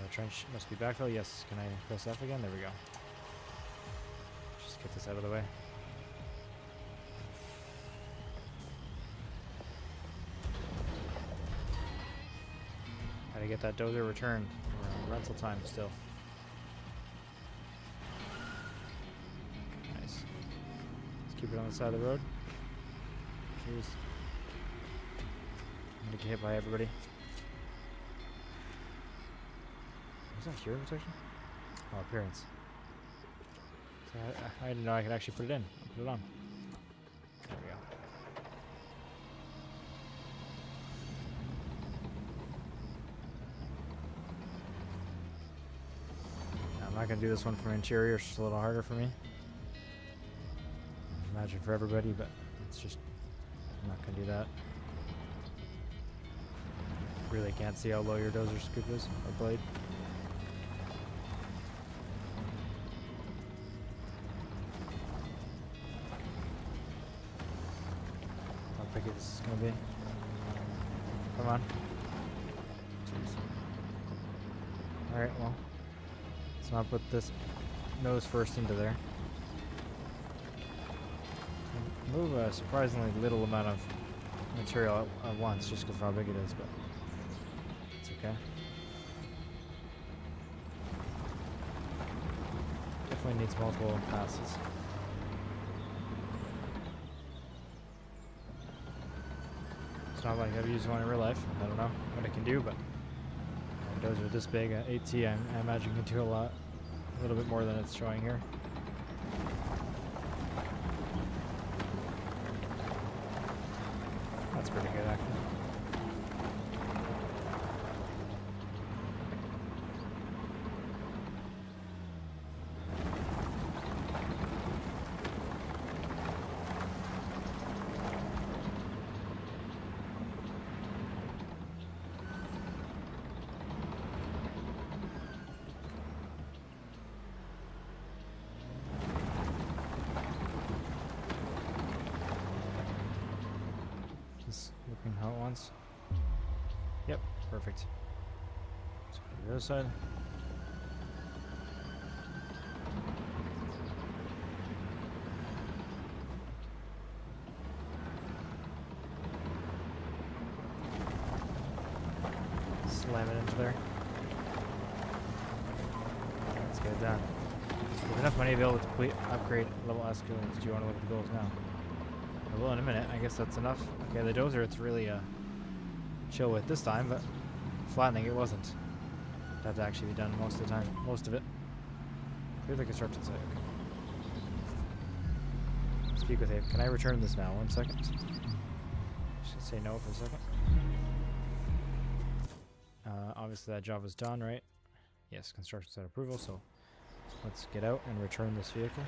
The trench must be backfill. Yes. Can I press F again? There we go. Just get this out of the way. Gotta get that dozer returned. Rental time still. Nice. Let's keep it on the side of the road. Jeez. I'm gonna get hit by everybody. Was that hearing protection? Oh, appearance. So I didn't know I could actually put it in. I'll put it on. There we go. I'm not gonna do this one from interior, it's just a little harder for me. Imagine for everybody, but it's just, I'm not gonna do that. Really can't see how low your dozer scoop is, or blade. How picky this is gonna be. Come on. Jeez. Alright, well. So I'll put this nose first into there. Move a surprisingly little amount of material at once, just because of how big it is, but it's okay. definitely needs multiple passes. It's not like I've used one in real life. I don't know what it can do, but those are this big. 8T, I imagine can do a little bit more than it's showing here. That's pretty good, actually. Just looking how it wants. Yep, perfect. Let's go to the other side. Slam it into there. Let's get it done. With enough money to be able to complete upgrade level S skills. Do you want to look at the goals now? I will in a minute. I guess that's enough. Okay, the dozer, it's really chill with this time, but flattening it wasn't. It had to actually be done most of the time. Most of it. Clear the construction site. Okay. Speak with Abe. Can I return this now? 1 second. Should say no for a second. Obviously that job is done, right? Yes, construction site approval, so let's get out and return this vehicle.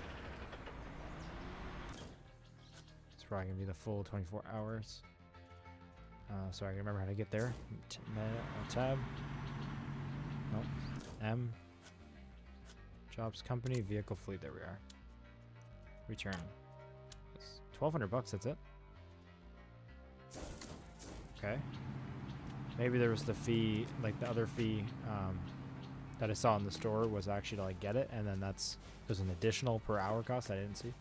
It's probably going to be the full 24 hours. So I can remember how to get there. Tab. Nope. M. Jobs company, vehicle fleet. There we are. Return. It's 1,200 bucks, that's it. Okay. Maybe there was the fee, like the other fee that I saw in the store was actually to like get it, and then there's an additional per hour cost I didn't see.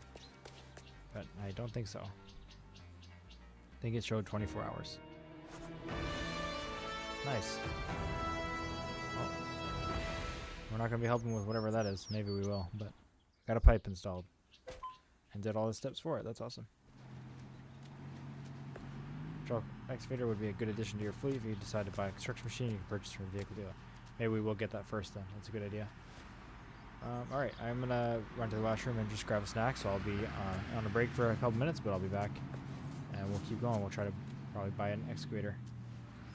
But I don't think so. I think it showed 24 hours. Nice. Well, we're not going to be helping with whatever that is. Maybe we will, but got a pipe installed. And did all the steps for it. That's awesome. Truck excavator would be a good addition to your fleet. If you decide to buy a construction machine, you can purchase from a vehicle dealer. Maybe we will get that first then. That's a good idea. Alright, I'm going to run to the washroom and just grab a snack. So I'll be on a break for a couple minutes, but I'll be back. And we'll keep going. We'll try to probably buy an excavator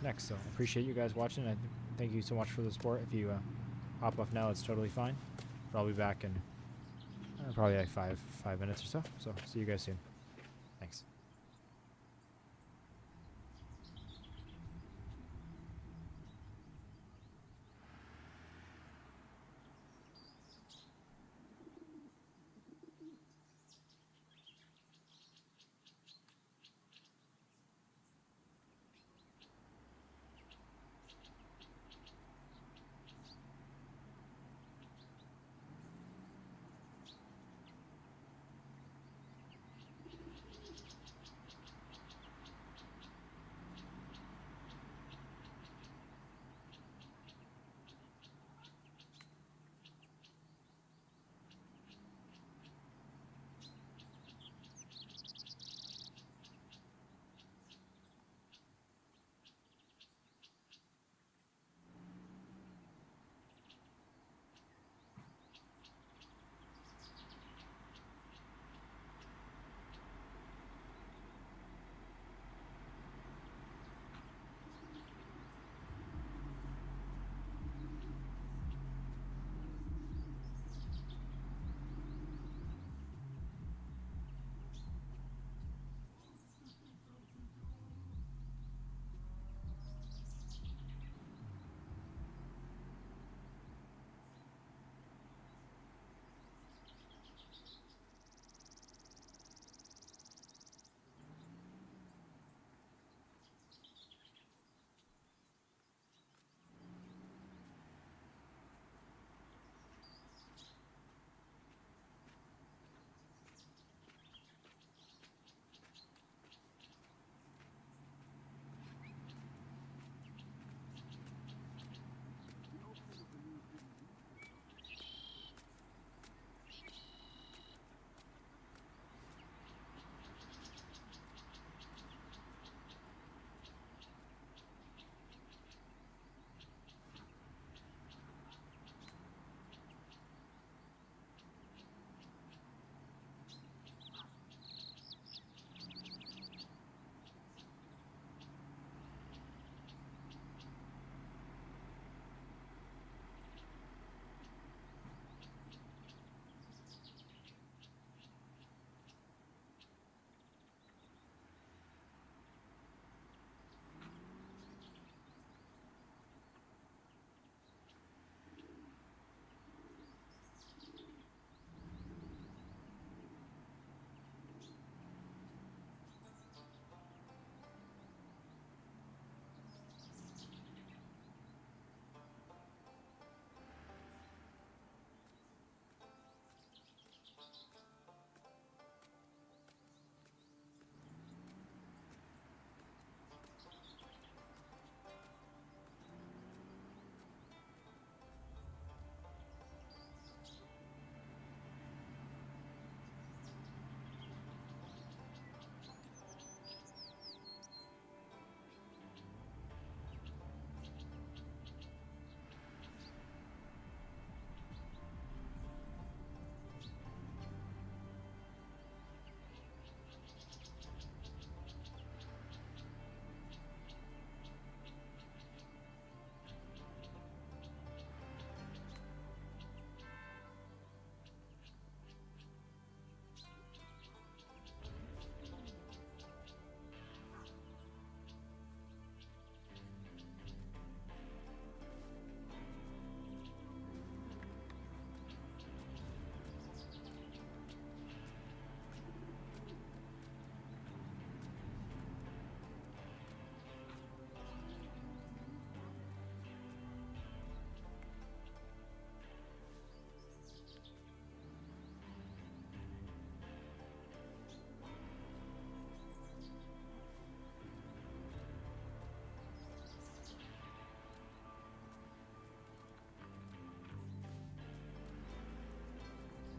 next. So I appreciate you guys watching. And thank you so much for the support. If you hop off now, it's totally fine. But I'll be back in probably like five minutes or so. So see you guys soon. Thanks.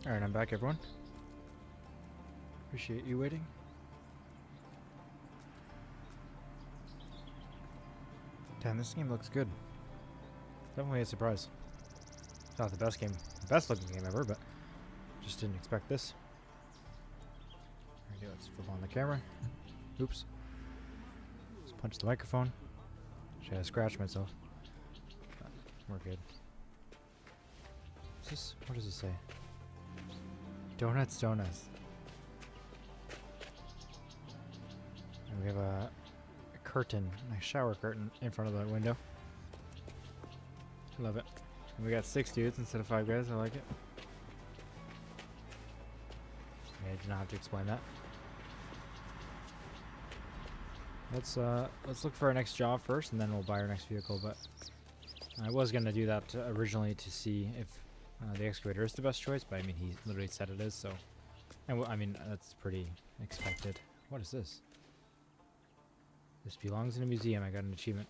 Alright, I'm back, everyone. Appreciate you waiting. Damn, this game looks good. Definitely a surprise. It's not the best looking game ever, but just didn't expect this. Alright, let's flip on the camera. Oops. Just punch the microphone. Should I scratch myself? We're good. Is this, what does it say? Donuts. And we have a curtain, a shower curtain in front of the window. I love it. And we got 6 dudes instead of 5 guys. I like it. I did not have to explain that. Let's look for our next job first, and then we'll buy our next vehicle. But I was gonna do that originally to see if the excavator is the best choice. But I mean, he literally said it is. So, and I mean, that's pretty expected. What is this? This belongs in a museum. I got an achievement.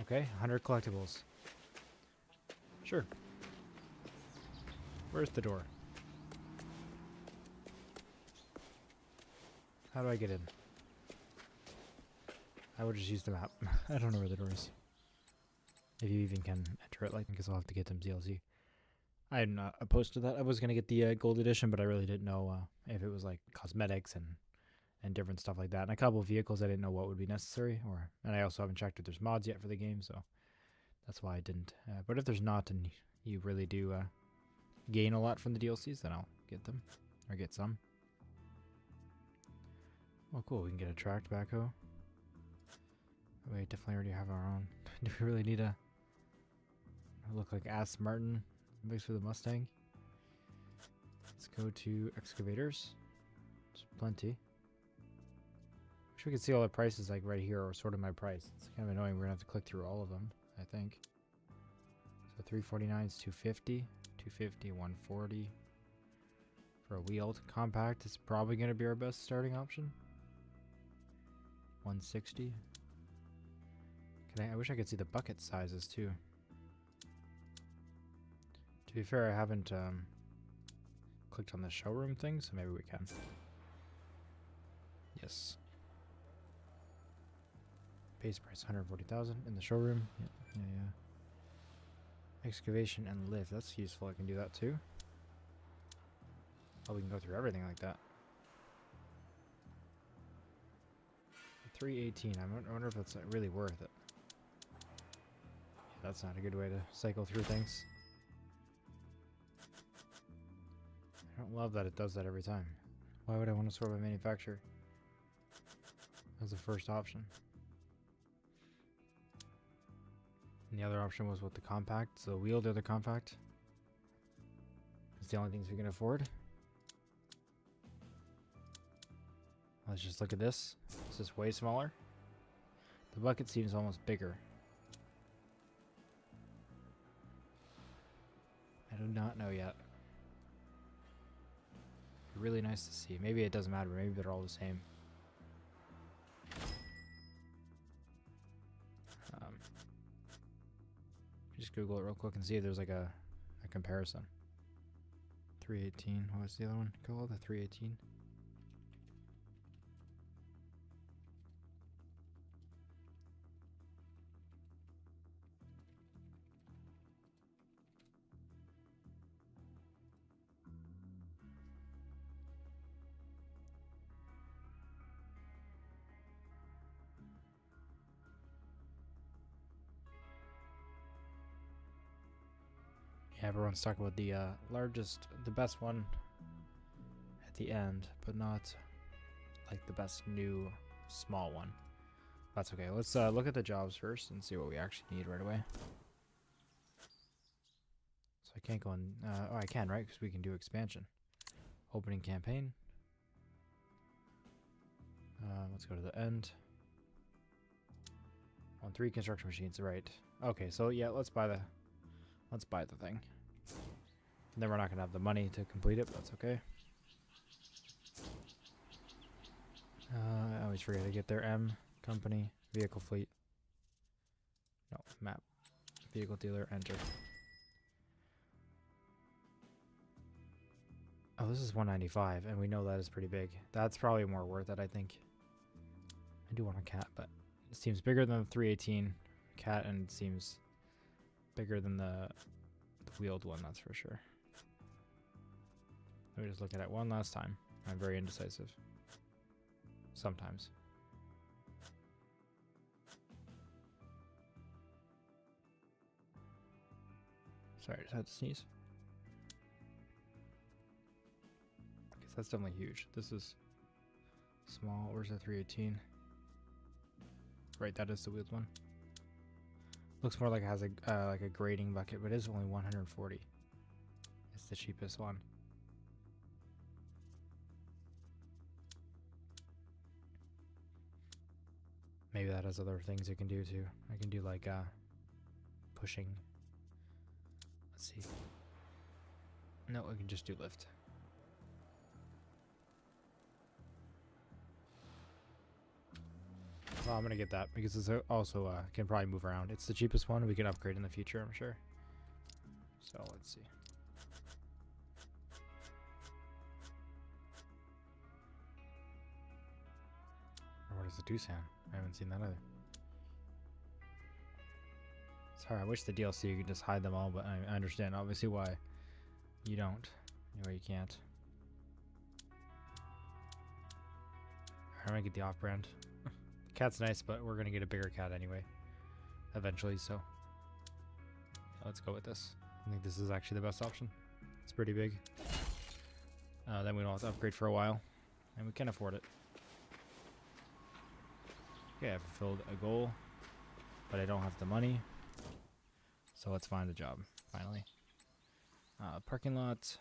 Okay, 100 collectibles. Sure. Where's the door? How do I get in? I would just use the map. I don't know where the door is. If you even can enter it, like, because I'll have to get them DLC. I'm not opposed to that. I was going to get the gold edition, but I really didn't know if it was like cosmetics and different stuff like that. And a couple of vehicles I didn't know what would be necessary. And I also haven't checked if there's mods yet for the game, so that's why I didn't. But if there's not, and you really do gain a lot from the DLCs, then I'll get them. Or get some. Oh, cool. We can get a tracked backhoe. We definitely already have our own. Do we really need a... look like Aston Martin mixed with a Mustang? Let's go to excavators. There's plenty. Wish we could see all the prices like right here or sort of my price. It's kind of annoying. We're gonna have to click through all of them, I think. So 349 is 250, 250, 140 for a wheeled compact. It's probably gonna be our best starting option. 160. I wish I could see the bucket sizes too. To be fair, I haven't clicked on the showroom thing, so maybe we can. Yes. Base price 140,000 in the showroom. Yeah. Excavation and lift. That's useful. I can do that too. Oh, we can go through everything like that. 318. I wonder if that's really worth it. That's not a good way to cycle through things. I don't love that it does that every time. Why would I want to sort by manufacturer as the first option? And the other option was with the compact, so wheeled or the compact. It's the only things we can afford. Let's just look at this. This is way smaller. The bucket seems almost bigger. I do not know yet. Really nice to see. Maybe it doesn't matter. Maybe they're all the same. Just Google it real quick and see if there's like a comparison. 318. What was the other one called? The 318. Everyone's talking about the largest, the best one at the end, but not like the best new small one. That's okay. Let's look at the jobs first and see what we actually need right away. So I can't go on. Oh, I can, right? Because we can do expansion. Opening campaign. Let's go to the end. On 3 construction machines, right? Okay, so yeah, let's buy the thing. And then we're not gonna have the money to complete it, but that's okay. I always forget to get their M company vehicle fleet. No, map. Vehicle dealer, enter. Oh, this is 195, and we know that is pretty big. That's probably more worth it, I think. I do want a cat, but it seems bigger than the 318 cat, and it seems bigger than the wheeled one, that's for sure. Let me just look at it one last time. I'm very indecisive. Sometimes. Sorry, I just had to sneeze. Because that's definitely huge. This is small. Where's the 318? Right, that is the wheeled one. Looks more like it has a grading bucket, but it is only 140. It's the cheapest one. Maybe that has other things you can do too. I can do like pushing. Let's see. No, I can just do lift. Well, I'm gonna get that because it's also can probably move around. It's the cheapest one. We can upgrade in the future, I'm sure. So let's see. Or what does the do sound? I haven't seen that either. Sorry, I wish the DLC you could just hide them all, but I understand obviously why you don't. Anyway, you can't. I'm gonna get the off-brand. Cat's nice, but we're gonna get a bigger cat anyway, eventually, so let's go with this. I think this is actually the best option. It's pretty big. Then we don't have to upgrade for a while, and we can afford it. Okay, I fulfilled a goal, but I don't have the money, so let's find a job, finally. Parking lot.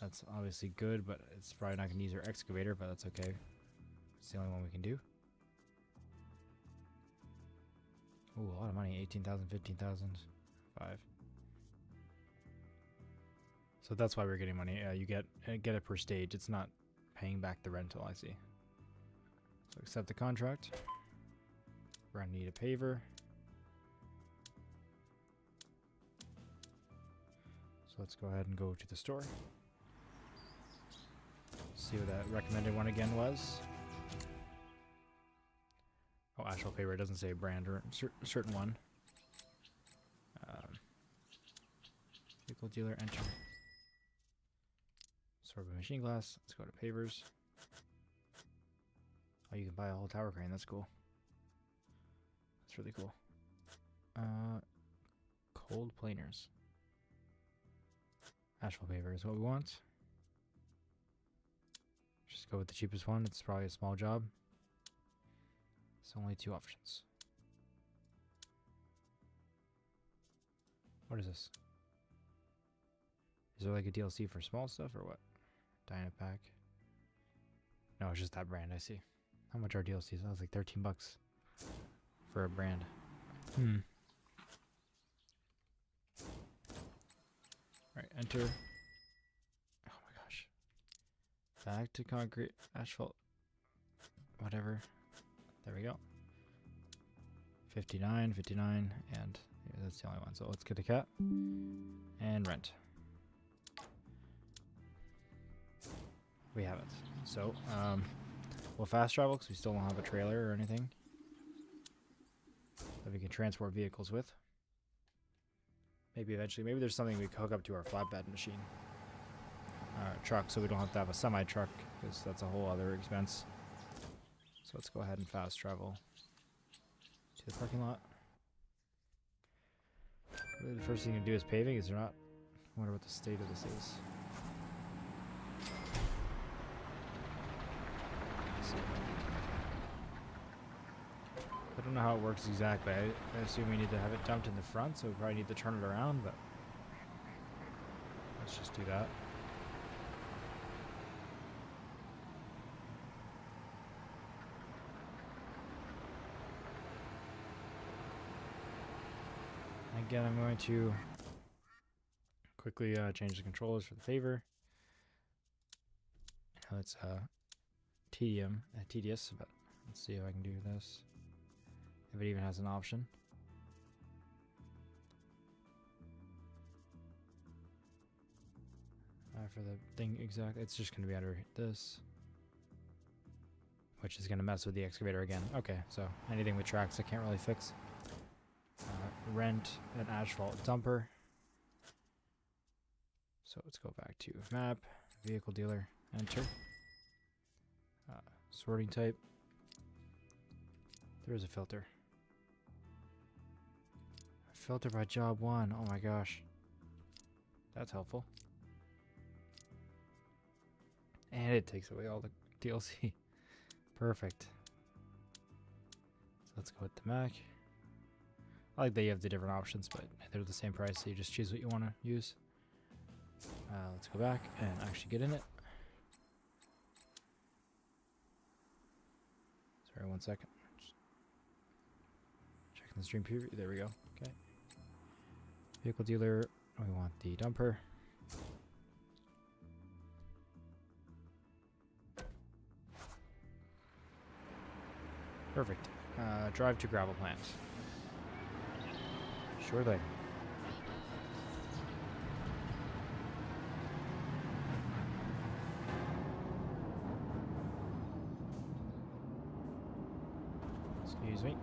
That's obviously good, but it's probably not gonna use our excavator, but that's okay. It's the only one we can do. Ooh, a lot of money. 18,000, 15,000, 5. So that's why we're getting money. You get it per stage. It's not paying back the rental, I see. So accept the contract. We're gonna need a paver. So let's go ahead and go to the store. See what that recommended one again was. Oh, asphalt paper. It doesn't say a brand or a certain one. Vehicle dealer, enter. Sorbet machine glass. Let's go to pavers. Oh, you can buy a whole tower crane. That's cool. That's really cool. Cold planers. Asphalt paver is what we want. Just go with the cheapest one. It's probably a small job. It's only 2 options. What is this? Is there like a DLC for small stuff or what? Dynapack. No, it's just that brand. I see. How much are DLCs? That was like 13 bucks for a brand. Alright, enter. Oh my gosh. Back to concrete, asphalt, whatever. There we go. 59, 59, and yeah, that's the only one. So let's get a cat and rent. We have it. So we'll fast travel because we still don't have a trailer or anything that we can transport vehicles with. Maybe eventually. Maybe there's something we can hook up to our flatbed machine. Truck, so we don't have to have a semi-truck because that's a whole other expense. So let's go ahead and fast travel to the parking lot. Really the first thing you do is paving, is there not? I wonder what the state of this is. I don't know how it works exactly. I assume we need to have it dumped in the front, so we probably need to turn it around, but let's just do that. Again, I'm going to quickly change the controllers for the favor. I know it's tedious, but let's see if I can do this. If it even has an option. for the thing exactly. It's just going to be under this. Which is going to mess with the excavator again. Okay, so anything with tracks I can't really fix. Rent an asphalt dumper. So let's go back to map, vehicle dealer, enter. Sorting type. There's a filter. Filter by job 1. Oh my gosh. That's helpful. And it takes away all the DLC. Perfect. So let's go with the Mac. I like that you have the different options, but they're the same price, so you just choose what you want to use. Let's go back and actually get in it. Sorry, 1 second. Just checking the stream preview. There we go. Okay. Vehicle dealer. We want the dumper. Perfect. Drive to gravel plant. Sure thing. Excuse me.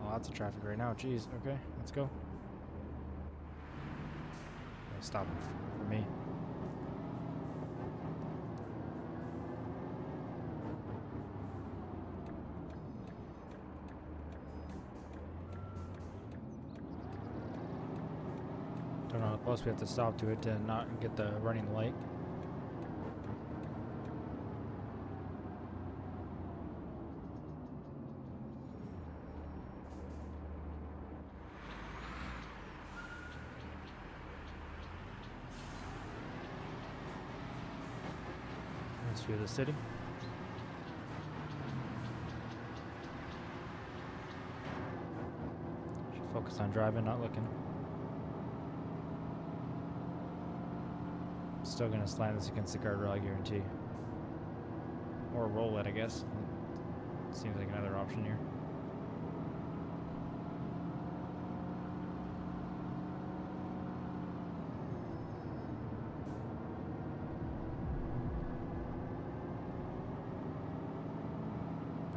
Lots of traffic right now. Jeez. Okay, let's go. Stop for me. Don't know how close we have to stop to it to not get the running light. Let's view the city. Should focus on driving, not looking. Still gonna slam this against the guardrail, I guarantee. Or roll it, I guess. Seems like another option here.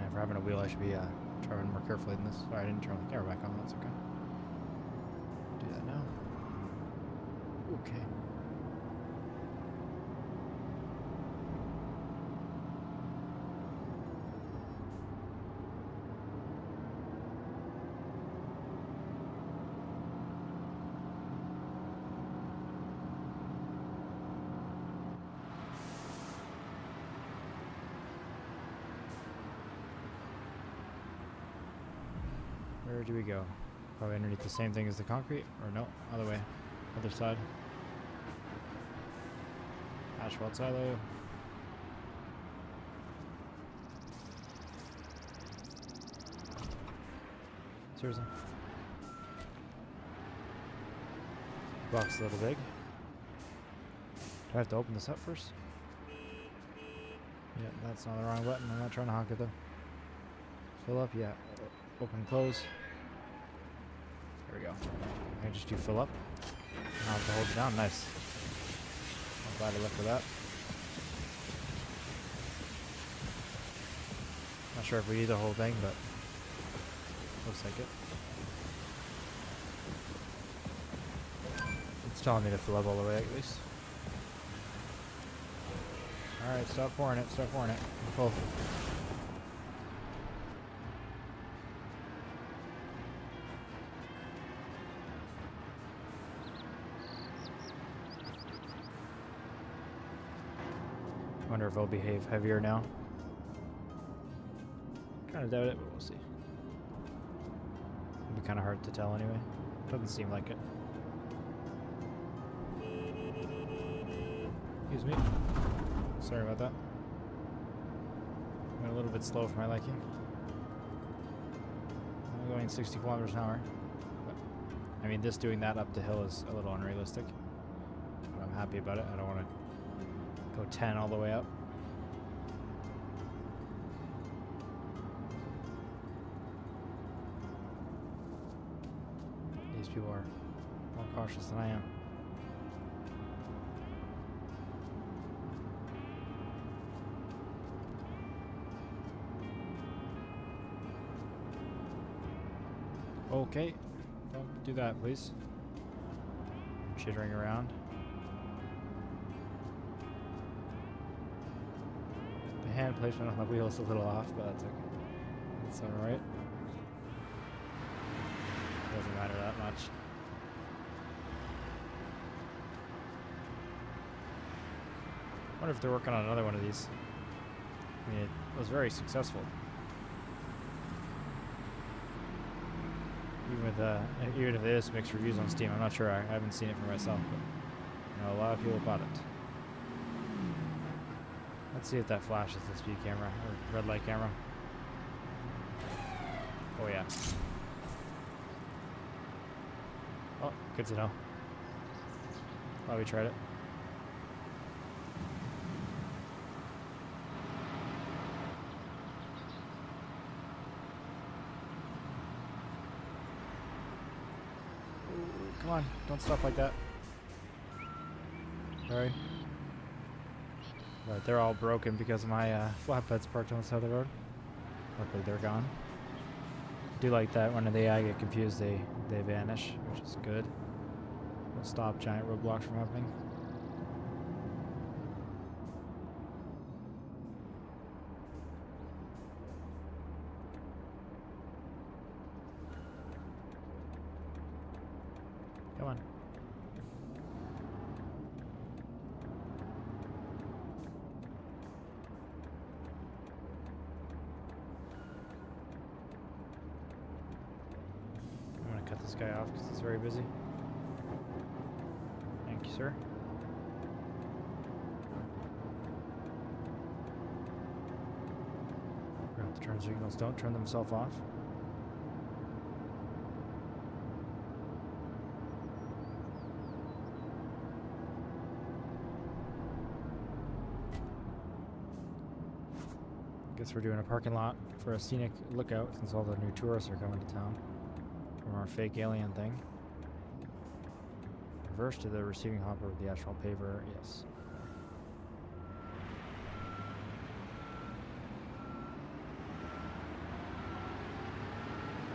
And for having a wheel, I should be driving more carefully than this. Sorry, I didn't turn the camera back on. That's okay. Do that now. Okay. Where do we go? Probably underneath the same thing as the concrete? Or no, other way. Other side. Asphalt silo. Seriously. Box a little big. Do I have to open this up first? Yeah, that's not the wrong button. I'm not trying to honk it though. Fill up, yeah. Open, close. There we go. I just do fill up. Now I have to hold it down. Nice. I'm glad I looked for that. Not sure if we need the whole thing, but looks like it. It's telling me to fill up all the way at least. Alright, stop pouring it. Stop pouring it. I'm full. Wonder if I'll behave heavier now. Kind of doubt it, but we'll see. It'll be kind of hard to tell anyway. Doesn't seem like it. Excuse me. Sorry about that. Went a little bit slow for my liking. I'm going 60 kilometers an hour. But, I mean, this doing that up the hill is a little unrealistic. But I'm happy about it. I don't want to go 10 all the way up. These people are more cautious than I am. Okay. Don't do that, please. Chittering around. The hand placement on the wheel is a little off, but that's okay. That's alright. Doesn't matter that much. Wonder if they're working on another one of these. I mean, it was very successful. Even if it is mixed reviews on Steam, I'm not sure. I haven't seen it for myself, but you know, a lot of people bought it. Let's see if that flashes the speed camera or red light camera. Oh yeah. Oh, good to know. Glad we tried it. Come on, don't stop like that. Sorry. But they're all broken because my flatbeds parked on the side of the road. Luckily they're gone. I do like that when the AI get confused, they vanish, which is good. Will stop giant roadblocks from happening. Come on. I'm gonna cut this guy off because he's very busy. Thank you, sir. The turn signals don't turn themselves off. Guess we're doing a parking lot for a scenic lookout since all the new tourists are coming to town from our fake alien thing. Reverse to the receiving hopper of the asphalt paver, yes.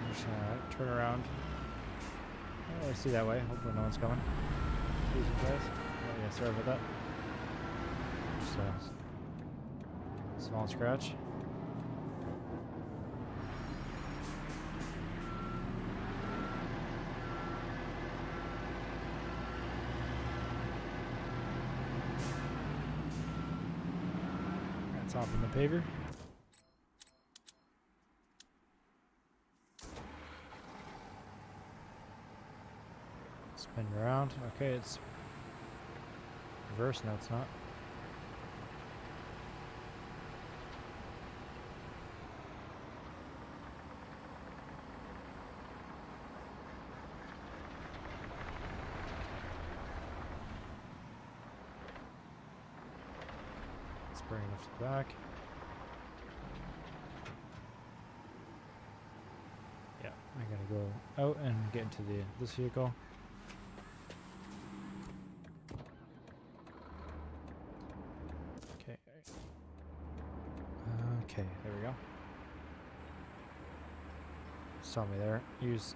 I'm just gonna turn around. I don't really see that way, hopefully no one's coming. Please, you guys. Oh yeah, sorry about that. Just a small scratch. Hop in the paver. Spin around. Okay, it's reverse. No, it's not. Bring it to the back. Yeah, I gotta go out and get into this vehicle. Okay. Okay, there we go. Saw me there. Use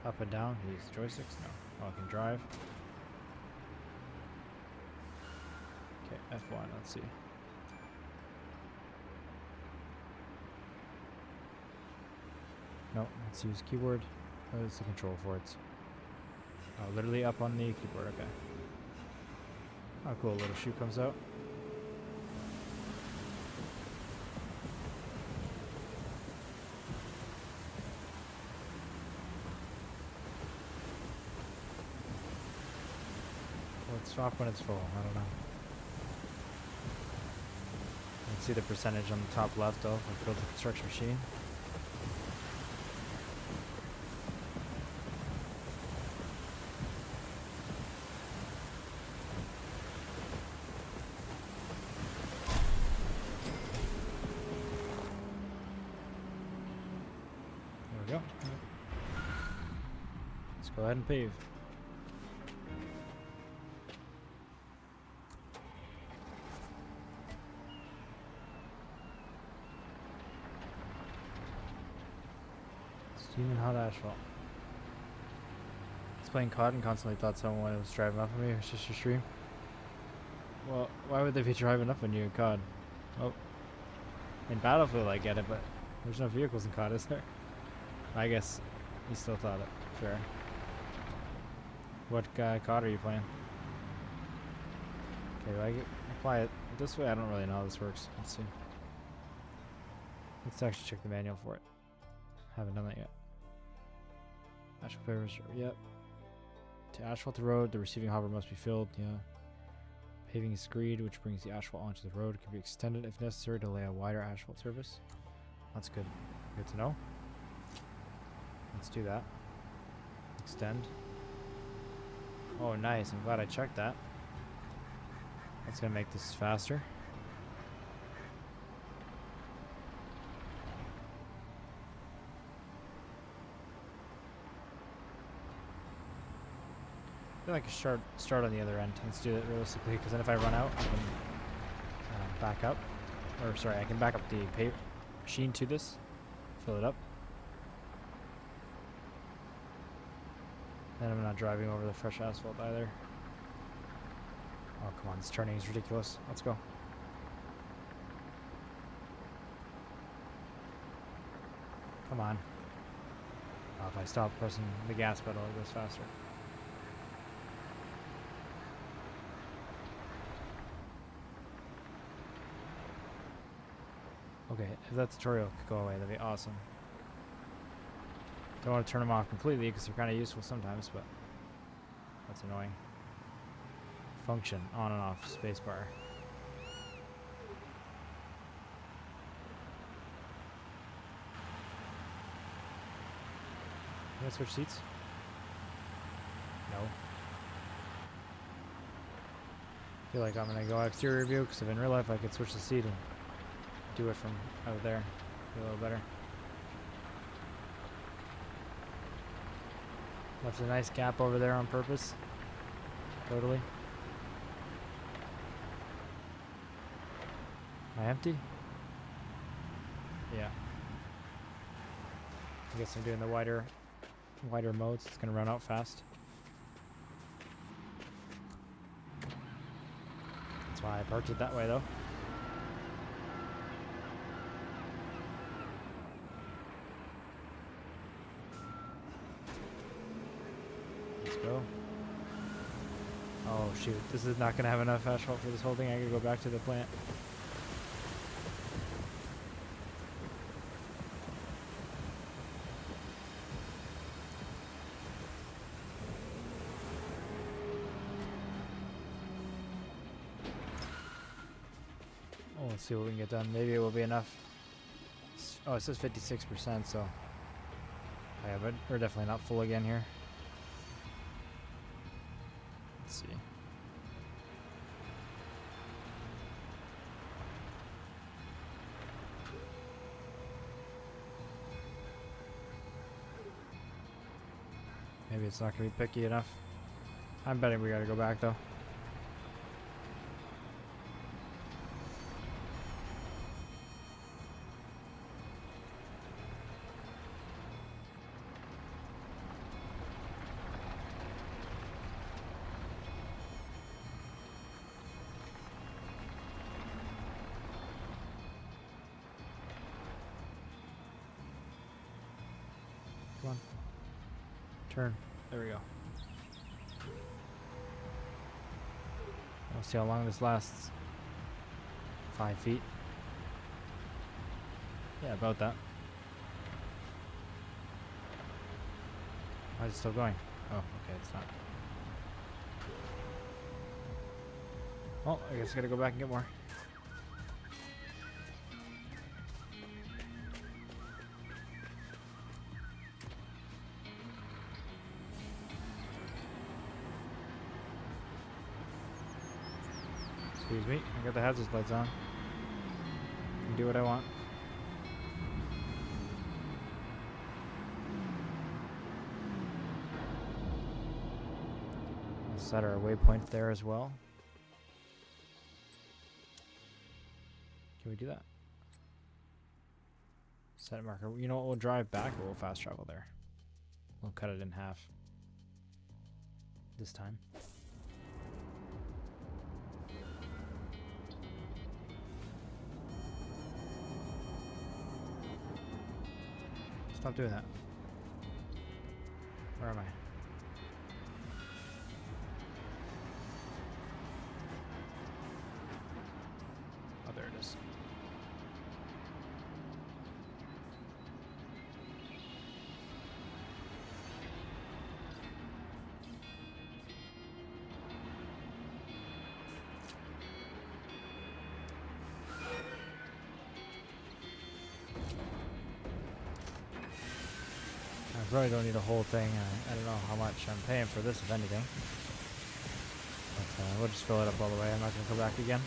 up and down. Use joysticks. No. Oh, I can drive. Okay, F1, let's see. No, let's use keyboard. Oh, it's the control for it. Oh, literally up on the keyboard, okay. Oh, cool, a little shoe comes out. Let's stop when it's full, I don't know. You can see the percentage on the top left of built the construction machine. There we go. Let's go ahead and pave. Steaming hot asphalt. I was playing COD and constantly thought someone was driving up on me. It was just a stream. Well, why would they be driving up on you in COD? Oh. In Battlefield I get it, but there's no vehicles in COD, is there? I guess you still thought it. Fair. What COD are you playing? Okay, do I apply it this way? I don't really know how this works. Let's see. Let's actually check the manual for it. Haven't done that yet. Asphalt pavers, yep. To asphalt the road, the receiving hopper must be filled, yeah. Paving is screed, which brings the asphalt onto the road. It can be extended if necessary to lay a wider asphalt surface. That's good. Good to know. Let's do that. Extend. Oh, nice. I'm glad I checked that. That's going to make this faster. I feel like I should start on the other end. Let's do it realistically, because then if I run out, I can back up. Or, sorry, I can back up the machine to this. Fill it up. Then I'm not driving over the fresh asphalt either. Oh, come on. This turning is ridiculous. Let's go. Come on. Oh, if I stop pressing the gas pedal, it goes faster. Okay, if that tutorial could go away, that'd be awesome. Don't want to turn them off completely because they're kind of useful sometimes, but that's annoying. Function, on and off, spacebar. Can I switch seats? No. I feel like I'm going to go exterior view because if in real life I could switch the seat and do it from out there. Be a little better. Left a nice gap over there on purpose. Totally. Am I empty? Yeah. I guess I'm doing the wider modes. It's gonna run out fast. That's why I parked it that way though. Go. Oh shoot, this is not gonna have enough asphalt for this whole thing. I gotta go back to the plant. Oh, let's see what we can get done. Maybe it will be enough. Oh, it says 56%, so yeah, but we're definitely not full again here. Let's see. Maybe it's not going to be picky enough. I'm betting we got to go back though. Come on. Turn. There we go. We'll see how long this lasts. 5 feet. Yeah, about that. Why is it still going? Oh, okay, it's not. Well, I guess I gotta go back and get more. Excuse me, I got the hazard lights on. Can do what I want. I'll set our waypoint there as well. Can we do that? Set marker. You know what? We'll drive back or we'll fast travel there. We'll cut it in half. This time. Stop doing that. Where am I? Oh, there it is. I probably don't need a whole thing. I don't know how much I'm paying for this, if anything. But we'll just fill it up all the way. I'm not going to go back again.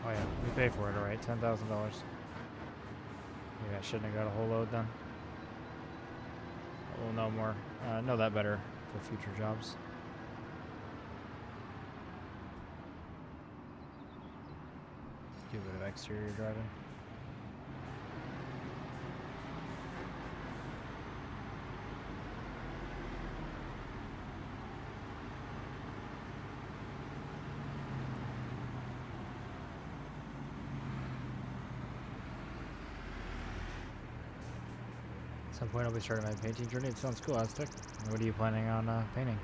Oh yeah, we pay for it, alright. $10,000. Maybe I shouldn't have got a whole load then. But we'll know more. Know that better for future jobs. Do a bit of exterior driving. At some point I'll be starting my painting journey. It sounds cool, Aztec. What are you planning on painting?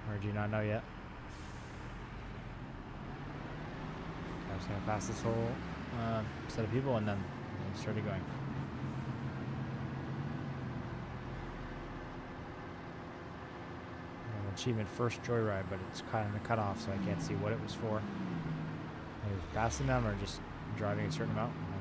Or do you not know yet? I'm just going to pass this whole set of people and then we'll start it going. An achievement first joyride, but it's kind of cut off so I can't see what it was for. Maybe it was passing them or just driving a certain amount. I don't know.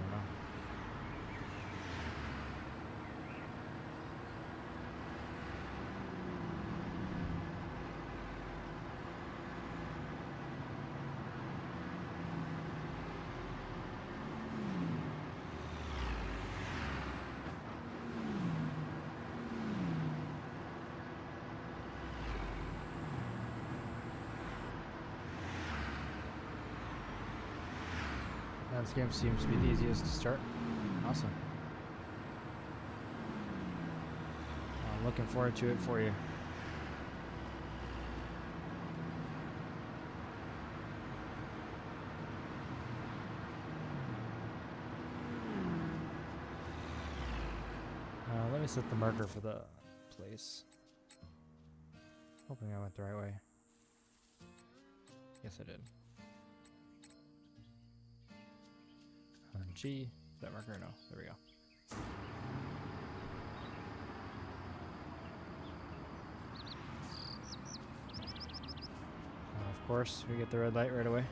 This game seems to be the easiest to start. Awesome. I'm looking forward to it for you. Let me set the marker for the place. Hoping I went the right way. Yes, I did. G, that marker? No, there we go. Of course, we get the red light right away.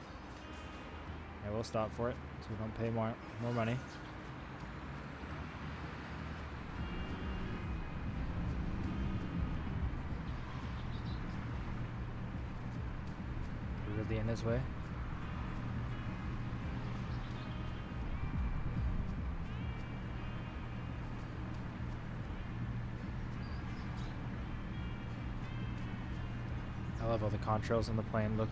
I will stop for it, so we don't pay more money. We're really in this way. I love how the contrails on the plane look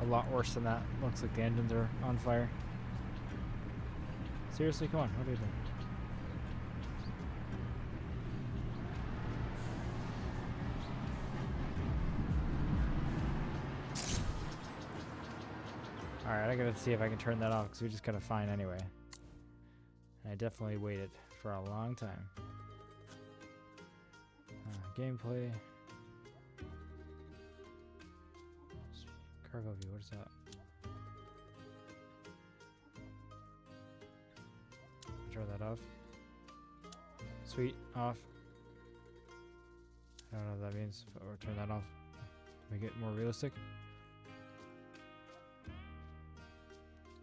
a lot worse than that. Looks like the engines are on fire. Seriously, come on, what are you doing? Alright, I gotta see if I can turn that off because we just got a fine anyway. And I definitely waited for a long time. Gameplay. Cargo view, what is that? Turn that off. Sweet, off. I don't know what that means. Or turn that off. Make it more realistic.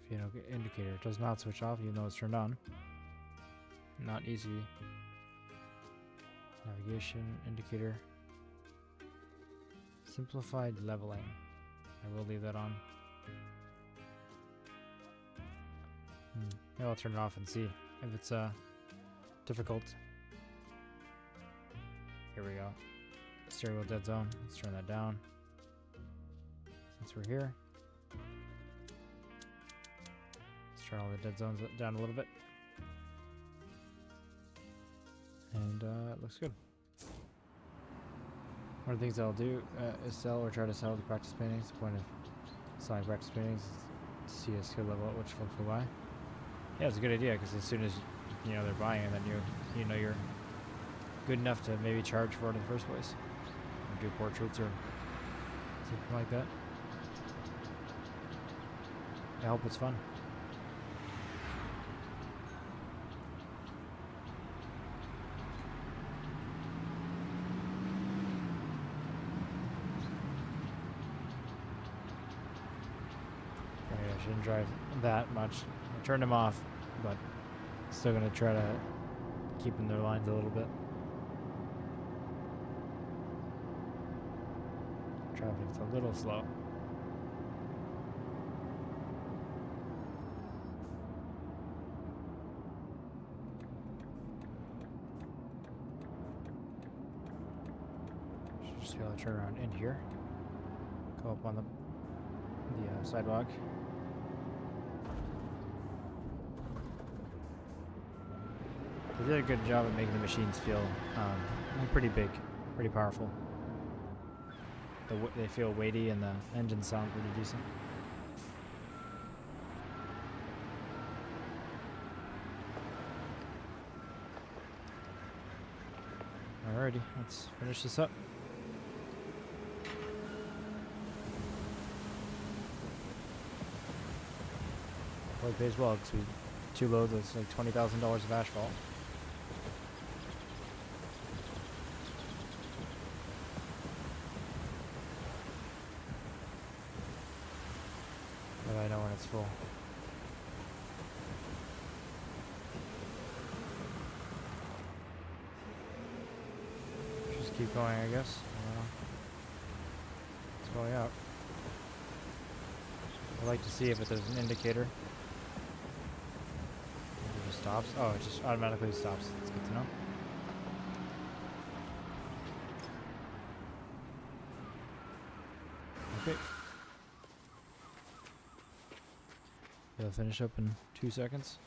If you know, indicator, it does not switch off even though it's turned on. Not easy. Navigation, indicator. Simplified leveling. I will leave that on. Maybe I'll turn it off and see if it's difficult. Here we go. Steering wheel dead zone. Let's turn that down. Since we're here. Let's turn all the dead zones down a little bit. And it looks good. One of the things I'll do is sell or try to sell the practice paintings. The point of selling practice paintings is to see a skill level at which folks will buy. Yeah, it's a good idea because as soon as you know they're buying it, then you know you're good enough to maybe charge for it in the first place, or do portraits or something like that. I hope it's fun. I shouldn't drive that much. I turned them off, but still gonna try to keep in their lines a little bit. Traffic's a little slow. Should just be able to turn around in here. Go up on the sidewalk. They did a good job at making the machines feel pretty big, pretty powerful. They feel weighty and the engines sound pretty decent. Alrighty, let's finish this up. Probably pays well because we 2 loads, it's like $20,000 of asphalt. But I know when it's full. Just keep going, I guess. It's going up. I like to see if there's an indicator. It just stops. Oh, it just automatically stops. That's good to know. Okay. It'll finish up in 2 seconds.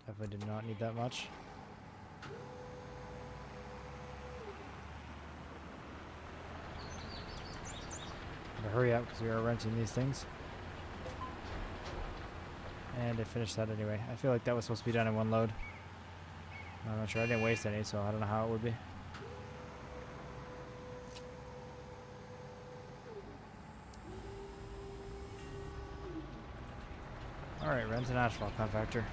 Definitely did not need that much. Gotta hurry up because we are renting these things. And I finished that anyway. I feel like that was supposed to be done in 1 load. I'm not sure. I didn't waste any, so I don't know how it would be. Alright, rent an asphalt compactor.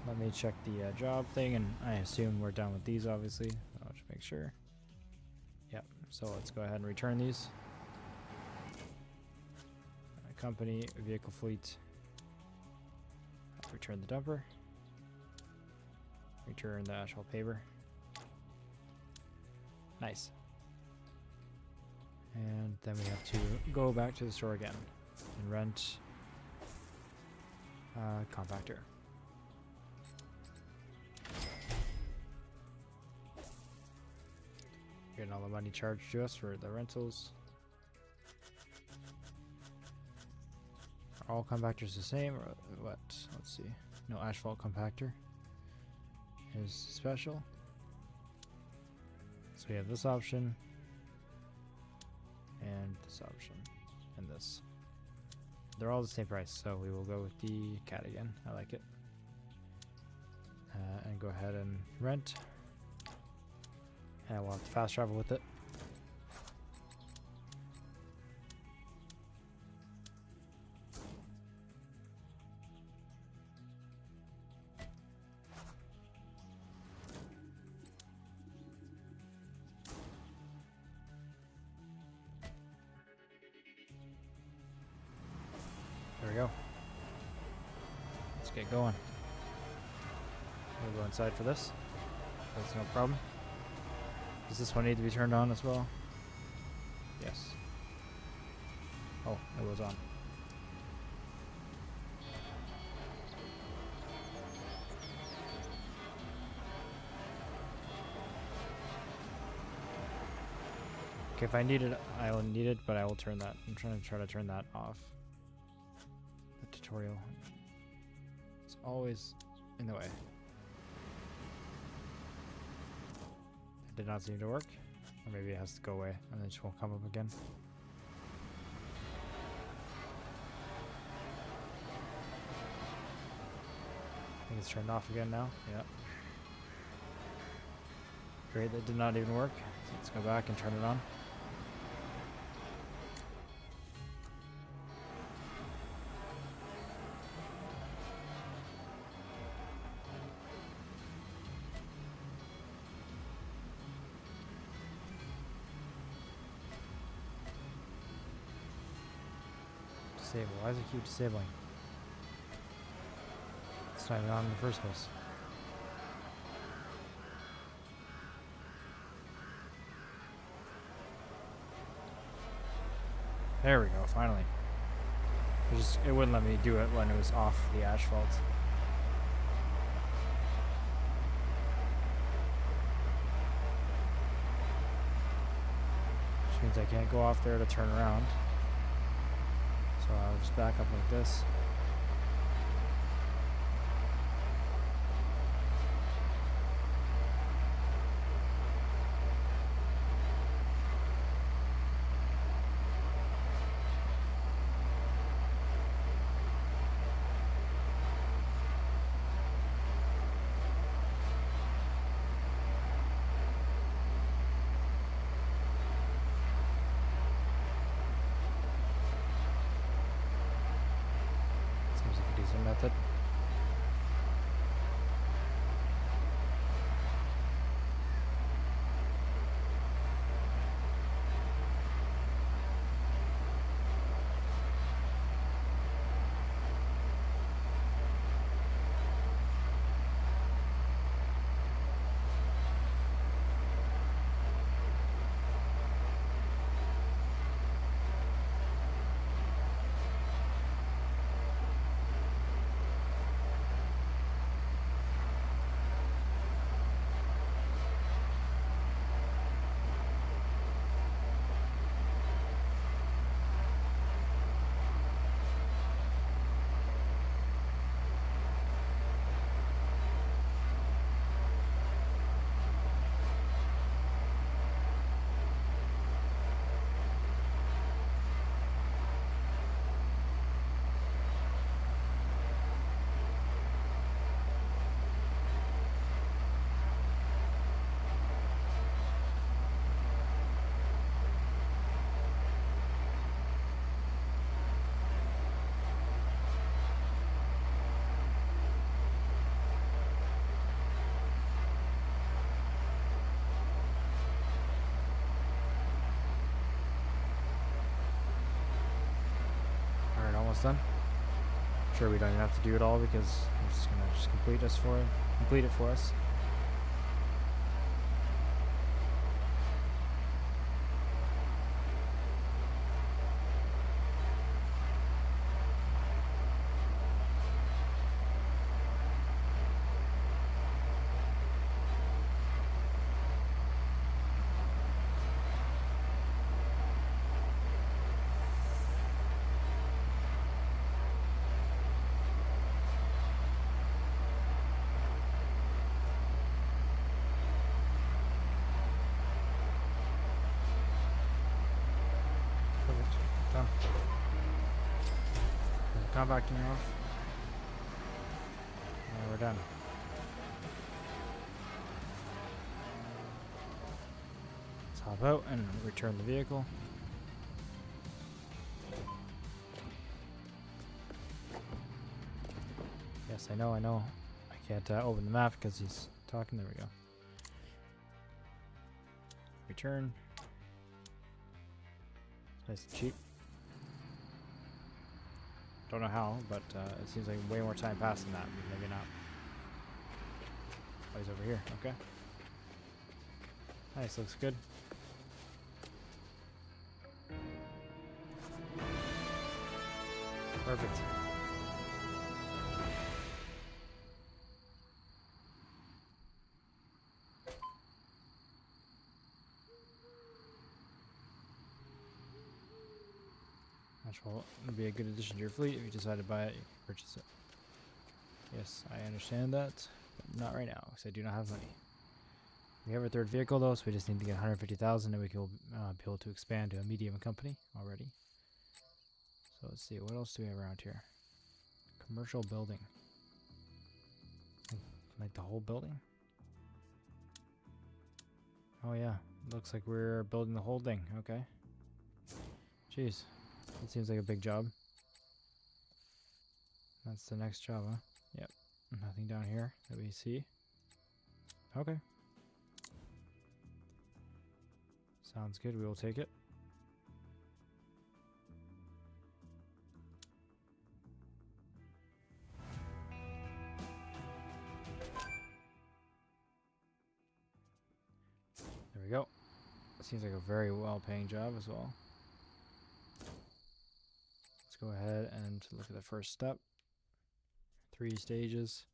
Let me check the job thing, and I assume we're done with these, obviously. I'll just make sure. Yep, so let's go ahead and return these. Company, vehicle fleet. Return the dumper. Return the asphalt paver. Nice. And then we have to go back to the store again and rent compactor. Getting all the money charged to us for the rentals. Are all compactors the same or what? Let's see. No, asphalt compactor is special. So we have this option and this option and this. They're all the same price, so we will go with the cat again. I like it. And go ahead and rent. And we'll have to fast travel with it. There we go. Let's get going. We'll go inside for this. That's no problem. Does this one need to be turned on as well? Yes. Oh, it was on. Okay, if I need it, I will need it, but I will turn that. I'm trying to turn that off. The tutorial. It's always in the way. It did not seem to work. Or maybe it has to go away and then it just won't come up again. I think it's turned off again now. Yeah. Great, that did not even work. So let's go back and turn it on. Disable. Why does it keep disabling? It's not even on in the first place. There we go, finally. It wouldn't let me do it when it was off the asphalt. Which means I can't go off there to turn around. So I'll just back up like this. Method. Almost done. Sure, we don't even have to do it all because it's gonna just complete it for us. Done. Compacting off. And we're done. Let's hop out and return the vehicle. Yes, I know. I can't open the map because he's talking. There we go. Return. Nice and cheap. Don't know how, but it seems like way more time passed than that. Maybe not. Oh, he's over here. Okay. Nice, looks good. Perfect. Which will be a good addition to your fleet. If you decide to buy it, you can purchase it. Yes, I understand that, but not right now, because I do not have money. We have our third vehicle though, so we just need to get 150,000 and we can be able to expand to a medium company already. So let's see, what else do we have around here? Commercial building. Like the whole building? Oh yeah, looks like we're building the whole thing, okay. Jeez, that seems like a big job. That's the next job, huh? Yep, nothing down here that we see. Okay. Sounds good, we will take it. There we go. Seems like a very well-paying job as well. Let's go ahead and look at the first step. 3 stages.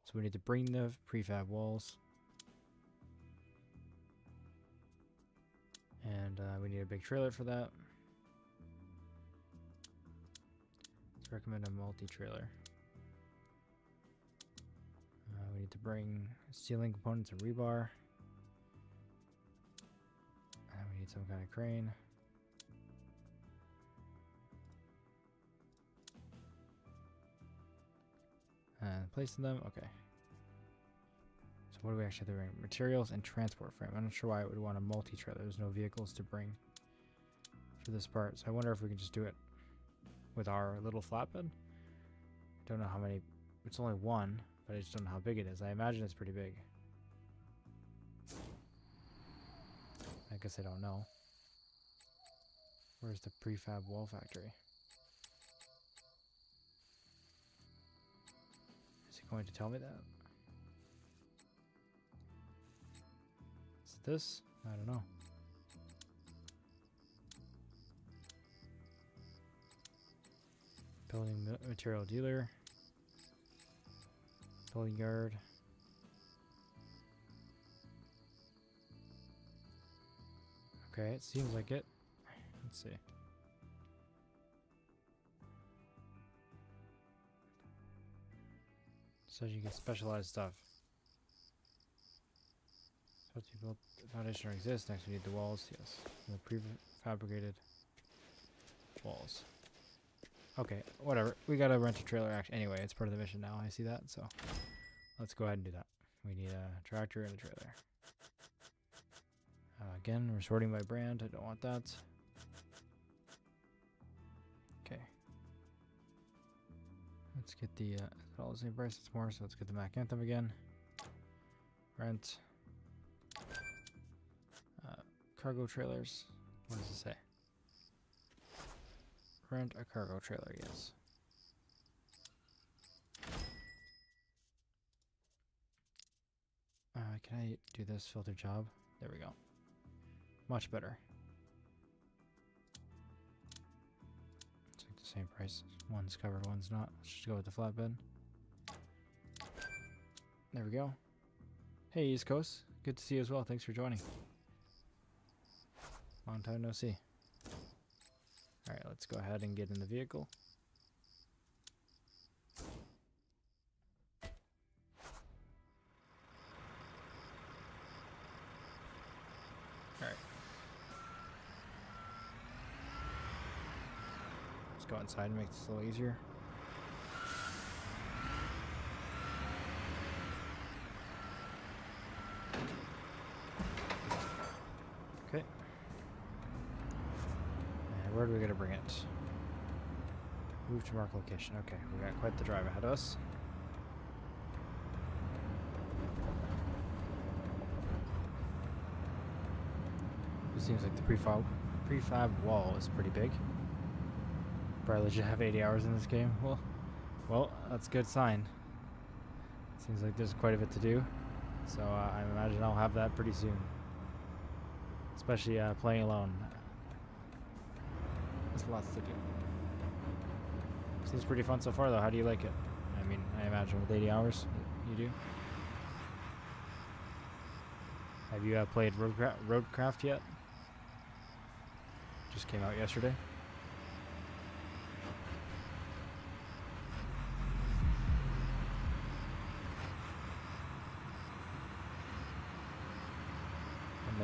So we need to bring the prefab walls. And we need a big trailer for that. Let's recommend a multi-trailer. We need to bring ceiling components and rebar. And we need some kind of crane. And placing them, okay. So what do we actually have to bring? Materials and transport frame. I'm not sure why I would want a multi-trailer. There's no vehicles to bring for this part. So I wonder if we can just do it with our little flatbed. Don't know how many, it's only one, but I just don't know how big it is. I imagine it's pretty big. I guess I don't know. Where's the prefab wall factory? Is it going to tell me that? Is it this? I don't know. Building material dealer. Building yard. Okay, it seems like it. Let's see. So you get specialized stuff. So to build the foundation exists. Next we need the walls, yes. And the prefabricated walls. Okay, whatever. We gotta rent a trailer anyway, it's part of the mission now. I see that, so let's go ahead and do that. We need a tractor and a trailer. Again, we're sorting by brand. I don't want that. Okay. Let's get the, all the same price, it's more, so let's get the Mac Anthem again. Rent. Cargo trailers. What does it say? Rent a cargo trailer, yes. Can I do this filter job? There we go. Much better. It's like the same price. One's covered, one's not. Let's just go with the flatbed. There we go. Hey, East Coast. Good to see you as well. Thanks for joining. Long time no see. Alright, let's go ahead and get in the vehicle. Alright. Let's go inside and make this a little easier. Okay. And where do we gotta bring it? Move to mark location. Okay, we got quite the drive ahead of us. It seems like the prefab wall is pretty big. Probably should have 80 hours in this game. Well, that's a good sign. Seems like there's quite a bit to do. So I imagine I'll have that pretty soon. Especially playing alone. There's lots to do. Seems pretty fun so far though. How do you like it? I mean, I imagine with 80 hours, you do. Have you played Roadcraft yet? Just came out yesterday.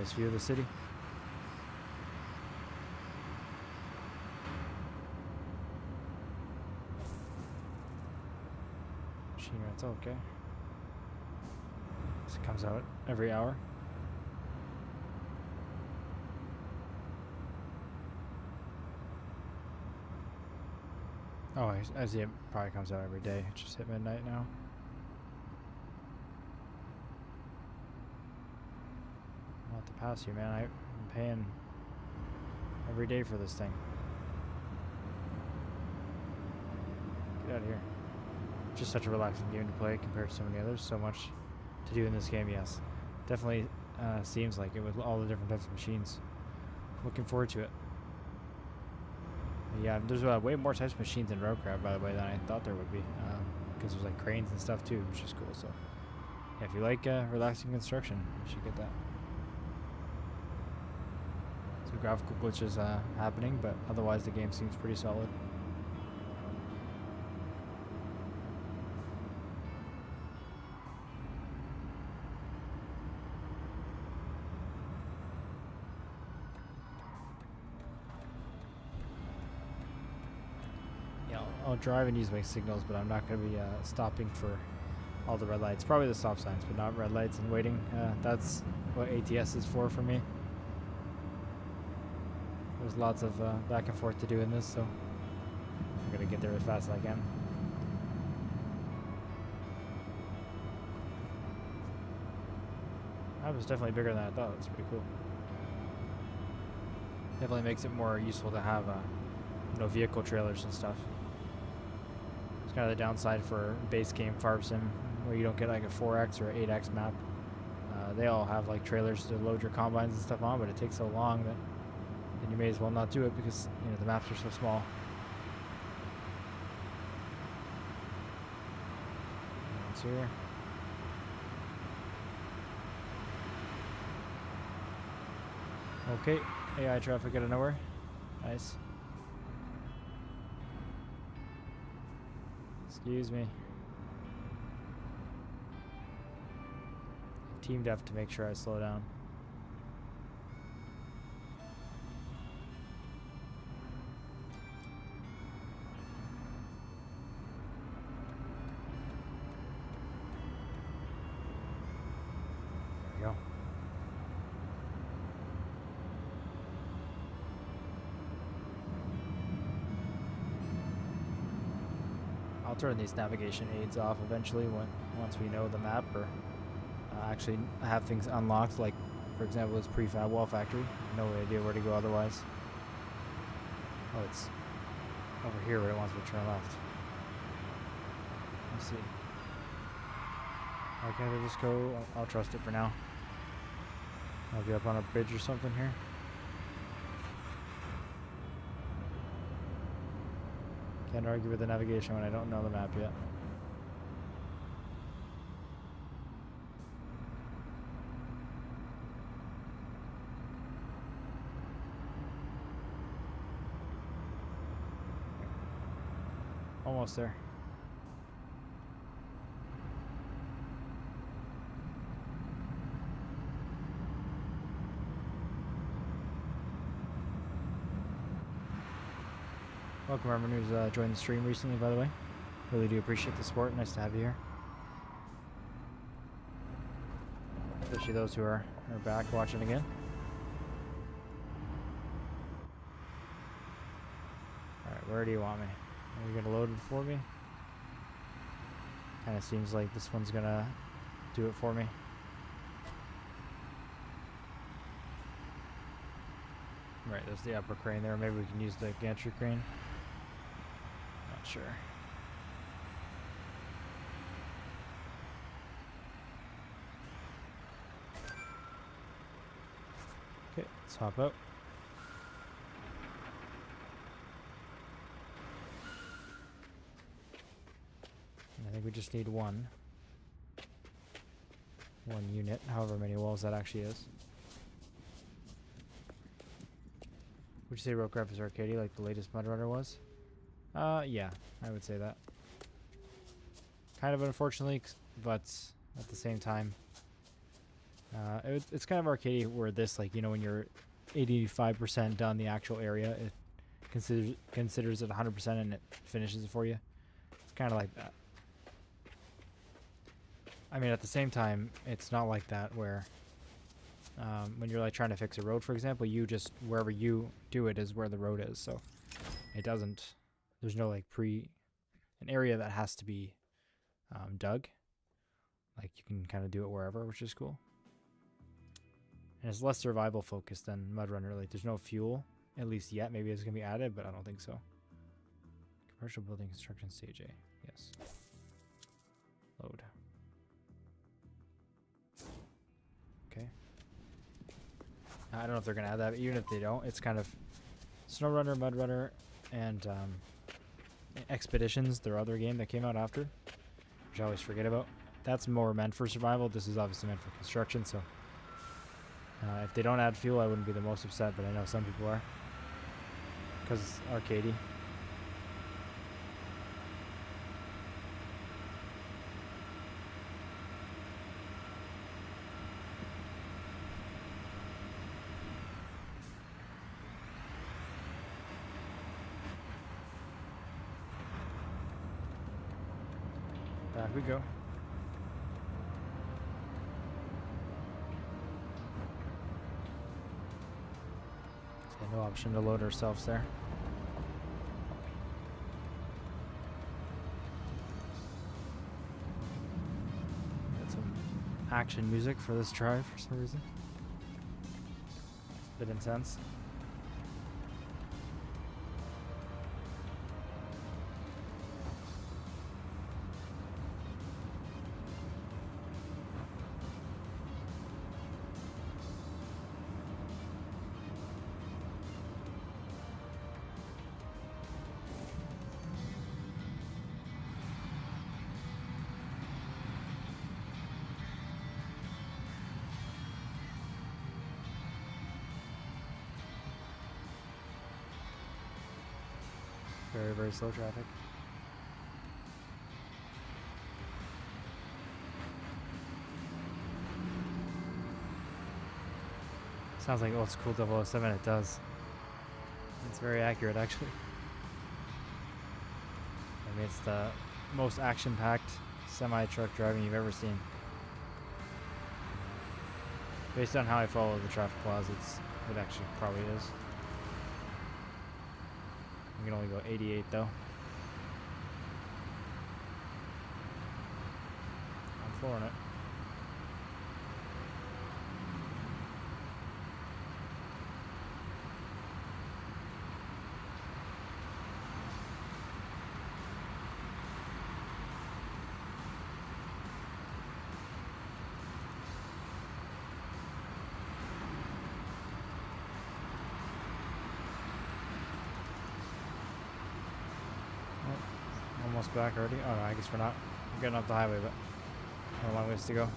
Nice view of the city. Machine rental, okay. This comes out every hour. Oh, I see it probably comes out every day. It just hit midnight now. I'll have to pass you, man. I'm paying every day for this thing. Get out of here. Just such a relaxing game to play compared to so many others. So much to do in this game, yes. Definitely seems like it with all the different types of machines. Looking forward to it. Yeah, there's way more types of machines in Roadcraft, by the way, than I thought there would be. Because there's like cranes and stuff too, which is cool. So, yeah, if you like relaxing construction, you should get that. Some graphical glitches happening, but otherwise the game seems pretty solid. I'll drive and use my signals, but I'm not going to be stopping for all the red lights. Probably the stop signs, but not red lights and waiting. That's what ATS is for me. There's lots of back and forth to do in this, so I'm going to get there as fast as I can. That was definitely bigger than I thought. That's pretty cool. Definitely makes it more useful to have vehicle trailers and stuff. It's kind of the downside for base game Farm Sim, where you don't get like a 4x or 8x map. They all have like trailers to load your combines and stuff on, but it takes so long that then you may as well not do it because the maps are so small. It's here. Okay, AI traffic out of nowhere. Nice. Excuse me. Team def to make sure I slow down. There we go. I'll turn these navigation aids off eventually once we know the map or actually have things unlocked, like for example this prefab wall factory. No idea where to go otherwise. Oh, it's over here where it wants me to turn left. Let's see. Why can't I just go? I'll trust it for now. I'll be up on a bridge or something here. Can't argue with the navigation when I don't know the map yet. Almost there. Welcome everyone who's joined the stream recently, by the way. Really do appreciate the support. Nice to have you here. Especially those who are back watching again. Alright, where do you want me? Are you gonna load it for me? Kinda seems like this one's gonna do it for me. Right, there's the upper crane there. Maybe we can use the gantry crane. Not sure. Okay, let's hop out. And I think we just need one unit, however many walls that actually is. Would you say Roadcraft is arcadey like the latest Mud Runner was? Yeah, I would say that. Kind of unfortunately, but at the same time, It's kind of arcadey where this, like, you know, when you're 85% done the actual area, it considers it 100% and it finishes it for you. It's kind of like that. I mean, at the same time, it's not like that where when you're like trying to fix a road, for example, you just, wherever you do it is where the road is. So it doesn't, there's no like an area that has to be dug. Like you can kind of do it wherever, which is cool. And it's less survival focused than Mud Runner. Like there's no fuel, at least yet. Maybe it's going to be added, but I don't think so. Commercial building construction stage A. Yes. Load. Okay. I don't know if they're going to add that, but even if they don't, it's kind of Snow Runner, Mud Runner, and Expeditions, their other game that came out after, which I always forget about. That's more meant for survival. This is obviously meant for construction, so if they don't add fuel, I wouldn't be the most upset, but I know some people are, because it's arcadey. Back we go. So no option to load ourselves there. Got some action music for this drive for some reason. It's a bit intense. Very, very slow traffic. Sounds like old school 007, it does. It's very accurate, actually. I mean, it's the most action-packed semi-truck driving you've ever seen. Based on how I follow the traffic laws, it actually probably is. We can only go 88 though. I'm flooring it. Almost back already. Oh no, I guess we're not. We're getting off the highway, but a long ways to go.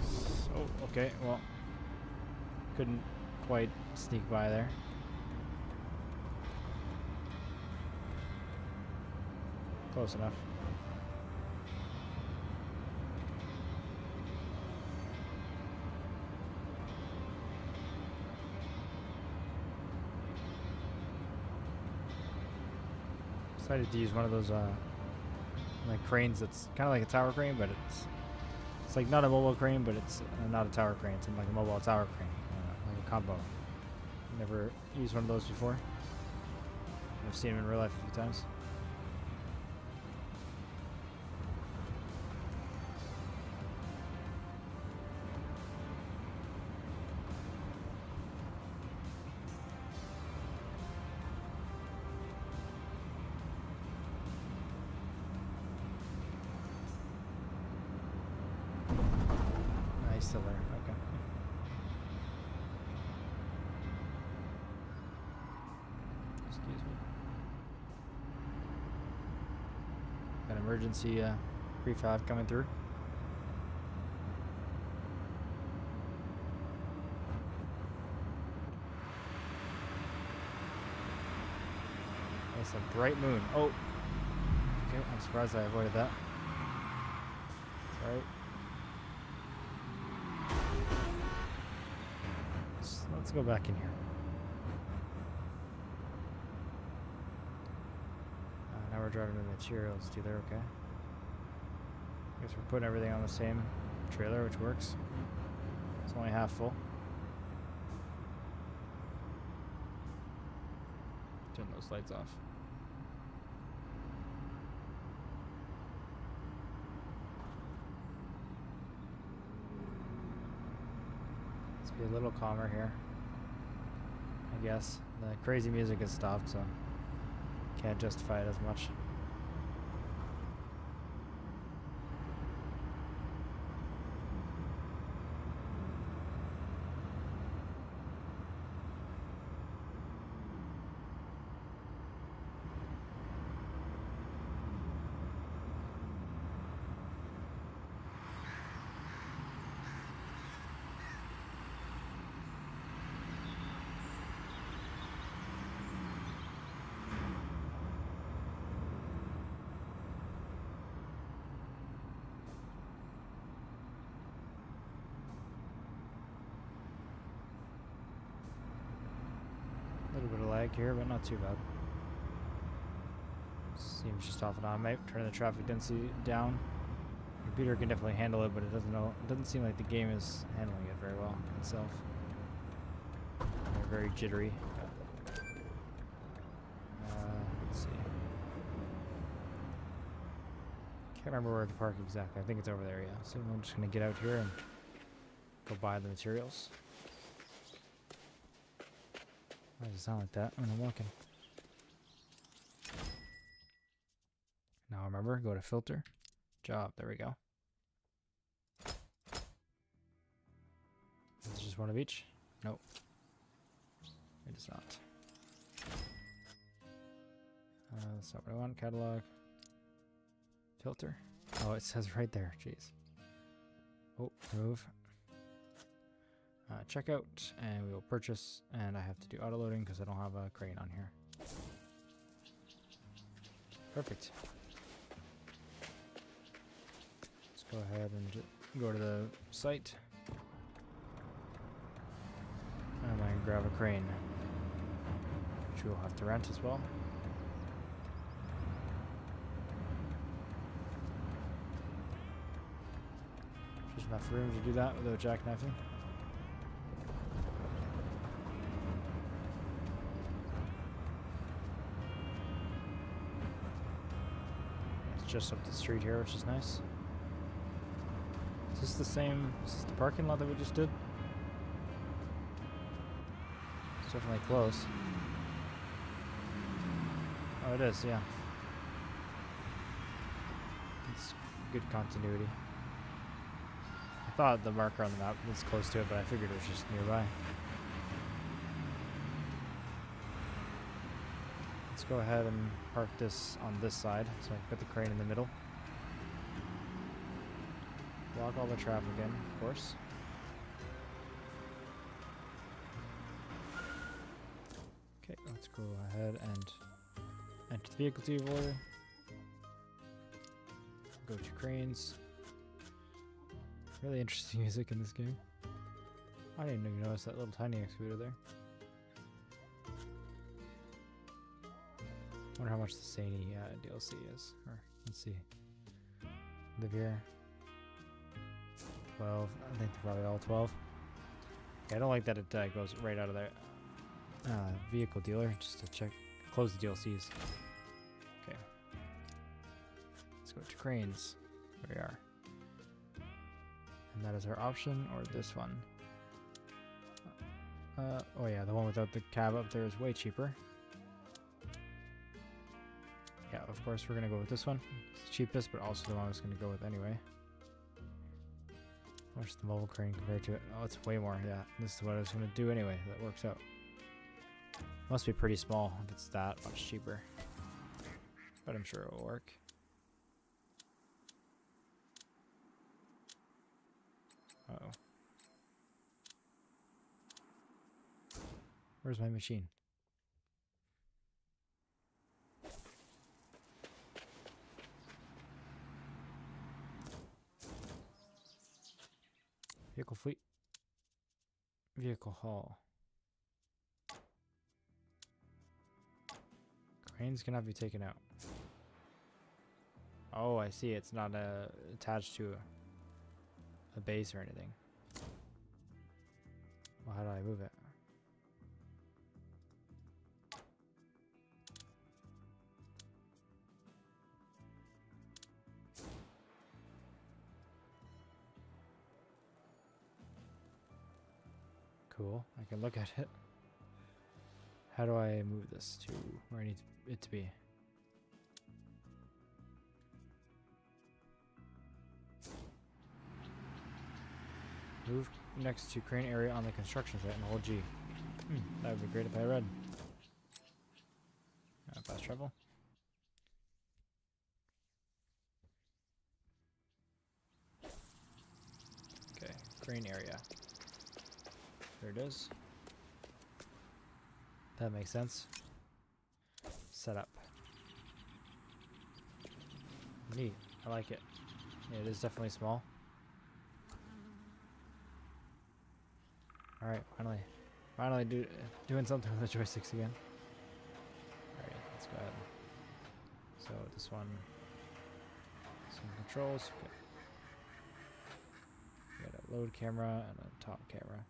So, okay, well, couldn't quite sneak by there. Close enough. Decided to use one of those like cranes that's kind of like a tower crane, but it's like not a mobile crane, but it's not a tower crane. It's like a mobile tower crane, like a combo. Never used one of those before. I've seen them in real life a few times. Still there, okay. Excuse me. Got emergency prefab coming through. It's a bright moon. Oh, okay. I'm surprised I avoided that. Let's go back in here. Now we're driving the materials dealer, okay. Guess we're putting everything on the same trailer, which works. It's only half full. Turn those lights off. Let's be a little calmer here. I guess. The crazy music has stopped, so can't justify it as much. A little bit of lag here, but not too bad. Seems just off and on. Might turn the traffic density down. The computer can definitely handle it, but it doesn't seem like the game is handling it very well itself. They're very jittery. Let's see. Can't remember where to park exactly. I think it's over there, yeah. So I'm just gonna get out here and go buy the materials. Why does it sound like that when I'm walking? Now remember, go to filter, job, there we go. Is it just one of each? Nope. It is not. That's not what I want, catalog. Filter. Oh, it says right there, jeez. Oh, remove. Checkout, and we will purchase, and I have to do auto loading because I don't have a crane on here. Perfect. Let's go ahead and go to the site. And I can grab a crane, which we'll have to rent as well. There's enough room to do that without jackknifing. Just up the street here, which is nice. Is this the same? Is this the parking lot that we just did? It's definitely close. Oh, it is, yeah. It's good continuity. I thought the marker on the map was close to it, but I figured it was just nearby. Let's go ahead and park this on this side so I can put the crane in the middle. Block all the traffic in, of course. Okay, let's go ahead and enter the vehicle to order. Go to cranes. Really interesting music in this game. I didn't even notice that little tiny excavator there. I wonder how much the Saney DLC is. Or let's see. Live here. 12. I think they're probably all 12. Yeah, I don't like that it goes right out of there. Vehicle dealer, just to check. Close the DLCs. Okay. Let's go to cranes. There we are. And that is our option, or this one. Oh yeah, the one without the cab up there is way cheaper. Yeah, of course we're gonna go with this one. It's the cheapest, but also the one I was gonna go with anyway. What's the mobile crane compared to it? Oh, it's way more, yeah. This is what I was gonna do anyway. That works out. Must be pretty small if it's that much cheaper. But I'm sure it will work. Uh-oh. Where's my machine? Vehicle fleet. Vehicle haul. Cranes cannot be taken out. Oh, I see. It's not attached to a base or anything. Well, how do I move it? Cool. I can look at it. How do I move this to where I need it to be? Move next to crane area on the construction site and hold G. That would be great if I read. Fast travel. Okay, crane area. There it is. That makes sense. Setup. Neat. I like it. Yeah, it is definitely small. Alright, finally doing something with the joysticks again. Alright, let's go ahead. So this one, some controls. We got a load camera and a top camera.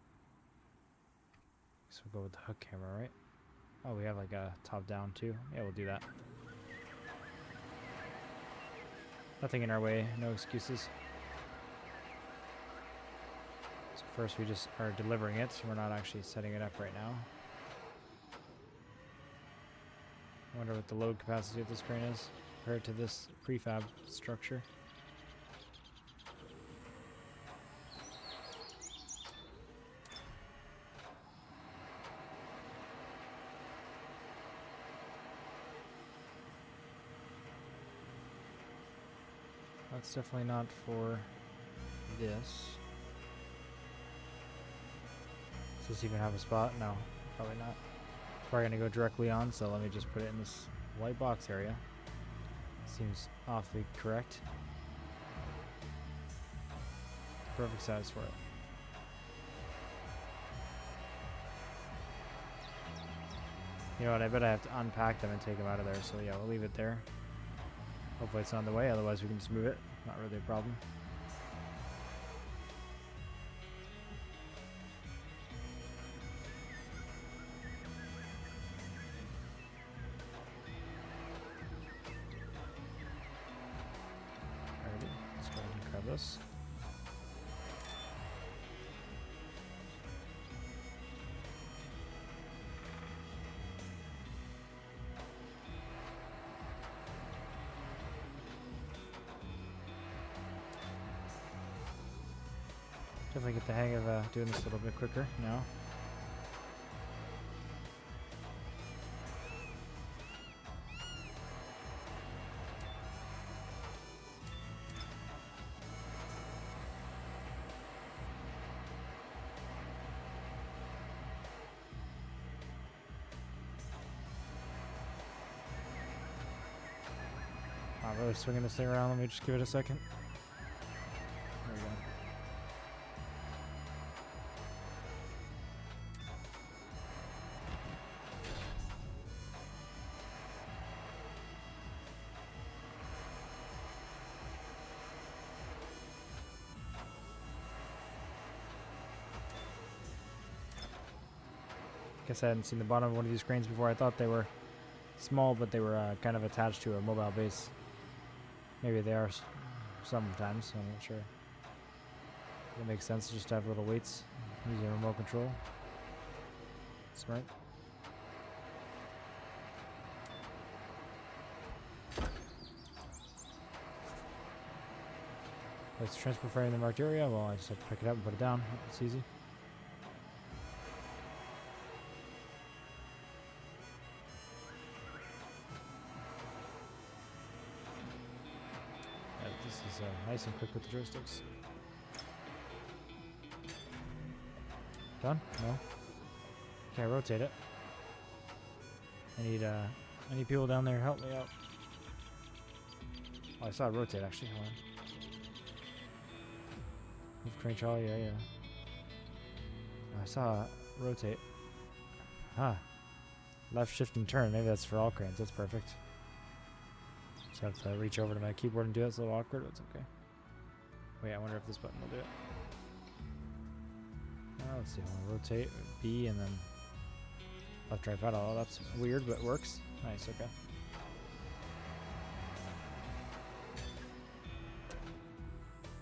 So we'll go with the hook camera, right? Oh, we have like a top down too. Yeah, we'll do that. Nothing in our way, no excuses. So first we just are delivering it. We're not actually setting it up right now. I wonder what the load capacity of this crane is compared to this prefab structure. That's definitely not for this. Does this even have a spot? No, probably not. Probably gonna go directly on, so let me just put it in this white box area. Seems awfully correct. Perfect size for it. You know what, I bet I have to unpack them and take them out of there, so yeah, we'll leave it there. Hopefully it's not in the way, otherwise we can just move it. Not really a problem. Alrighty, let's go ahead and grab this. Definitely get the hang of doing this a little bit quicker now. I'm really swinging this thing around. Let me just give it a second. There we go. Guess I hadn't seen the bottom of one of these cranes before. I thought they were small, but they were kind of attached to a mobile base. Maybe they are sometimes, I'm not sure. It makes sense just to have little weights using a remote control. Smart. Let's transfer frame in the marked area. Well, I just have to pick it up and put it down. It's easy. This is nice and quick with the joysticks. Done? No? Okay, rotate it. I need people down there to help me out. Oh, I saw it rotate actually. Hold on. Move crane trolley, yeah. I saw it rotate. Huh. Left shift and turn. Maybe that's for all cranes. That's perfect. Just have to reach over to my keyboard and do it. It's a little awkward, but it's okay. Wait, I wonder if this button will do it. Let's see. I'll rotate B and then left, right, pedal. Oh, that's weird, but it works. Nice. Okay.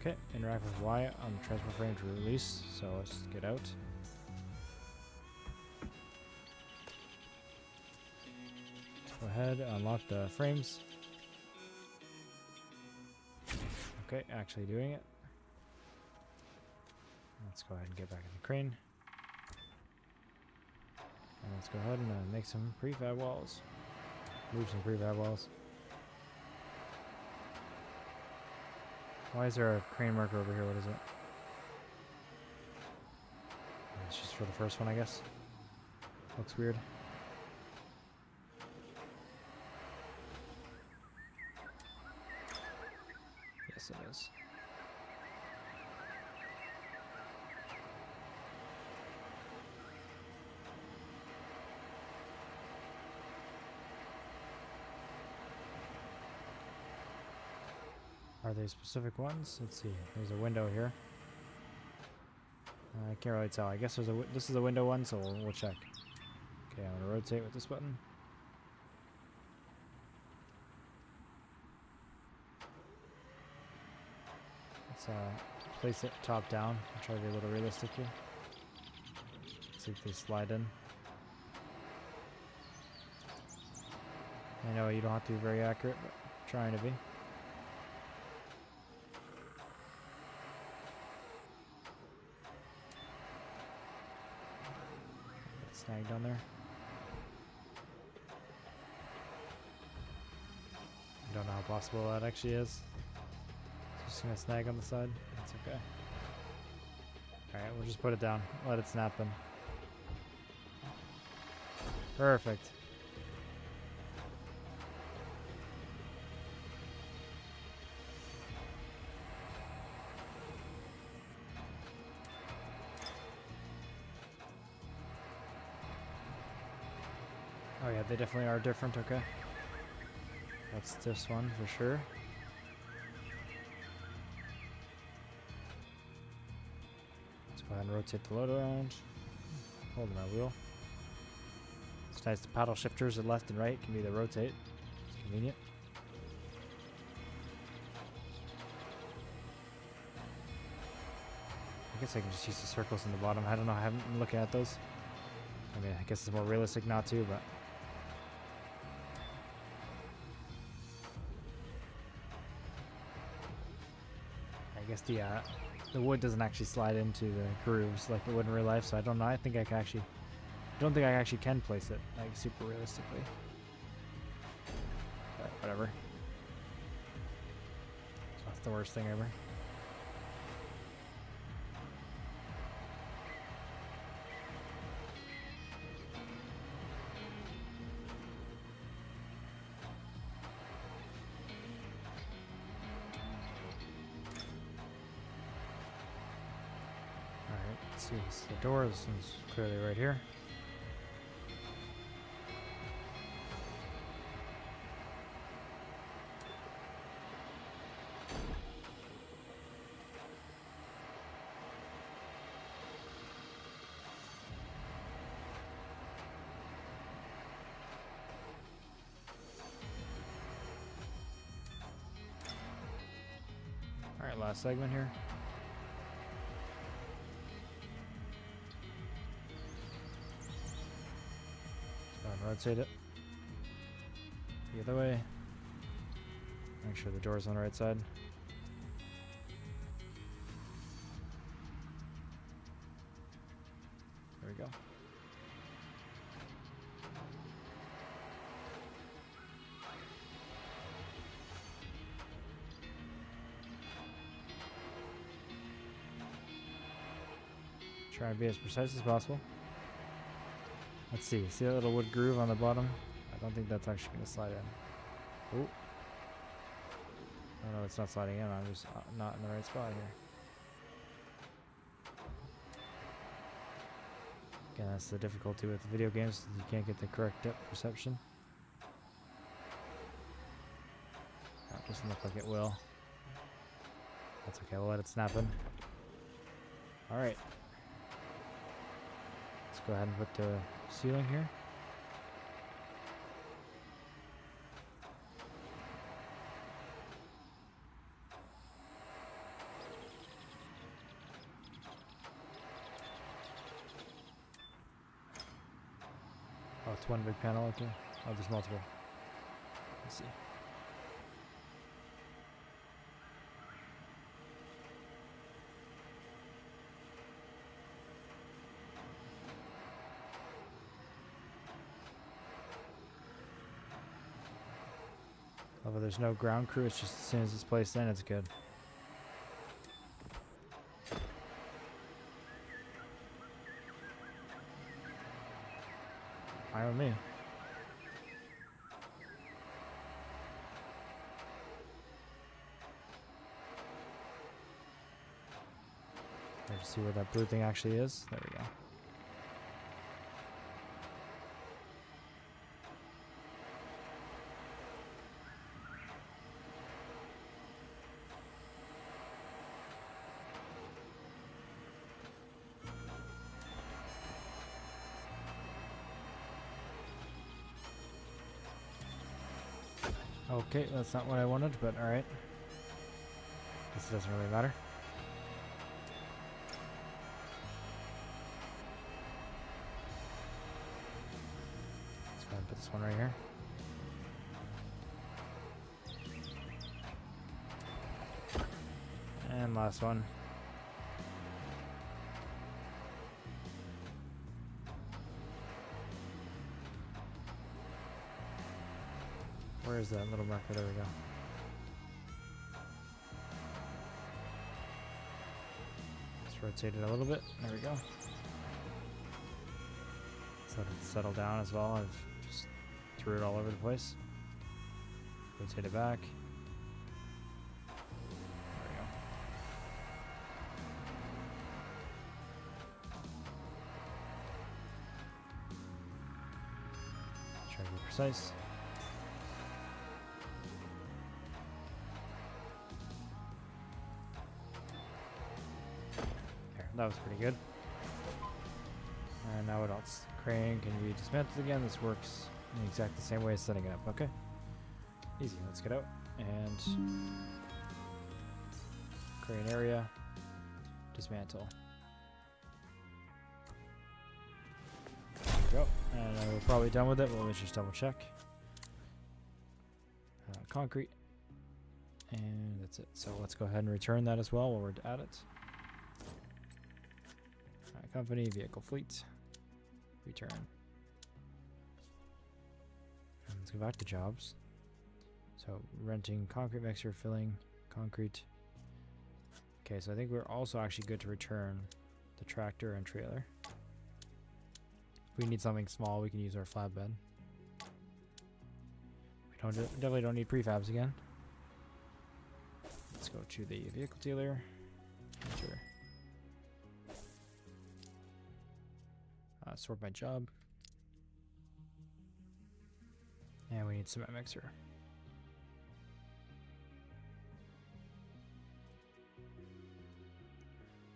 Okay. Interact with Y on the transport frame to release. So let's get out. Go ahead, unlock the frames. Okay, actually doing it. Let's go ahead and get back in the crane. And let's go ahead and make some prefab walls. Move some prefab walls. Why is there a crane marker over here? What is it? It's just for the first one, I guess. Looks weird. Yes, it is. Are they specific ones? Let's see. There's a window here. I can't really tell. I guess there's this is a window one, so we'll check. Okay, I'm gonna rotate with this button. Let's place it top down. I'll try to be a little realistic here. See if they slide in. I know you don't have to be very accurate, but I'm trying to be. Snagged on there. I don't know how possible that actually is. Just gonna snag on the side. That's okay. Alright, we'll just put it down. Let it snap in. Perfect. Oh yeah, they definitely are different, okay. That's this one for sure. Let's go ahead and rotate the load around. Holding our wheel. It's nice, the paddle shifters at left and right can be the rotate. It's convenient. I guess I can just use the circles in the bottom. I don't know, I haven't been looking at those. I mean, I guess it's more realistic not to, but I guess the wood doesn't actually slide into the grooves like it would in real life, so I don't know. I think I can actually, don't think I actually can place it like super realistically. But whatever. So that's the worst thing ever. See, this is the door. This one's clearly right here. All right, last segment here. Rotate it the other way. Make sure the door's on the right side. There we go. Try and be as precise as possible. Let's see. See that little wood groove on the bottom? I don't think that's actually going to slide in. Oh. Oh no, it's not sliding in. I'm just not in the right spot here. Yeah, that's the difficulty with video games. You can't get the correct depth perception. That doesn't look like it will. That's okay, we'll let it snap in. Alright. Let's go ahead and put the ceiling here. Oh, it's one big panel, okay. Oh, there's multiple. Let's see. Oh, but there's no ground crew, it's just as soon as it's placed in, it's good. Fine with me. Let's see where that blue thing actually is. There we go. Okay, that's not what I wanted, but alright. Guess it doesn't really matter. Let's go ahead and put this one right here. And last one. Where is that little marker? There we go. Let's rotate it a little bit. There we go. Let's let it settle down as well. I've just threw it all over the place. Rotate it back. There we go. Try to be precise. That was pretty good. And now what else? Crane can be dismantled again. This works in exactly the same way as setting it up. Okay. Easy. Let's get out. And crane area. Dismantle. There we go. And we're probably done with it. Well, let's just double check. Concrete. And that's it. So let's go ahead and return that as well while we're at it. Company, vehicle fleet, return. And let's go back to jobs. So renting concrete mixer, filling concrete. Okay, so I think we're also actually good to return the tractor and trailer. If we need something small, we can use our flatbed. We definitely don't need prefabs again. Let's go to the vehicle dealer. Enter. Sort by job. And we need cement mixer.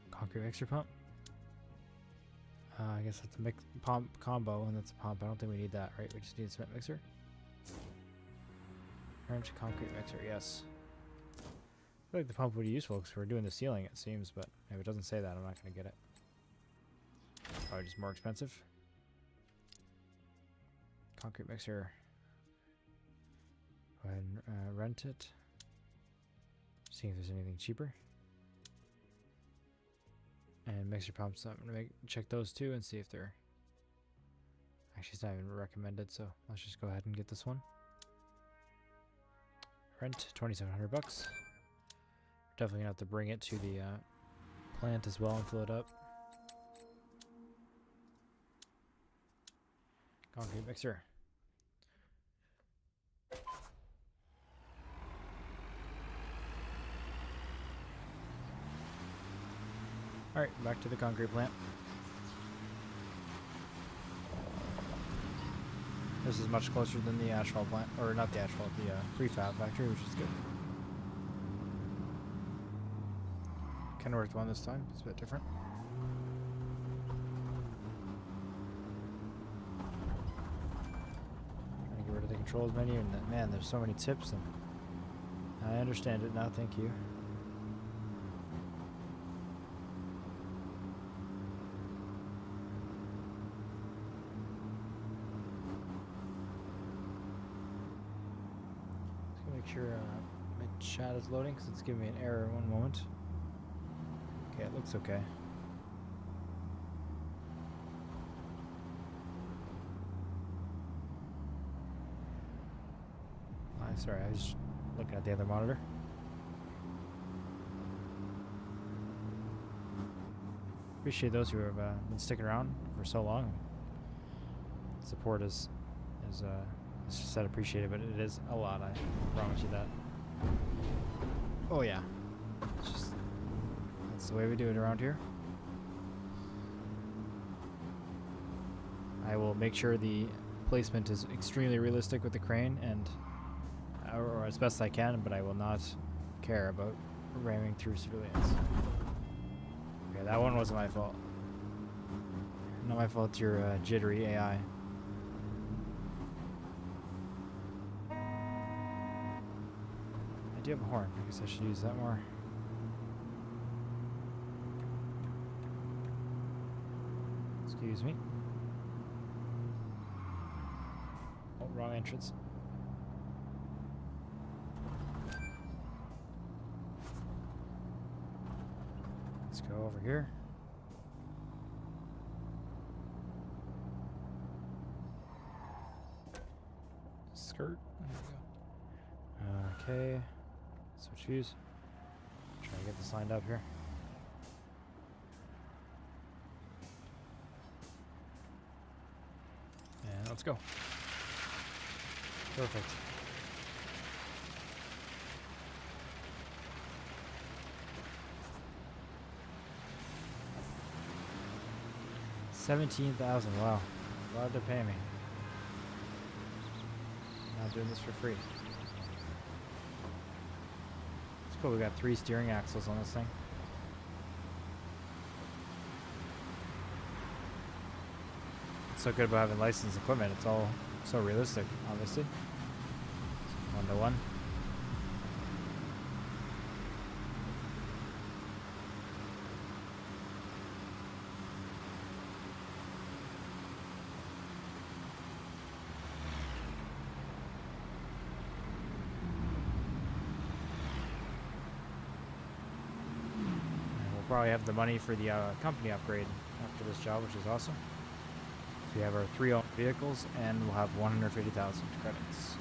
Concrete mixer pump. I guess that's a mix pump combo, and that's a pump. I don't think we need that, right? We just need a cement mixer. Orange concrete mixer, yes. I feel like the pump would be useful because we're doing the ceiling, it seems, but if it doesn't say that, I'm not going to get it. Probably just more expensive. Concrete mixer. Go ahead and rent it. See if there's anything cheaper. And mixer pumps. I'm gonna check those two and see if they're. Actually, it's not even recommended, so let's just go ahead and get this one. Rent $2,700. Definitely gonna have to bring it to the plant as well and fill it up. Concrete mixer. Alright, back to the concrete plant. This is much closer than the asphalt plant, or not the asphalt, the prefab factory, which is good. Kenworth one this time. It's a bit different. Trying to get rid of the controls menu, and man, there's so many tips, and I understand it now. Thank you. Make sure my chat is loading because it's giving me an error one moment. Okay, it looks okay. Sorry, I was looking at the other monitor. Appreciate those who have been sticking around for so long. Support is it's just said appreciated, but it is a lot. I promise you that. Oh yeah, it's just that's the way we do it around here. I will make sure the placement is extremely realistic with the crane, and or as best I can, but I will not care about ramming through civilians. Okay, that one wasn't my fault. Not my fault. It's your jittery AI. I do have a horn. I guess I should use that more. Excuse me. Oh, wrong entrance. Let's go over here. Skirt. There we go. Okay. Switch views. Try to get this lined up here. And let's go. Perfect. $17,000. Wow. Glad they're paying me. Not doing this for free. It's cool. We got 3 steering axles on this thing. What's so good about having licensed equipment? It's all so realistic, obviously. 1-to-1. Probably have the money for the company upgrade after this job, which is awesome. So we have our 3 owned vehicles, and we'll have 150,000 credits.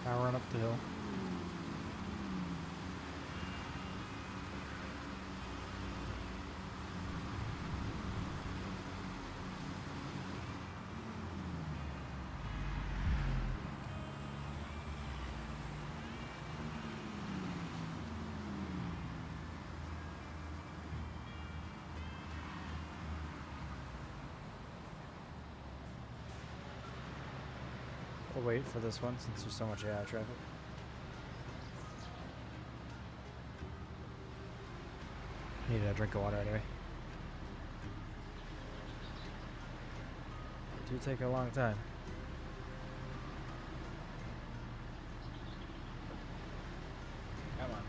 Powering up the hill. We'll wait for this one since there's so much AI traffic. Need a drink of water anyway. It do take a long time. Come on.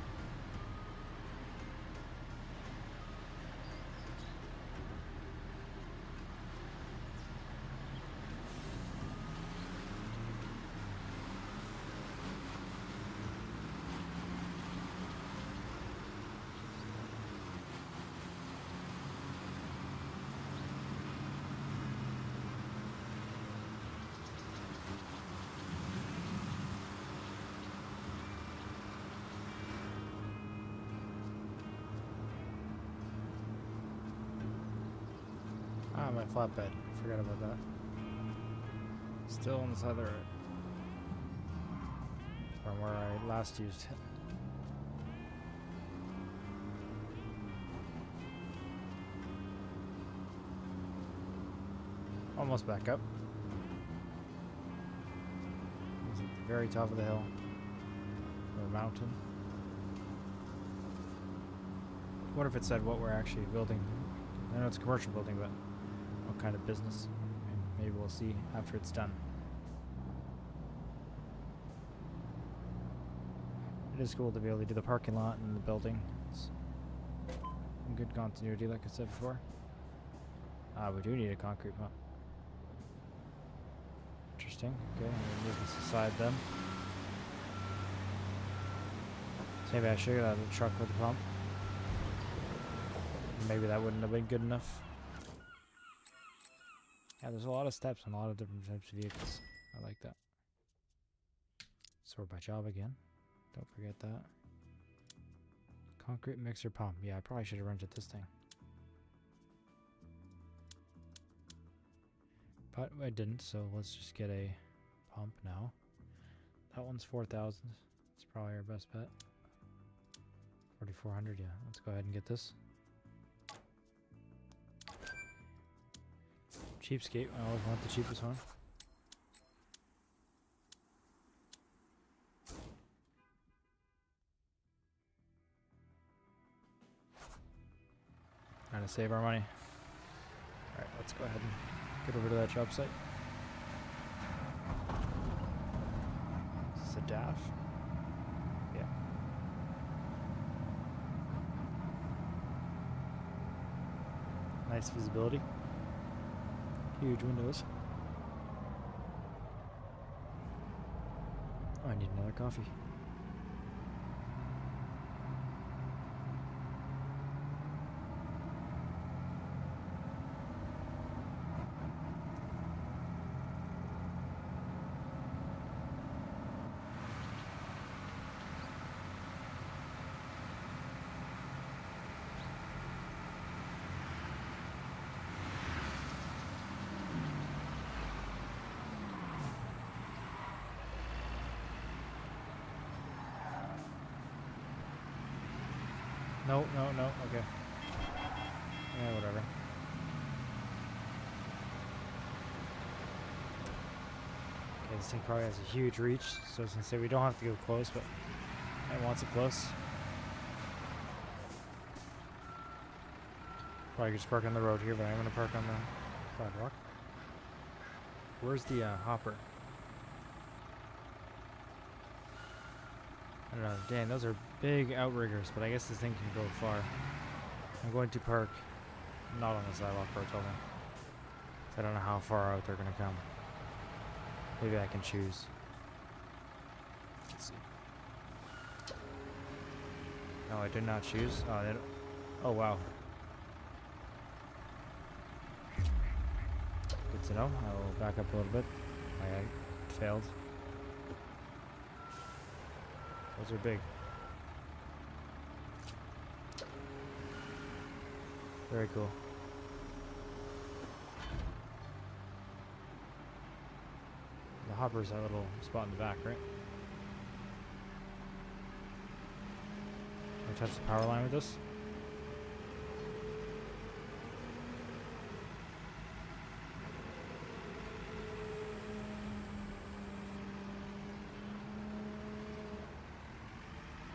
my flatbed. Forgot about that. Still on the side of the road. From where I last used it. Almost back up. It's at the very top of the hill. Or mountain. What if it said what we're actually building? I know it's a commercial building, but what kind of business? Maybe we'll see after it's done. It is cool to be able to do the parking lot and the building. It's in good continuity, like I said before. We do need a concrete pump. Interesting. Okay, I'm gonna move this aside then. So maybe I should have a truck with a pump. Maybe that wouldn't have been good enough. Yeah, there's a lot of steps on a lot of different types of vehicles. I like that. Sort by job again. Don't forget that. Concrete mixer pump. Yeah, I probably should have rented this thing. But I didn't, so let's just get a pump now. That one's 4,000. It's probably our best bet. 4,400, yeah. Let's go ahead and get this. Cheapskate. I always want the cheapest one. Trying to save our money. Alright, let's go ahead and get over to that job site. Is this a DAF? Yeah. Nice visibility. Huge windows. Oh, I need another coffee. No, okay. Yeah, whatever. Okay, this thing probably has a huge reach, so I was gonna say we don't have to go close, but it wants it close. Probably just park on the road here, but I'm gonna park on the sidewalk. Where's the hopper? I don't know. Dang, those are big outriggers, but I guess this thing can go far. I'm going to park not on the sidewalk where it told me. I don't know how far out they're going to come. Maybe I can choose. Let's see. No, I did not choose. Oh, they don't. Oh, wow. Good to know. I will back up a little bit. I failed. Those are big. Very cool. The hopper's that little spot in the back, right? Can I touch the power line with this?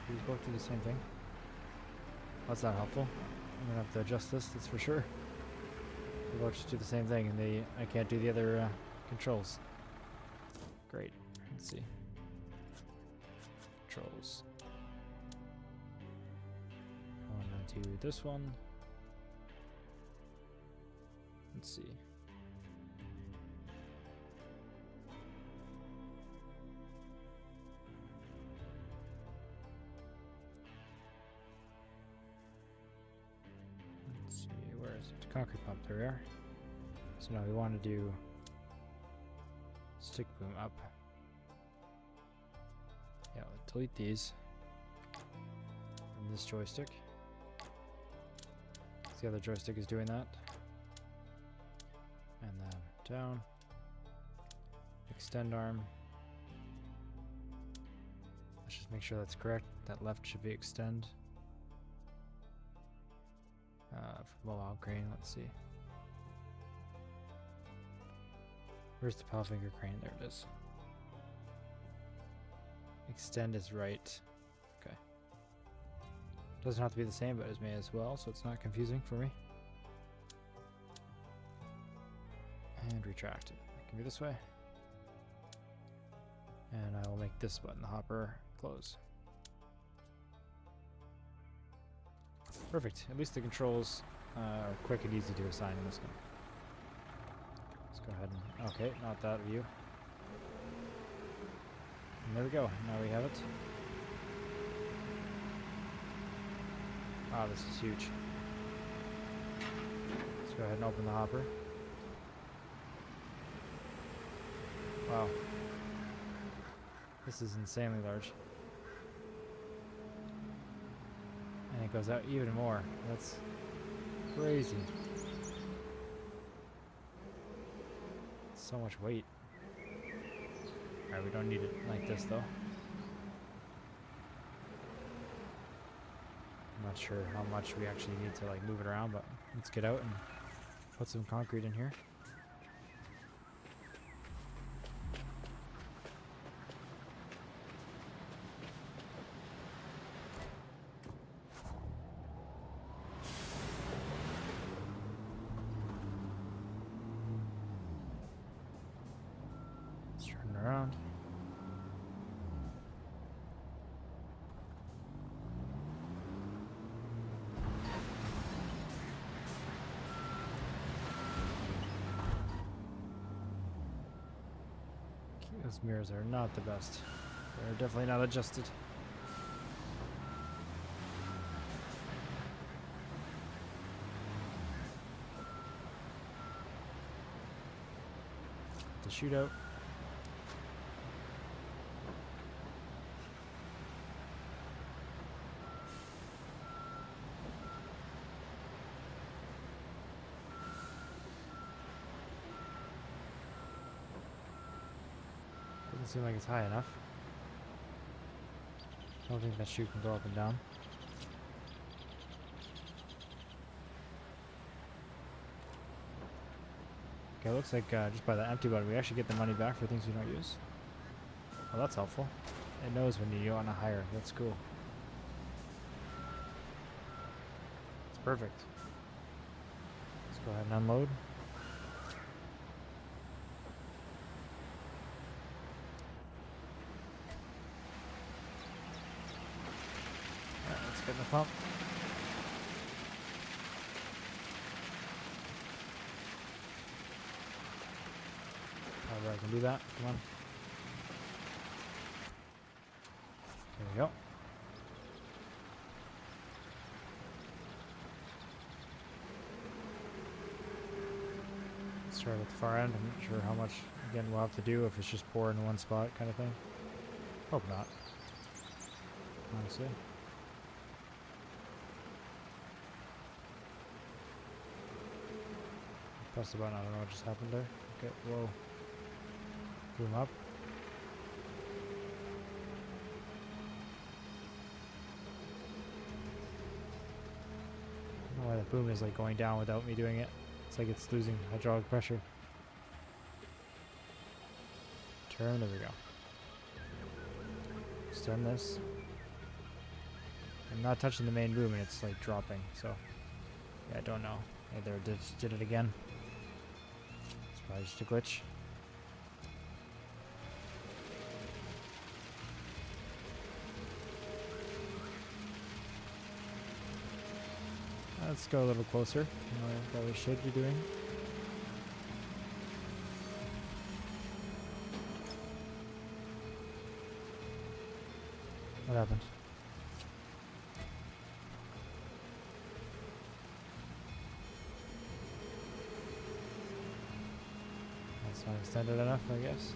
These both do the same thing. That's not helpful. I'm gonna have to adjust this, that's for sure. They both just do the same thing, and I can't do the other controls. Great. Let's see. Controls. I want to do this one. Let's see. Concrete pump, there we are. So now we want to do stick boom up. Yeah, let's delete these from this joystick. The other joystick is doing that. Down. Extend arm. Let's just make sure that's correct. That left should be extend. For blowout crane, let's see. Where's the power finger crane? There it is. Extend is right. Okay. Doesn't have to be the same, but it may as well, so it's not confusing for me. And retract it. It can be this way. And I will make this button, the hopper, close. Perfect. At least the controls are quick and easy to assign in this one. Let's go ahead and... Okay, not that view. And there we go. Now we have it. Wow, this is huge. Let's go ahead and open the hopper. Wow. This is insanely large. And it goes out even more. That's crazy. So much weight. Alright, we don't need it like this though. I'm not sure how much we actually need to like move it around, but let's get out and put some concrete in here. Around. Those mirrors are not the best. They're definitely not adjusted. The shootout. Doesn't seem like it's high enough. I don't think that chute can go up and down. Okay, looks like just by the empty button we actually get the money back for things we don't use. Well, that's helpful. It knows when you want to hire. That's cool. It's perfect. Let's go ahead and unload. Get the pump. However, I can do that. Come on. There we go. Start at the far end. I'm not sure how much, again, we'll have to do, if it's just pour in one spot kind of thing. Hope not. Honestly. Press the button, I don't know what just happened there. Okay, whoa. Boom up. I don't know why the boom is like going down without me doing it. It's like it's losing hydraulic pressure. Turn, there we go. Extend this. I'm not touching the main boom and it's like dropping, so yeah, I don't know. Either it did it again. It's probably just a glitch. Let's go a little closer. What we should be doing. What happened? That's not extended enough, I guess.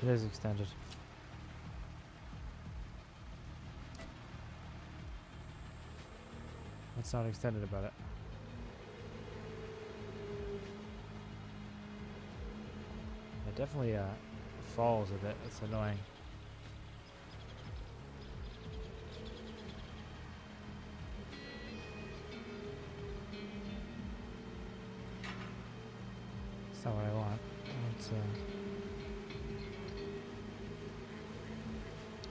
It is extended. It's not extended about it. It definitely falls a bit. It's annoying. It's not what I want. It's,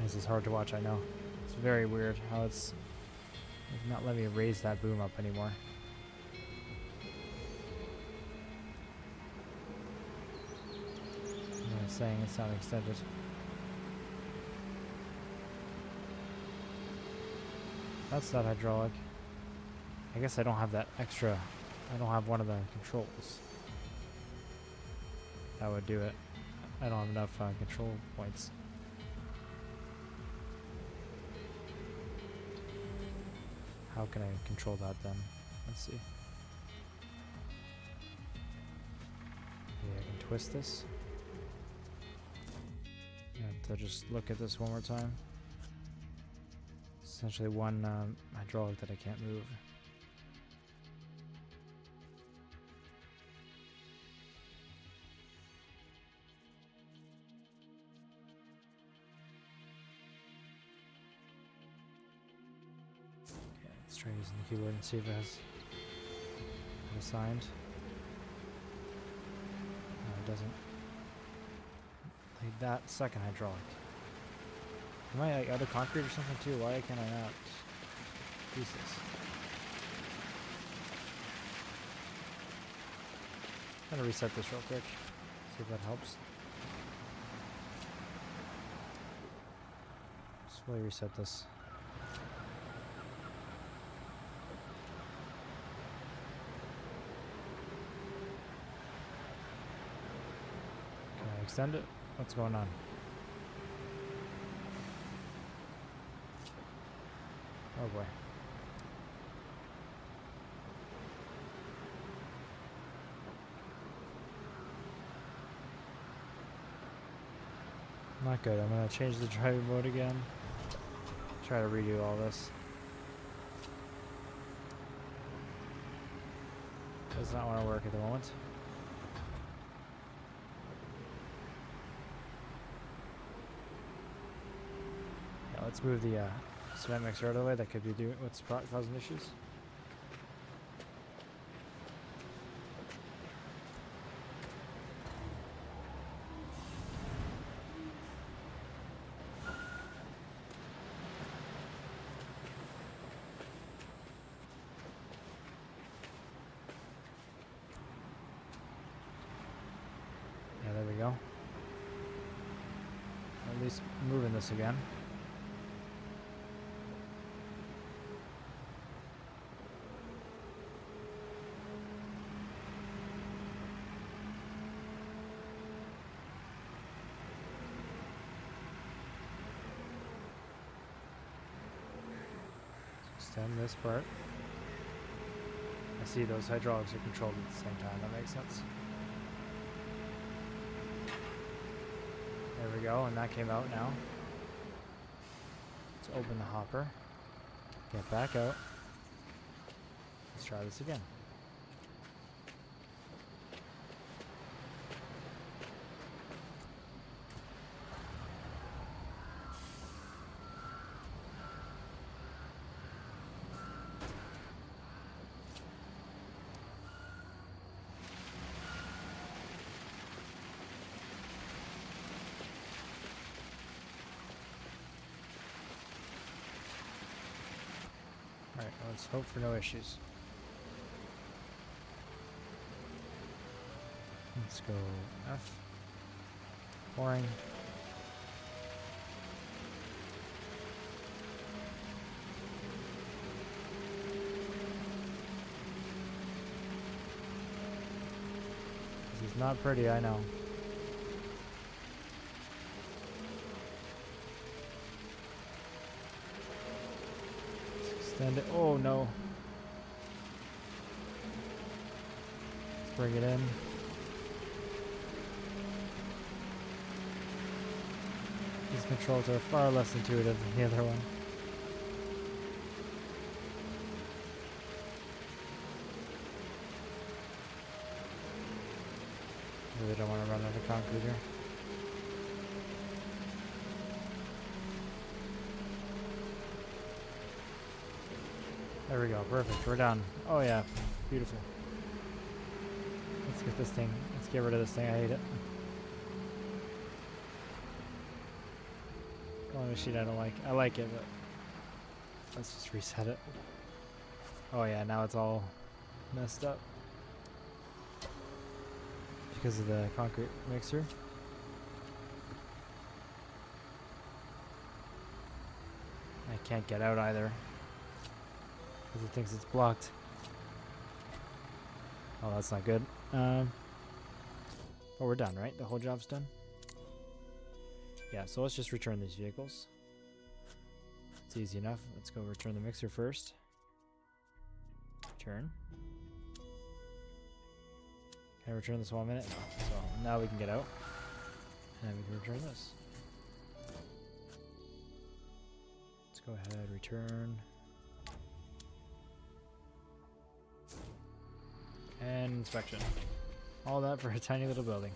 this is hard to watch, I know. It's very weird how it's not letting me raise that boom up anymore. It's saying it's not extended. That's not hydraulic. I guess I don't have that extra. I don't have one of the controls. That would do it. I don't have enough control points. How can I control that then? Let's see. Maybe I can twist this. To just look at this one more time. Essentially one hydraulic that I can't move. Okay, let's try using the keyboard and see if it has it assigned. No, it doesn't. Like that second hydraulic. Am I like out of concrete or something too? Why can I not use this? I'm gonna reset this real quick. See if that helps. Just fully reset this. Can I extend it? What's going on? Oh boy. Not good. I'm gonna change the driving mode again. Try to redo all this. Does not want to work at the moment. Let's move the cement mixer out of the way. That could be doing what's causing issues. Yeah, there we go. At least moving this again. Extend this part. I see those hydraulics are controlled at the same time. That makes sense. There we go, and that came out now. Let's open the hopper. Get back out. Let's try this again. Alright, let's hope for no issues. Let's go F. Pouring. This is not pretty, I know. Extend it. Oh no. Let's bring it in. These controls are far less intuitive than the other one. Really don't want to run out of concrete here. There we go. Perfect. We're done. Oh yeah. Beautiful. Let's get this thing. Let's get rid of this thing. I hate it. One machine I don't like. I like it, but let's just reset it. Oh yeah, now it's all messed up because of the concrete mixer. I can't get out either because it thinks it's blocked. Oh, that's not good. But we're done, right? The whole job's done? Yeah, so let's just return these vehicles. It's easy enough. Let's go return the mixer first. Return. Can I return this 1 minute? No. So now we can get out. And we can return this. Let's go ahead, return. And inspection. All that for a tiny little building.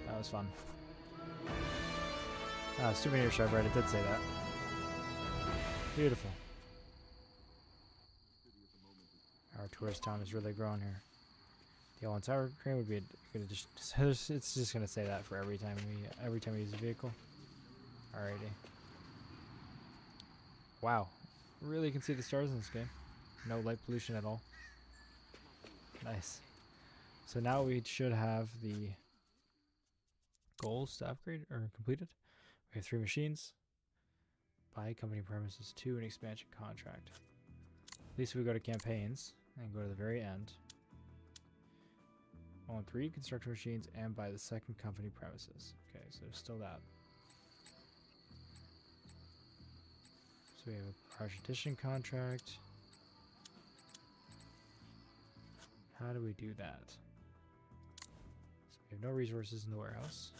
That was fun. Souvenir shop, right? It did say that. Beautiful. Our tourist town is really growing here. The yellow and sour cream would be good addition. It's just gonna say that for every time we use a vehicle. Alrighty. Wow, really can see the stars in this game. No light pollution at all. Nice. So now we should have the goals to upgrade or completed. We have 3 machines. Buy company premises 2, an expansion contract. At least we go to campaigns and go to the very end. Own 3 construction machines and buy the 2nd company premises. Okay, so there's still that. So we have a partition contract. How do we do that? So we have no resources in the warehouse.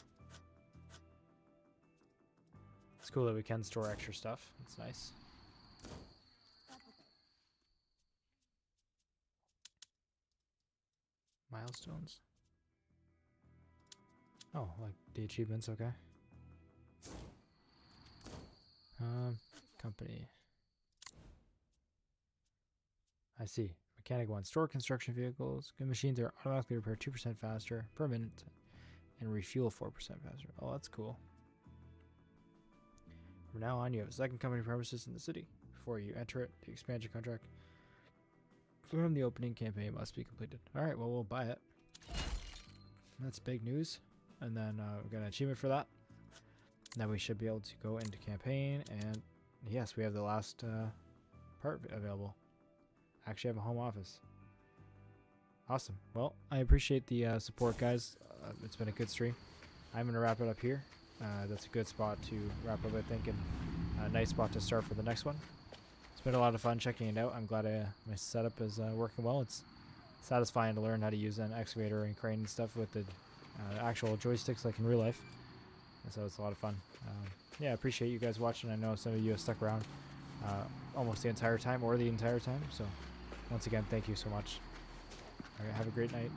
It's cool that we can store extra stuff. That's nice. Milestones. Oh, like the achievements, okay. Company. I see. Mechanic 1. Store construction vehicles. Good machines are automatically repaired 2% faster per minute and refuel 4% faster. Oh, that's cool. From now on, you have a 2nd company premises in the city. Before you enter it, the expansion contract from the opening campaign must be completed. Alright, well, we'll buy it. That's big news. And then we got an achievement for that. Now we should be able to go into campaign, and yes, we have the last part available. Actually have a home office. Awesome. Well, I appreciate the support, guys. It's been a good stream. I'm going to wrap it up here. That's a good spot to wrap up, I think, and a nice spot to start for the next one. It's been a lot of fun checking it out. I'm glad my setup is working well. It's satisfying to learn how to use an excavator and crane and stuff with the actual joysticks like in real life. And so it's a lot of fun. Yeah, I appreciate you guys watching. I know some of you have stuck around almost the entire time or the entire time. So once again, thank you so much. All right, have a great night.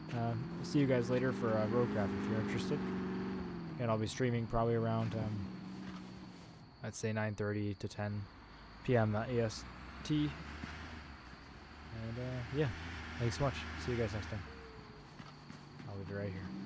See you guys later for Roadcraft if you're interested. And I'll be streaming probably around, I'd say 9:30 to 10 p.m. EST. And yeah, thanks so much. See you guys next time. I'll leave it right here.